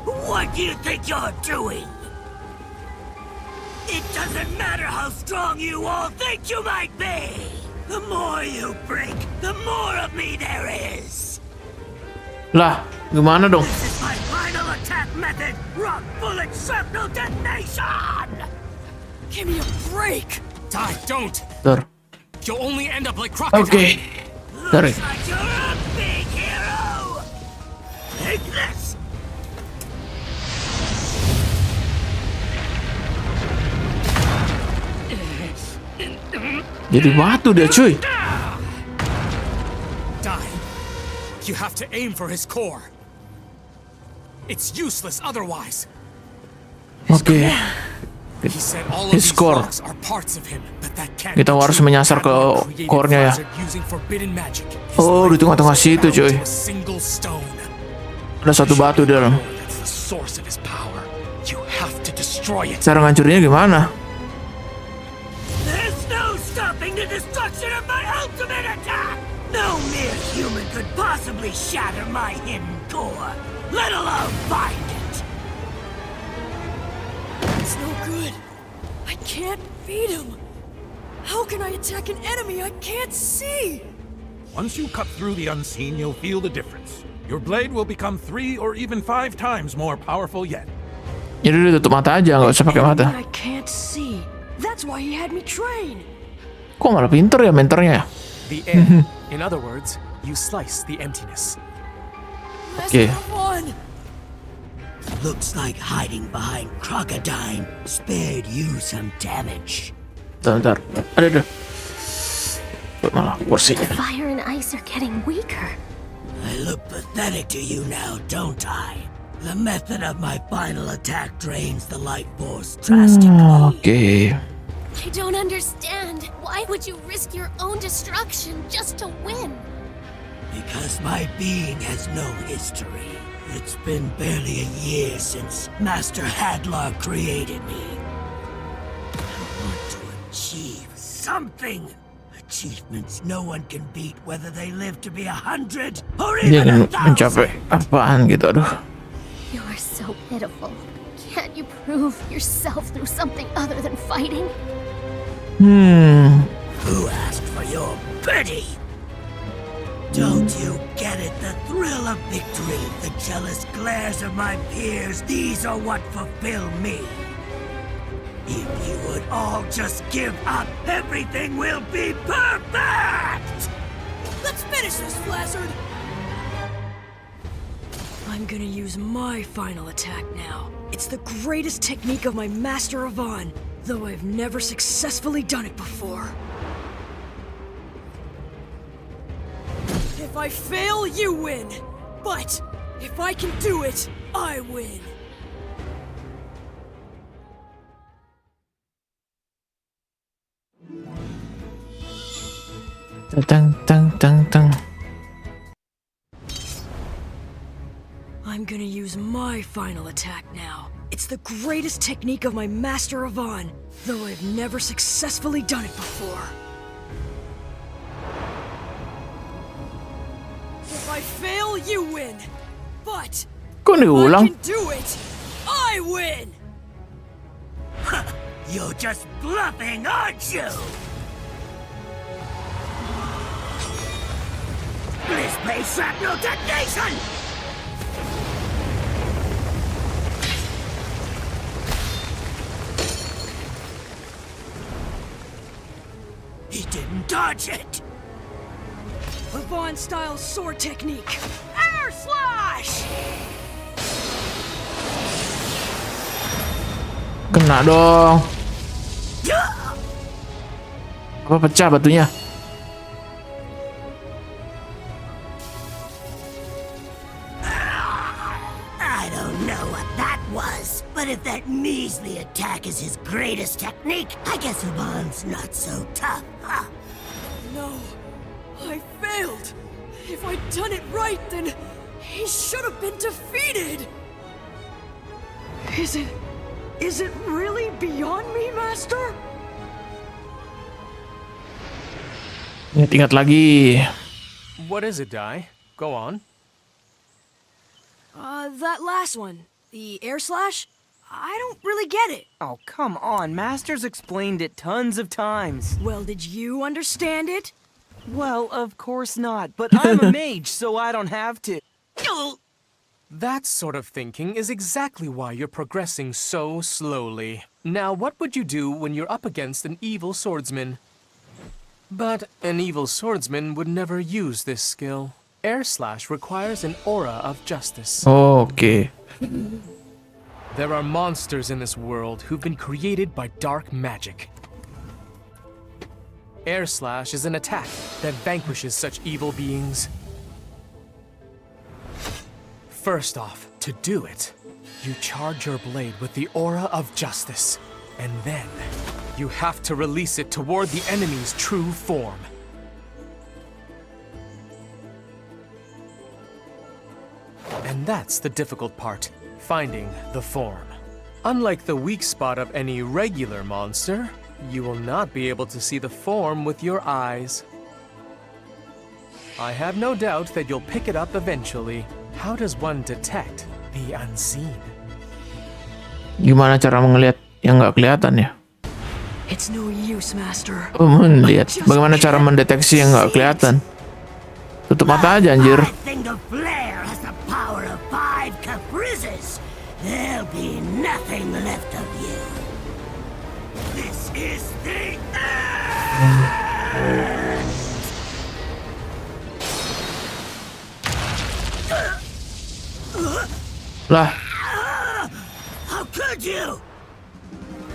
What do you think you're doing? It doesn't matter how strong you all think you might be. The more you break, the more of me there is. Lah, gimana dong? This is my final attack method, rock bullet shrapnel detonation! Give me a break! Dai, don't! Bentar. You'll only end up like Crocodile. Oke. Tarik. Looks like you're a big hero! Take this! Jadi batu dia, cuy. Dai, you have to aim for his core. It's useless otherwise. Oke. He said all of His these core. rocks are parts of him, but that can't Kita be harus true. menyasar ke Hadlar created core-nya ya. Flazzard using forbidden magic. His Oh, di life tengah-tengah was situ, bound cuy. to a single stone. Ada satu batu di dalam. That's the source of his power. You have to destroy it. Cara ngancurinnya gimana? There's no stopping the destruction of my ultimate attack! No mere human could possibly shatter my hidden core, let alone find it! It's no good. I can't beat him. How can I attack an enemy I can't see? Once you cut through the unseen, you'll feel the difference. Your blade will become 3 or even 5 times more powerful yet. Jadi udah tutup mata aja, nggak usah pakai mata. I can't see. That's why he had me train. Kok malah pinter ya mentornya? The air, in other words, You slice the emptiness. Okay. Looks like hiding behind Crocodile spared you some damage. Bentar. Ada. Malah kursinya. Fire and ice are getting weaker. I look pathetic to you now, don't I? The method of my final attack drains the life force drastically. Okay. I don't understand. Why would you risk your own destruction just to win? Because my being has no history. It's been barely a year since Master Hadlar created me. I want to achieve something. Achievements no one can beat, whether they live to be 100 or Dia even ingin 1,000. mencapai apaan gitu, aduh. You are so pitiful. Can't you prove yourself through something other than fighting? Who asked for your pity? Don't you get it? The thrill of victory, the jealous glares of my peers, these are what fulfill me. If you would all just give up, everything will be perfect! Let's finish this, Flazzard! I'm gonna use my final attack now. It's the greatest technique of my master Avon, though I've never successfully done it before. If I fail, you win! But if I can do it, I win! Tang tang tang tang. I'm gonna use my final attack now. It's the greatest technique of my master Avon, though I've never successfully done it before. If I fail, you win. But Kok if I diulang? can do it, I win! You're just bluffing, aren't you? Bliss Bay Shrapnel Detonation! He didn't dodge it! Avon-style sword technique. Air slash! Kena dong. Apa pecah batunya? I don't know what that was, but if that measly attack is his greatest technique, I guess Avon's not so tough, huh? No, I failed. If I'd done it right, then he should have been defeated. Is it really beyond me, Master? Ingat lagi. What is it, Dai? Go on. That last one. The air slash? I don't really get it. Oh, come on. Master's explained it tons of times. Well, did you understand it? Well, of course not, but I'm a mage, so I don't have to. That sort of thinking is exactly why you're progressing so slowly. Now, what would you do when you're up against an evil swordsman? But an evil swordsman would never use this skill. Air slash requires an aura of justice. Okay. There are monsters in this world who've been created by dark magic. Air slash is an attack that vanquishes such evil beings. First off, to do it, you charge your blade with the aura of justice, and then you have to release it toward the enemy's true form. And that's the difficult part, finding the form. Unlike the weak spot of any regular monster, you will not be able to see the form with your eyes. I have no doubt that you'll pick it up eventually. How does one detect the unseen? Gimana cara melihat yang nggak kelihatan ya? It's no use, Master. Melihat. Bagaimana cara mendeteksi yang nggak kelihatan? Tutup mata aja, anjir. Finger flare has the power of 5 caprices. There'll be nothing left of you. This is the end! Lah, How could you?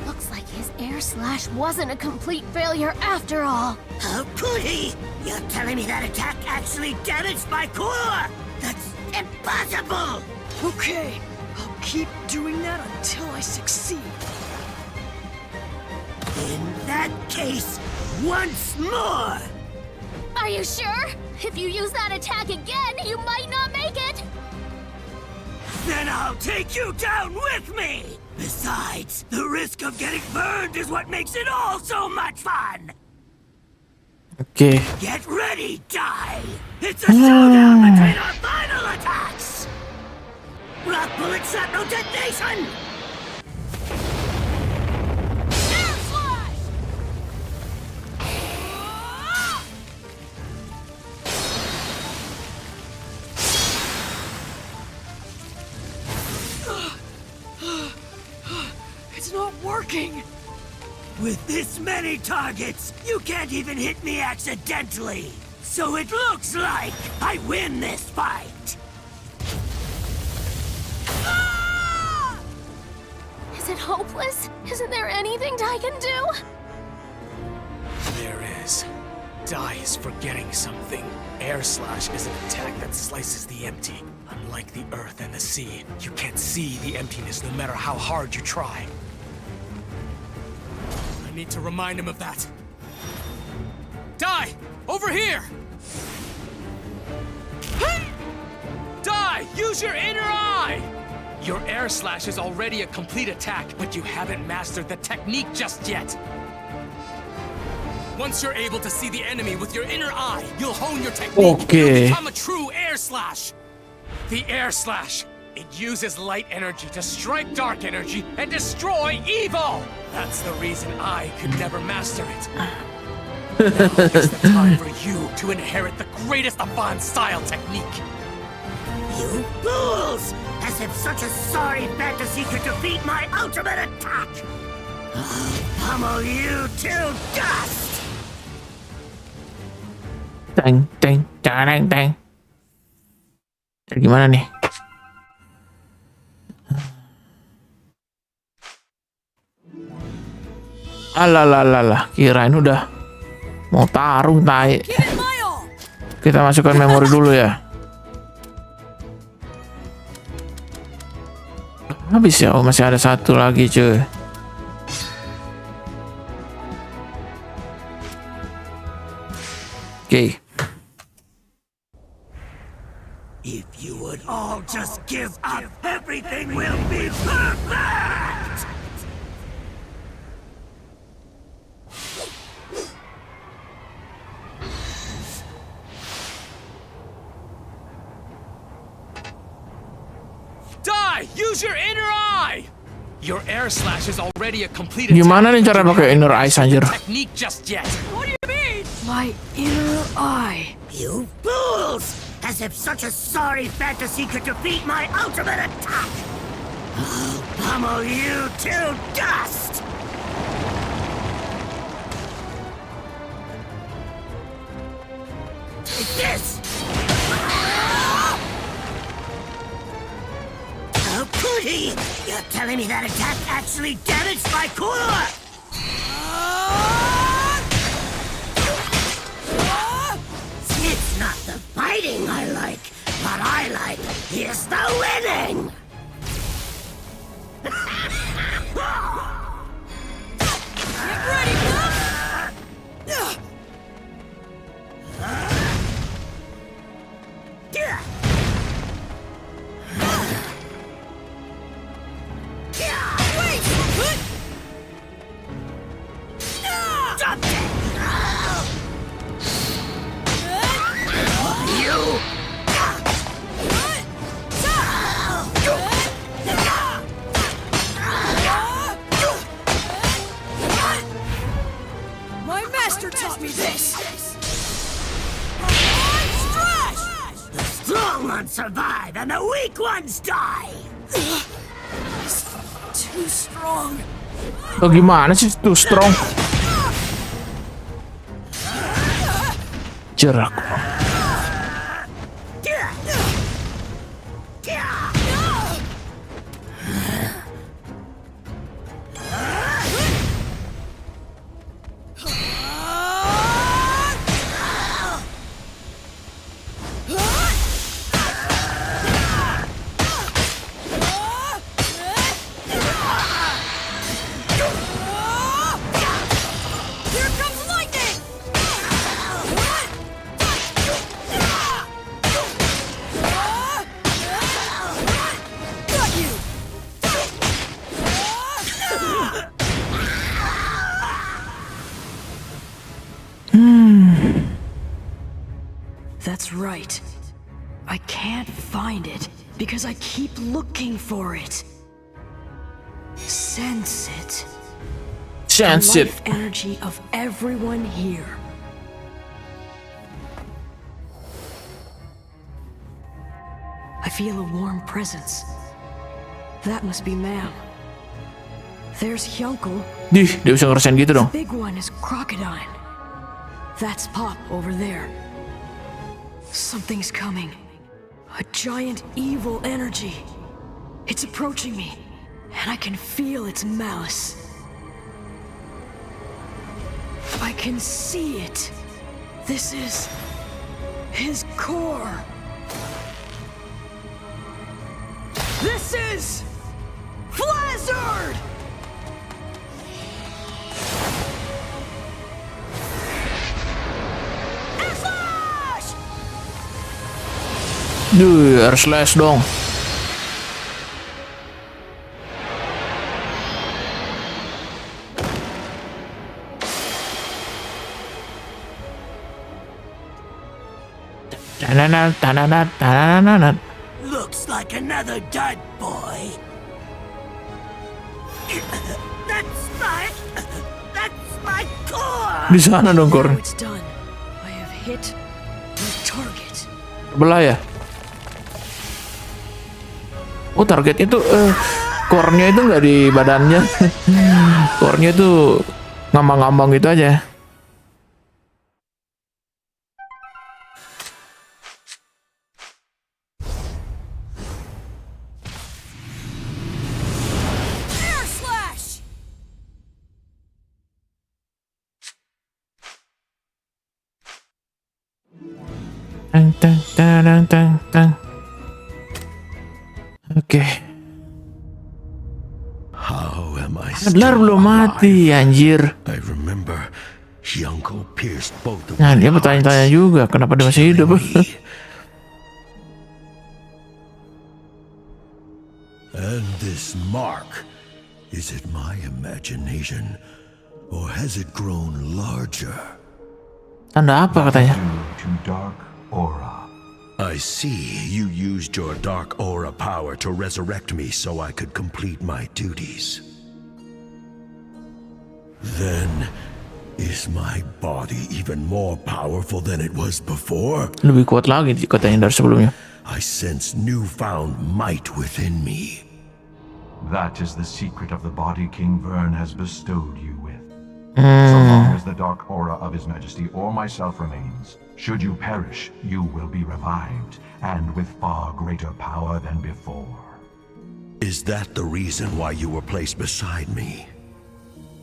Looks like his air slash wasn't a complete failure after all. How could he? You're telling me that attack actually damaged my core? That's impossible! Okay, I'll keep doing that until I succeed. In that case, once more! Are you sure? If you use that attack again, you might not make it! Then I'll take you down with me! Besides, the risk of getting burned is what makes it all so much fun! Oke. Get ready, Dai! It's a showdown between our final attacks! Rock bullet shrapnel detonation! Air slash! It's not working! With this many targets, you can't even hit me accidentally! So it looks like I win this fight! Is it hopeless? Isn't there anything Dai can do? There is. Dai is forgetting something. Air slash is an attack that slices the empty. Unlike the earth and the sea, you can't see the emptiness no matter how hard you try. I need to remind him of that. Dai! Over here! Dai! Use your inner eye! Your air slash is already a complete attack, but you haven't mastered the technique just yet. Once you're able to see the enemy with your inner eye, you'll hone your technique. Okay. You'll become a true air slash. The air slash. It uses light energy to strike dark energy and destroy evil. That's the reason I could never master it. Now is the time for you to inherit the greatest Avan style technique. You fools! As if such a sorry fantasy could defeat my ultimate attack! I'll pummel you to dust! Teng, teng, teng, teng. Jadi gimana nih? Alah, kirain udah mau tarung tai. Kita masukkan memori dulu ya. Habis ya? Oh, masih ada satu lagi cuy. Oke. If you would all just give up, everything will be perfect! Dai! Use your inner eye! Your air slash is already a complete Gimana nih cara pakai inner eyes anjir? technique just yet. What do you mean? My inner eye. You fools! As if such a sorry fantasy could defeat my ultimate attack! I'll pummel you to dust! Take this! How could he? You're telling me that attack actually damaged my core! It's not the fighting I like. What I like is the winning! Get ready, My master taught me this! Strash! The strong ones survive and the weak ones die! He's too strong. Oh, gimana sih too strong? Jerak. That's right. I can't find it because I keep looking for it. Sense it. Sense The it. life energy of everyone here. I feel a warm presence. That must be Ma'am. There's Hyunko. Dih, dia bisa ngerasain gitu dong. The big one is Crocodile. That's Pop over there. Something's coming. A giant evil energy. It's approaching me, and I can feel its malice. I can see it. This is his core. This is Flazzard! Duh, harus slash dong. Tanana. Looks like another dead boy. That's my core. Di sana dong, Kor. It's done. I have hit the target. Belah ya. Oh, targetnya tuh core-nya itu nggak di badannya. Core-nya tuh ngambang-ngambang gitu aja. Tang. Oke. Adler belum mati, anjir. Nah, dia bertanya-tanya juga kenapa dia masih hidup. And this mark, is it my imagination, or has it grown larger? Tanda apa katanya? To dark aura. I see you used your dark aura power to resurrect me so I could complete my duties. Then, is my body even more powerful than it was before? Lebih kuat lagi katanya dari sebelumnya. I sense newfound might within me. That is the secret of the body King Vern has bestowed you with. So long as the dark aura of His Majesty or myself remains, should you perish, you will be revived, and with far greater power than before. Is that the reason why you were placed beside me?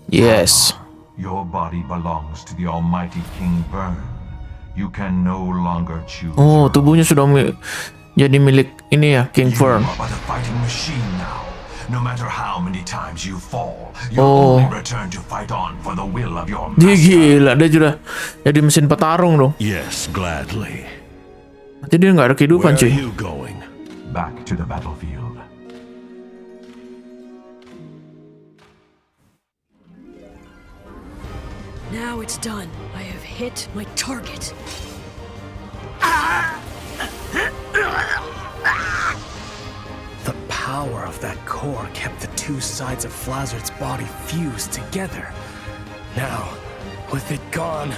Yes. Your body belongs to the almighty King Vern. You can no longer choose. Oh, tubuhnya sudah jadi milik ini ya, King Vern. You are but a fighting machine now. No matter how many times you fall, you only return to fight on for the will of your master. Dia gila, dia sudah jadi mesin petarung dong. Yes, gladly. Nanti dia nggak ada kehidupan, cuy. Where are you going? Back to the battlefield. Now it's done. I have hit my target. The power of that core kept the two sides of Flazzard's body fused together. Now, with it gone...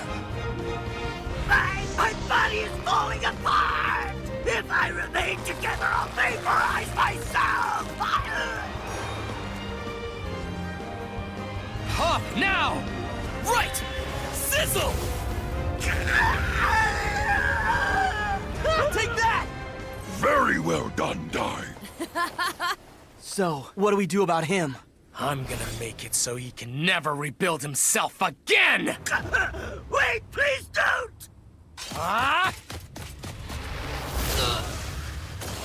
My body is falling apart! If I remain together, I'll vaporize myself! Pop, now! Right! Sizzle! Take that! Very well done, Dai. So, what do we do about him? I'm gonna make it so he can never rebuild himself again! Wait, please don't!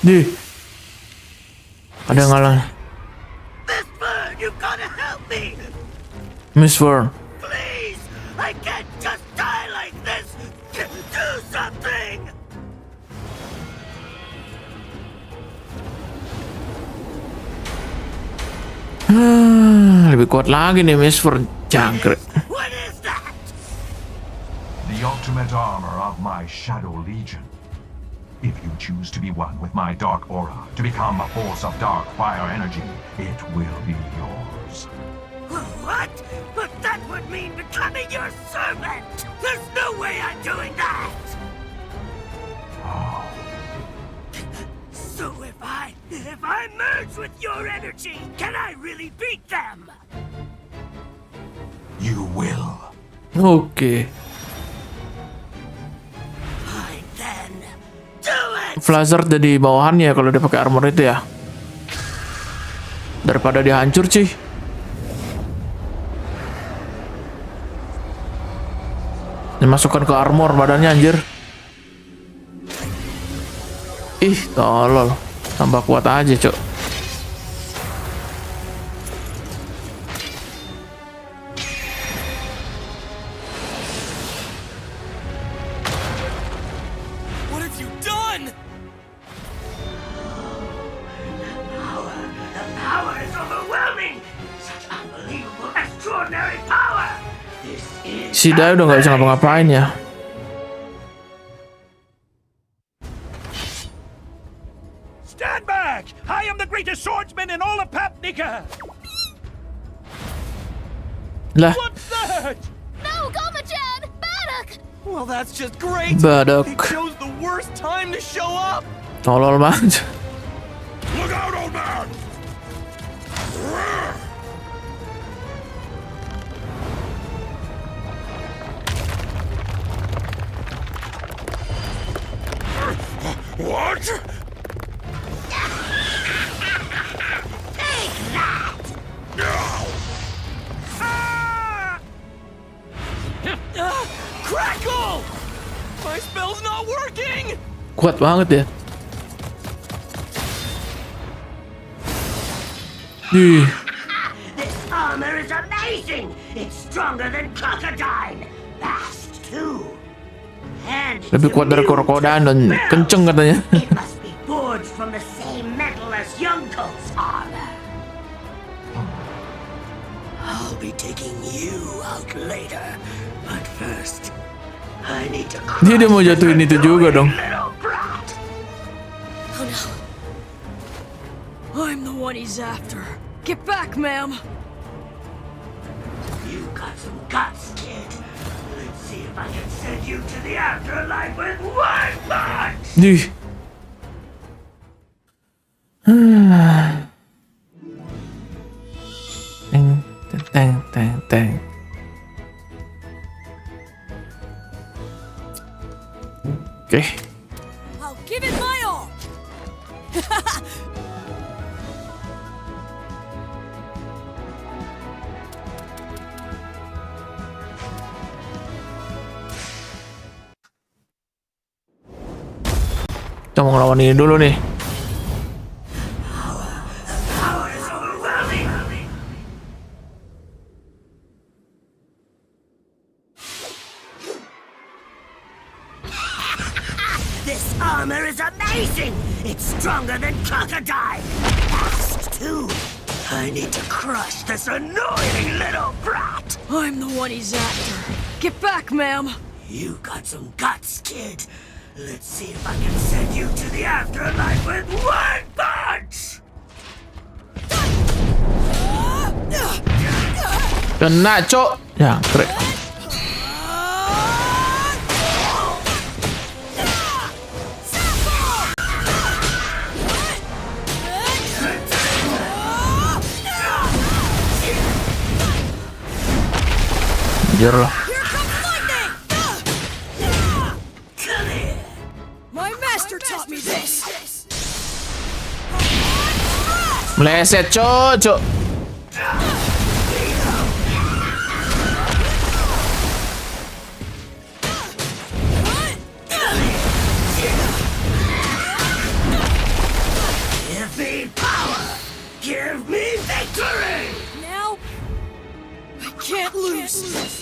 Dih. Ada ngalah. Miss Vern, you've gotta help me! Miss Vern. Please! I can't just die like this! Do something! Lebih kuat lagi nih Miss Vern, jangkrik. The ultimate armor of my Shadow Legion. If you choose to be one with my dark aura, to become a force of dark fire energy, it will be yours. What? But that would mean becoming your servant! There's no way I'm doing that! Oh. So if I merge with your energy, can I really beat them? You will. Oke. Fine then. Do it! Flazard ada di bawahannya kalau dia pakai armor itu ya. Daripada dia hancur sih. Dimasukkan ke armor badannya anjir. Ih, tolol. Tambah kuat aja, Cok. What have you done? The power is overwhelming! Such unbelievable, extraordinary power! This is... Si Dai udah nggak bisa ngapa-ngapain ya. Stand back! I am the greatest swordsman in all of Papnica! Lah, What's that? No, Goma-chan! Baddock! Well, that's just great. Baddock. He chose the worst time to show up. tolol banget. Look out, old man! What? Take that! Crackle! My spell's not working! Kuat banget ya. Ih, This armor is amazing! It's stronger than crocodile! Fast, too! And lebih kuat dari krokodil dan kenceng katanya. it must be forged from the same metal as Yonko's armor. I'll be taking you out later, but first, I need to Dia mau jatuhin itu juga dong. little brat. Oh no. I'm the one he's after. Get back, ma'am. You got some guts, kid. Let's see if I can send you to the afterlife with one punch! Ih. Teng, teng, teng, teng. Oke. I'll give it my all. Kita mau ngelawan ini dulu nih. Power is overwhelming! This armor is amazing! It's stronger than crocodile! Fast, too! I need to crush this annoying little brat! I'm the one he's after. Get back, ma'am. You got some guts, kid. Let's see if I can send you to the afterlife with one punch! Kena, Cok. Ya, keren. Anjir lah. My master taught me this. Meleset, Cok. Give me power! Give me victory! Now, I can't lose.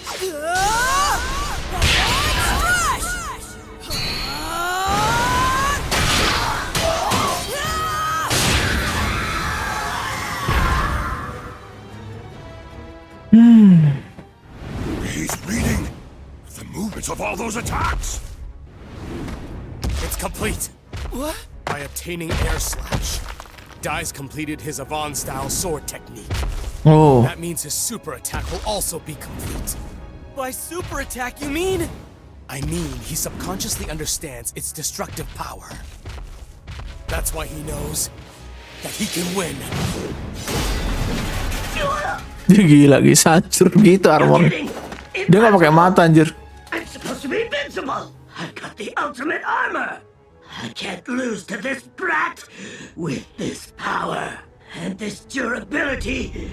He's reading the movements of all those attacks. It's complete. What? By obtaining air slash, Dai's completed his Avon-style sword technique. Oh. That means his super attack will also be complete. By super attack, you mean? I mean, he subconsciously understands its destructive power. That's why he knows that he can win. Gila, hancur gitu armor. Dia nggak pakai mata anjir. I'm supposed to be invincible. I've got the ultimate armor. I can't lose to this brat. With this power and this durability.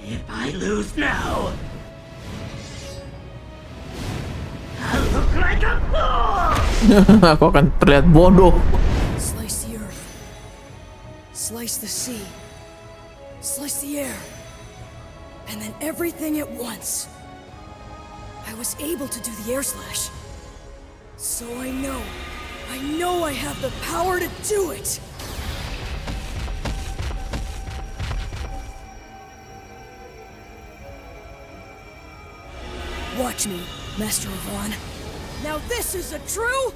If I lose now, I'll look like a fool. Aku akan terlihat bodoh. Slice the earth. Slice the sea. Slice the air. And then everything at once. I was able to do the air slash. So I know I have the power to do it! Watch me, Master Avon. Now this is a true...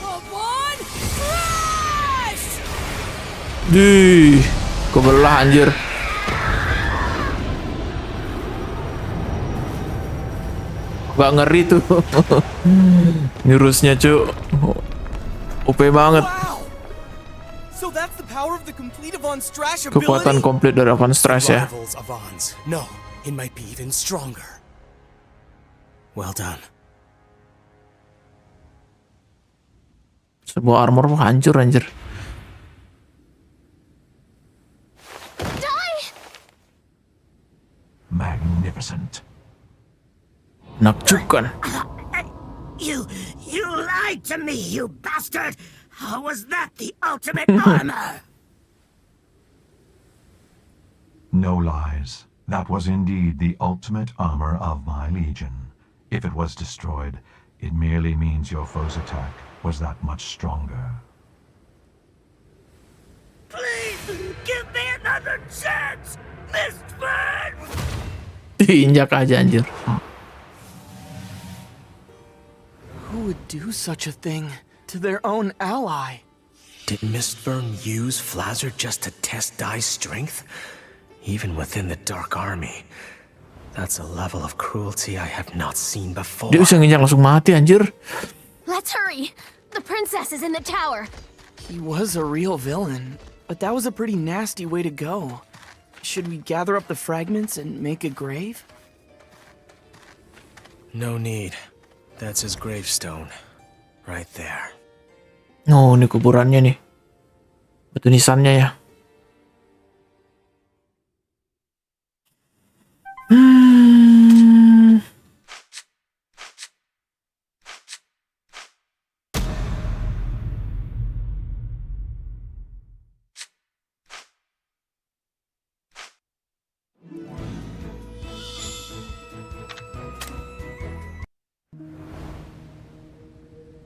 Avon Strash! Dih, kebelah anjir. Gak ngeri tuh. Jurusnya cu OP banget. So that's the power of the complete Avon Strash Kekuatan ability? komplit dari Avon Strash ya. Rivals Avon's. No, it might be even stronger. Well done. Sebuah armor hancur anjir. Magnificent. Nakjubkan. You lied to me, you bastard! How was that the ultimate armor? No lies. That was indeed the ultimate armor of my legion. If it was destroyed, it merely means your foe's attack was that much stronger. Please, give me another chance, Mistburn! Diinjak aja anjir. Who would do such a thing to their own ally? Did Mistburn use Flazzer just to test Dai's strength? Even within the Dark Army. That's a level of cruelty I have not seen before. Dia bisa nginjak langsung mati anjir. Let's hurry! The princess is in the tower. He was a real villain, but that was a pretty nasty way to go. Should we gather up the fragments and make a grave? No need. That's his gravestone. Right there. Oh, ini kuburannya nih. Batu nisannya ya.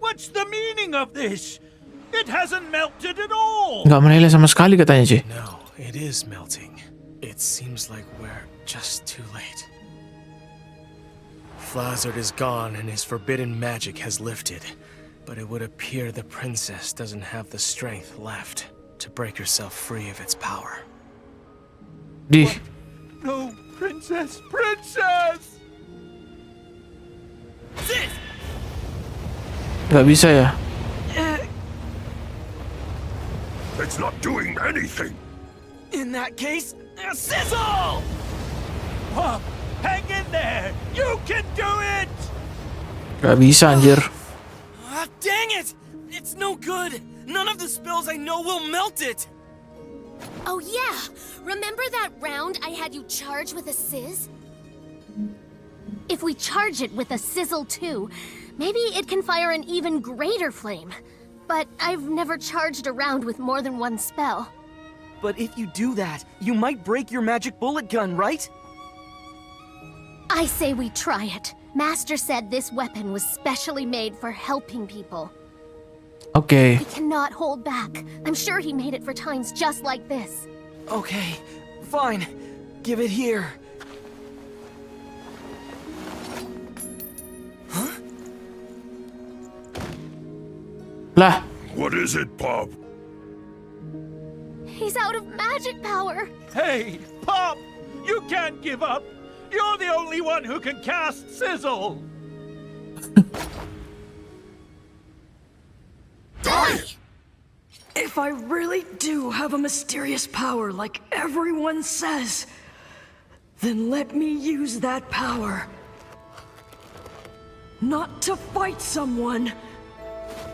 What's the meaning of this? It hasn't melted at all. Nggak meleleh sama sekali katanya sih. No, it is melting. It seems like we're just too late. Flazard is gone and his forbidden magic has lifted. But it would appear the princess doesn't have the strength left to break herself free of its power. Dih. No, princess, princess! Sis! Nggak bisa ya. It's not doing anything. In that case, sizzle! Oh, hang in there! You can do it! Nggak bisa anjir. Ah, dang it! It's no good! None of the spells I know will melt it! Oh yeah! Remember that round I had you charge with a sizz? If we charge it with a sizzle too, maybe it can fire an even greater flame. But I've never charged a round with more than one spell. But if you do that, you might break your magic bullet gun, right? I say we try it. Master said this weapon was specially made for helping people. Okay. We cannot hold back. I'm sure he made it for times just like this. Okay, fine. Give it here. Huh? Lah, What is it, Pop? He's out of magic power. Hey, Pop! You can't give up! You're the only one who can cast Sizzle! If I really do have a mysterious power like everyone says, then let me use that power. Not to fight someone,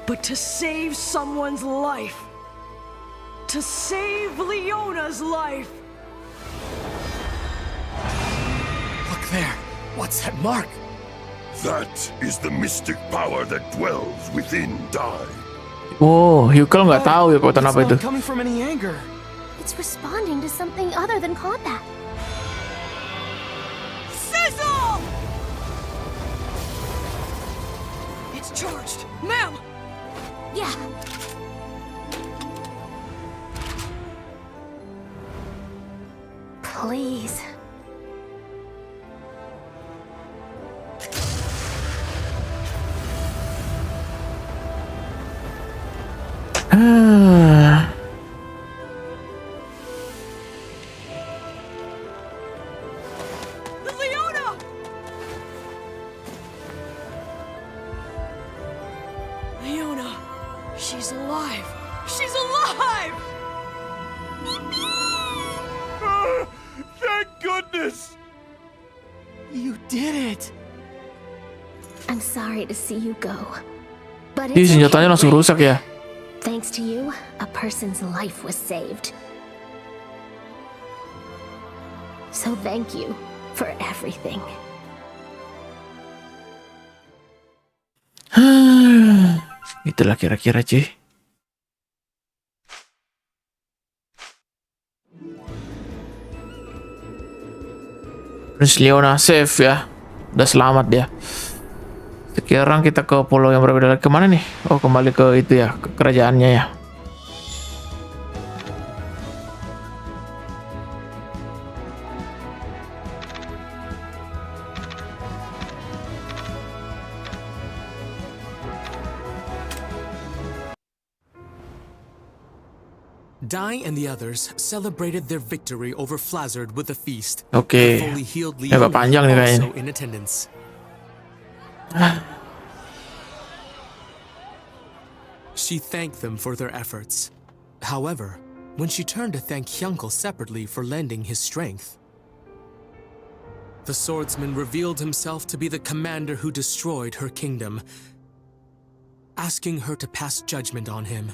but to save someone's life. To save Leona's life. Look there. What's that mark? That is the mystic power that dwells within Dai. oh, Hyukel nggak tahu ya kekuatan apa itu. It's not coming from any anger. It's responding to something other than combat. Sizzle! It's charged. Ma'am! Yeah. Please. Leona! Leona, she's alive. She's alive! Thank goodness! You did it! I'm sorry to see you go. But Ih, it's senjatanya okay. langsung rusak ya. Thanks to you, a person's life was saved. So thank you for everything. Itulah kira-kira cuy. Prince Leona safe ya. Udah selamat dia. Sekarang kita ke pulau yang berbeda lagi. Kemana nih? Oh, kembali ke itu ya, ke kerajaannya ya. Dai and the others celebrated their victory over Flazzard with a feast. Oke. A fully healed Agak Leona panjang nih kayaknya. also in attendance. She thanked them for their efforts. However, when she turned to thank Hyunkle separately for lending his strength, the swordsman revealed himself to be the commander who destroyed her kingdom, asking her to pass judgment on him.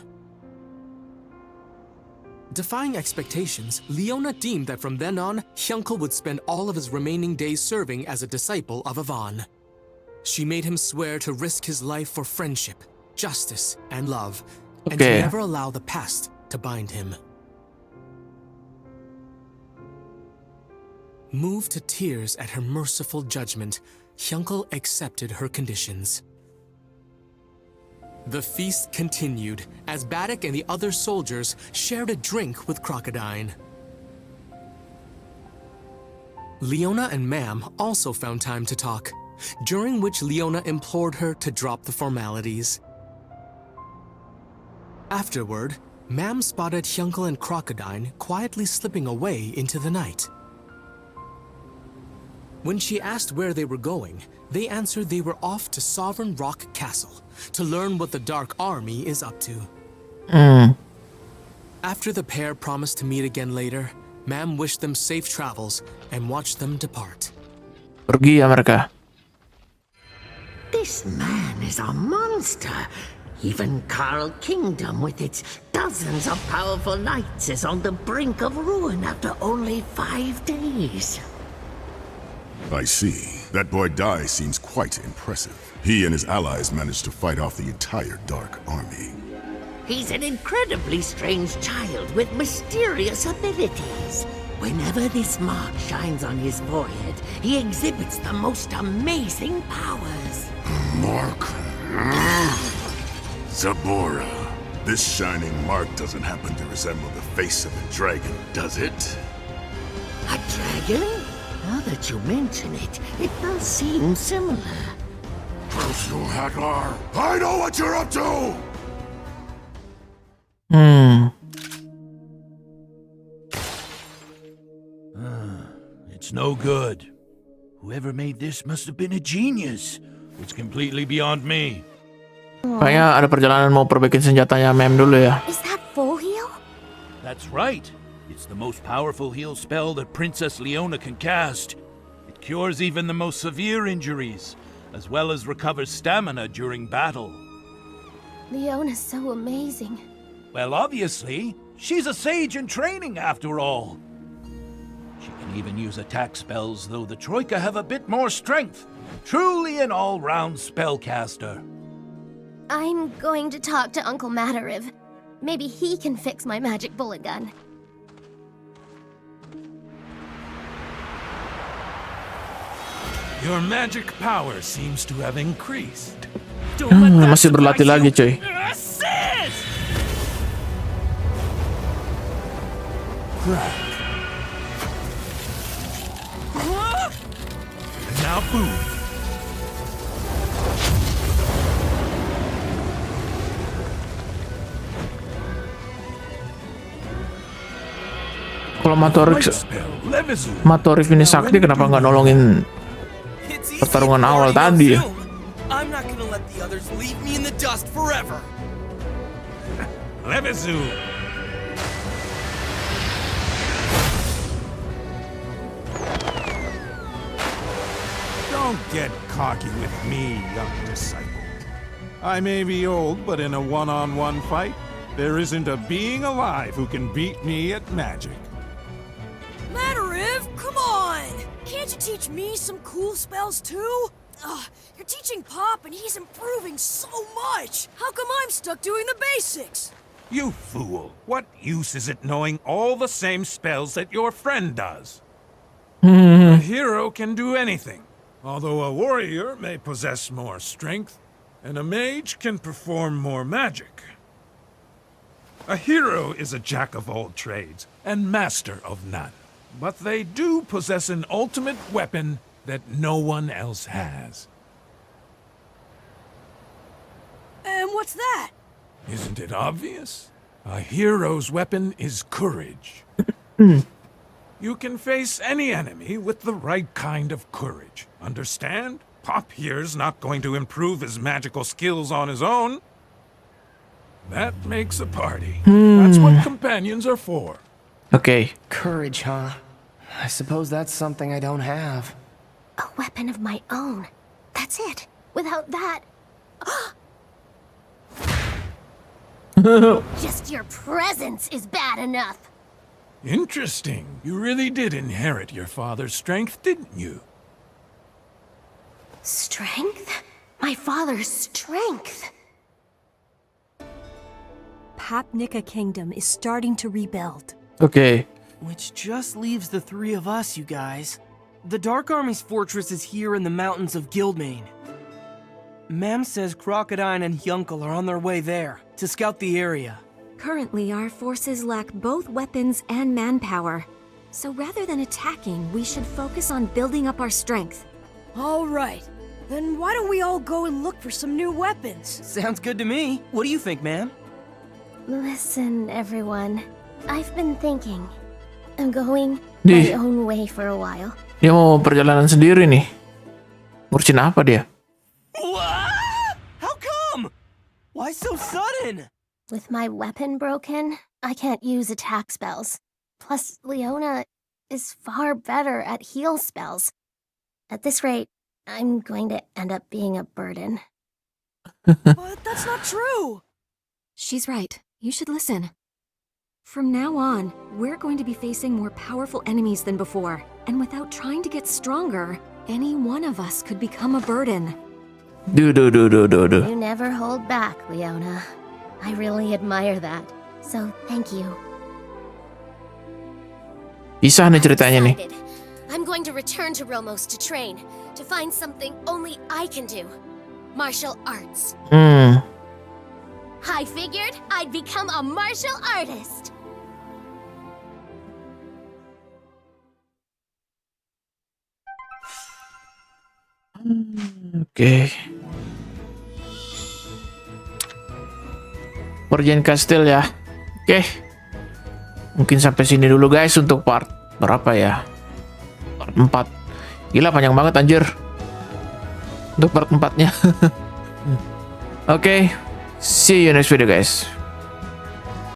Defying expectations, Leona deemed that from then on, Hyunkle would spend all of his remaining days serving as a disciple of Yvonne. She made him swear to risk his life for friendship, justice, and love, and to never allow the past to bind him. Moved to tears at her merciful judgment, Hyunkle accepted her conditions. The feast continued as Baddock and the other soldiers shared a drink with Crocodile. Leona and Mam also found time to talk, during which Leona implored her to drop the formalities. Afterward, Mam spotted Hyunkle and Crocodile quietly slipping away into the night. When she asked where they were going, they answered they were off to Sovereign Rock Castle to learn what the Dark Army is up to. After the pair promised to meet again later, Mam wished them safe travels and watched them depart. Pergi ya mereka. This man is a monster. Even Carl Kingdom, with its dozens of powerful knights, is on the brink of ruin after only 5 days. I see. That boy Dai seems quite impressive. He and his allies managed to fight off the entire Dark Army. He's an incredibly strange child with mysterious abilities. Whenever this mark shines on his forehead, he exhibits the most amazing powers. Mark. Zabora. This shining mark doesn't happen to resemble the face of a dragon, does it? A dragon? Now that you mention it, it does seem similar. Curse you, Hadlar! I know what you're up to! It's no good. Whoever made this must have been a genius. It's completely beyond me. Kayaknya ada perjalanan mau perbaikin senjatanya Mem dulu ya. Is that full heal? That's right. It's the most powerful heal spell that Princess Leona can cast. It cures even the most severe injuries, as well as recovers stamina during battle. Leona's so amazing. Well, obviously, she's a sage in training after all. She can even use attack spells, though the Troika have a bit more strength. Truly an all-round spellcaster. I'm going to talk to Uncle Matariv. Maybe he can fix my magic bullet gun. Your magic power seems to have increased. Masih berlatih lagi, coy. Now boom. Kalau Matorif ini sakti, kenapa nggak nolongin pertarungan awal tadi ya? I'm not gonna let the others leave me in the dust forever. Levizu. Don't get cocky with me, young disciple. I may be old, but in a one-on-one fight, there isn't a being alive who can beat me at magic. Matariv, come on! Can't you teach me some cool spells too? You're teaching Pop and he's improving so much! How come I'm stuck doing the basics? You fool! What use is it knowing all the same spells that your friend does? A hero can do anything, although a warrior may possess more strength, and a mage can perform more magic. A hero is a jack of all trades and master of none. But they do possess an ultimate weapon that no one else has. And what's that? Isn't it obvious? A hero's weapon is courage. You can face any enemy with the right kind of courage. Understand? Pop here's not going to improve his magical skills on his own. That makes a party. That's what companions are for. Okay. Courage, huh? I suppose that's something I don't have. A weapon of my own. That's it. Without that... Just your presence is bad enough. Interesting. You really did inherit your father's strength, didn't you? Strength? My father's strength? Papnica Kingdom is starting to rebuild. Okay. Which just leaves the three of us, you guys. The Dark Army's fortress is here in the mountains of Guildmane. Mam says Crocodile and Yunkel are on their way there to scout the area. Currently, our forces lack both weapons and manpower. So rather than attacking, we should focus on building up our strength. All right. Then why don't we all go and look for some new weapons? Sounds good to me. What do you think, ma'am? Listen, everyone. I've been thinking. I'm going my own way for a while. Dia mau perjalanan sendiri nih. Ngurusin apa dia? What? How come? Why so sudden? With my weapon broken, I can't use attack spells. Plus, Leona is far better at heal spells. At this rate, I'm going to end up being a burden. But that's not true! She's right. You should listen. From now on, we're going to be facing more powerful enemies than before. And without trying to get stronger, any one of us could become a burden. You never hold back, Leona. I really admire that. So, thank you. Bisa nih ceritanya nih. I'm going to return to Romos to train, to find something only I can do. Martial arts. I figured I'd become a martial artist. Oke. Perjanjian kastil ya. Oke. Mungkin sampai sini dulu guys untuk part berapa ya? Part 4. Gila panjang banget anjir. Untuk part 4-nya. Oke, see you next video guys.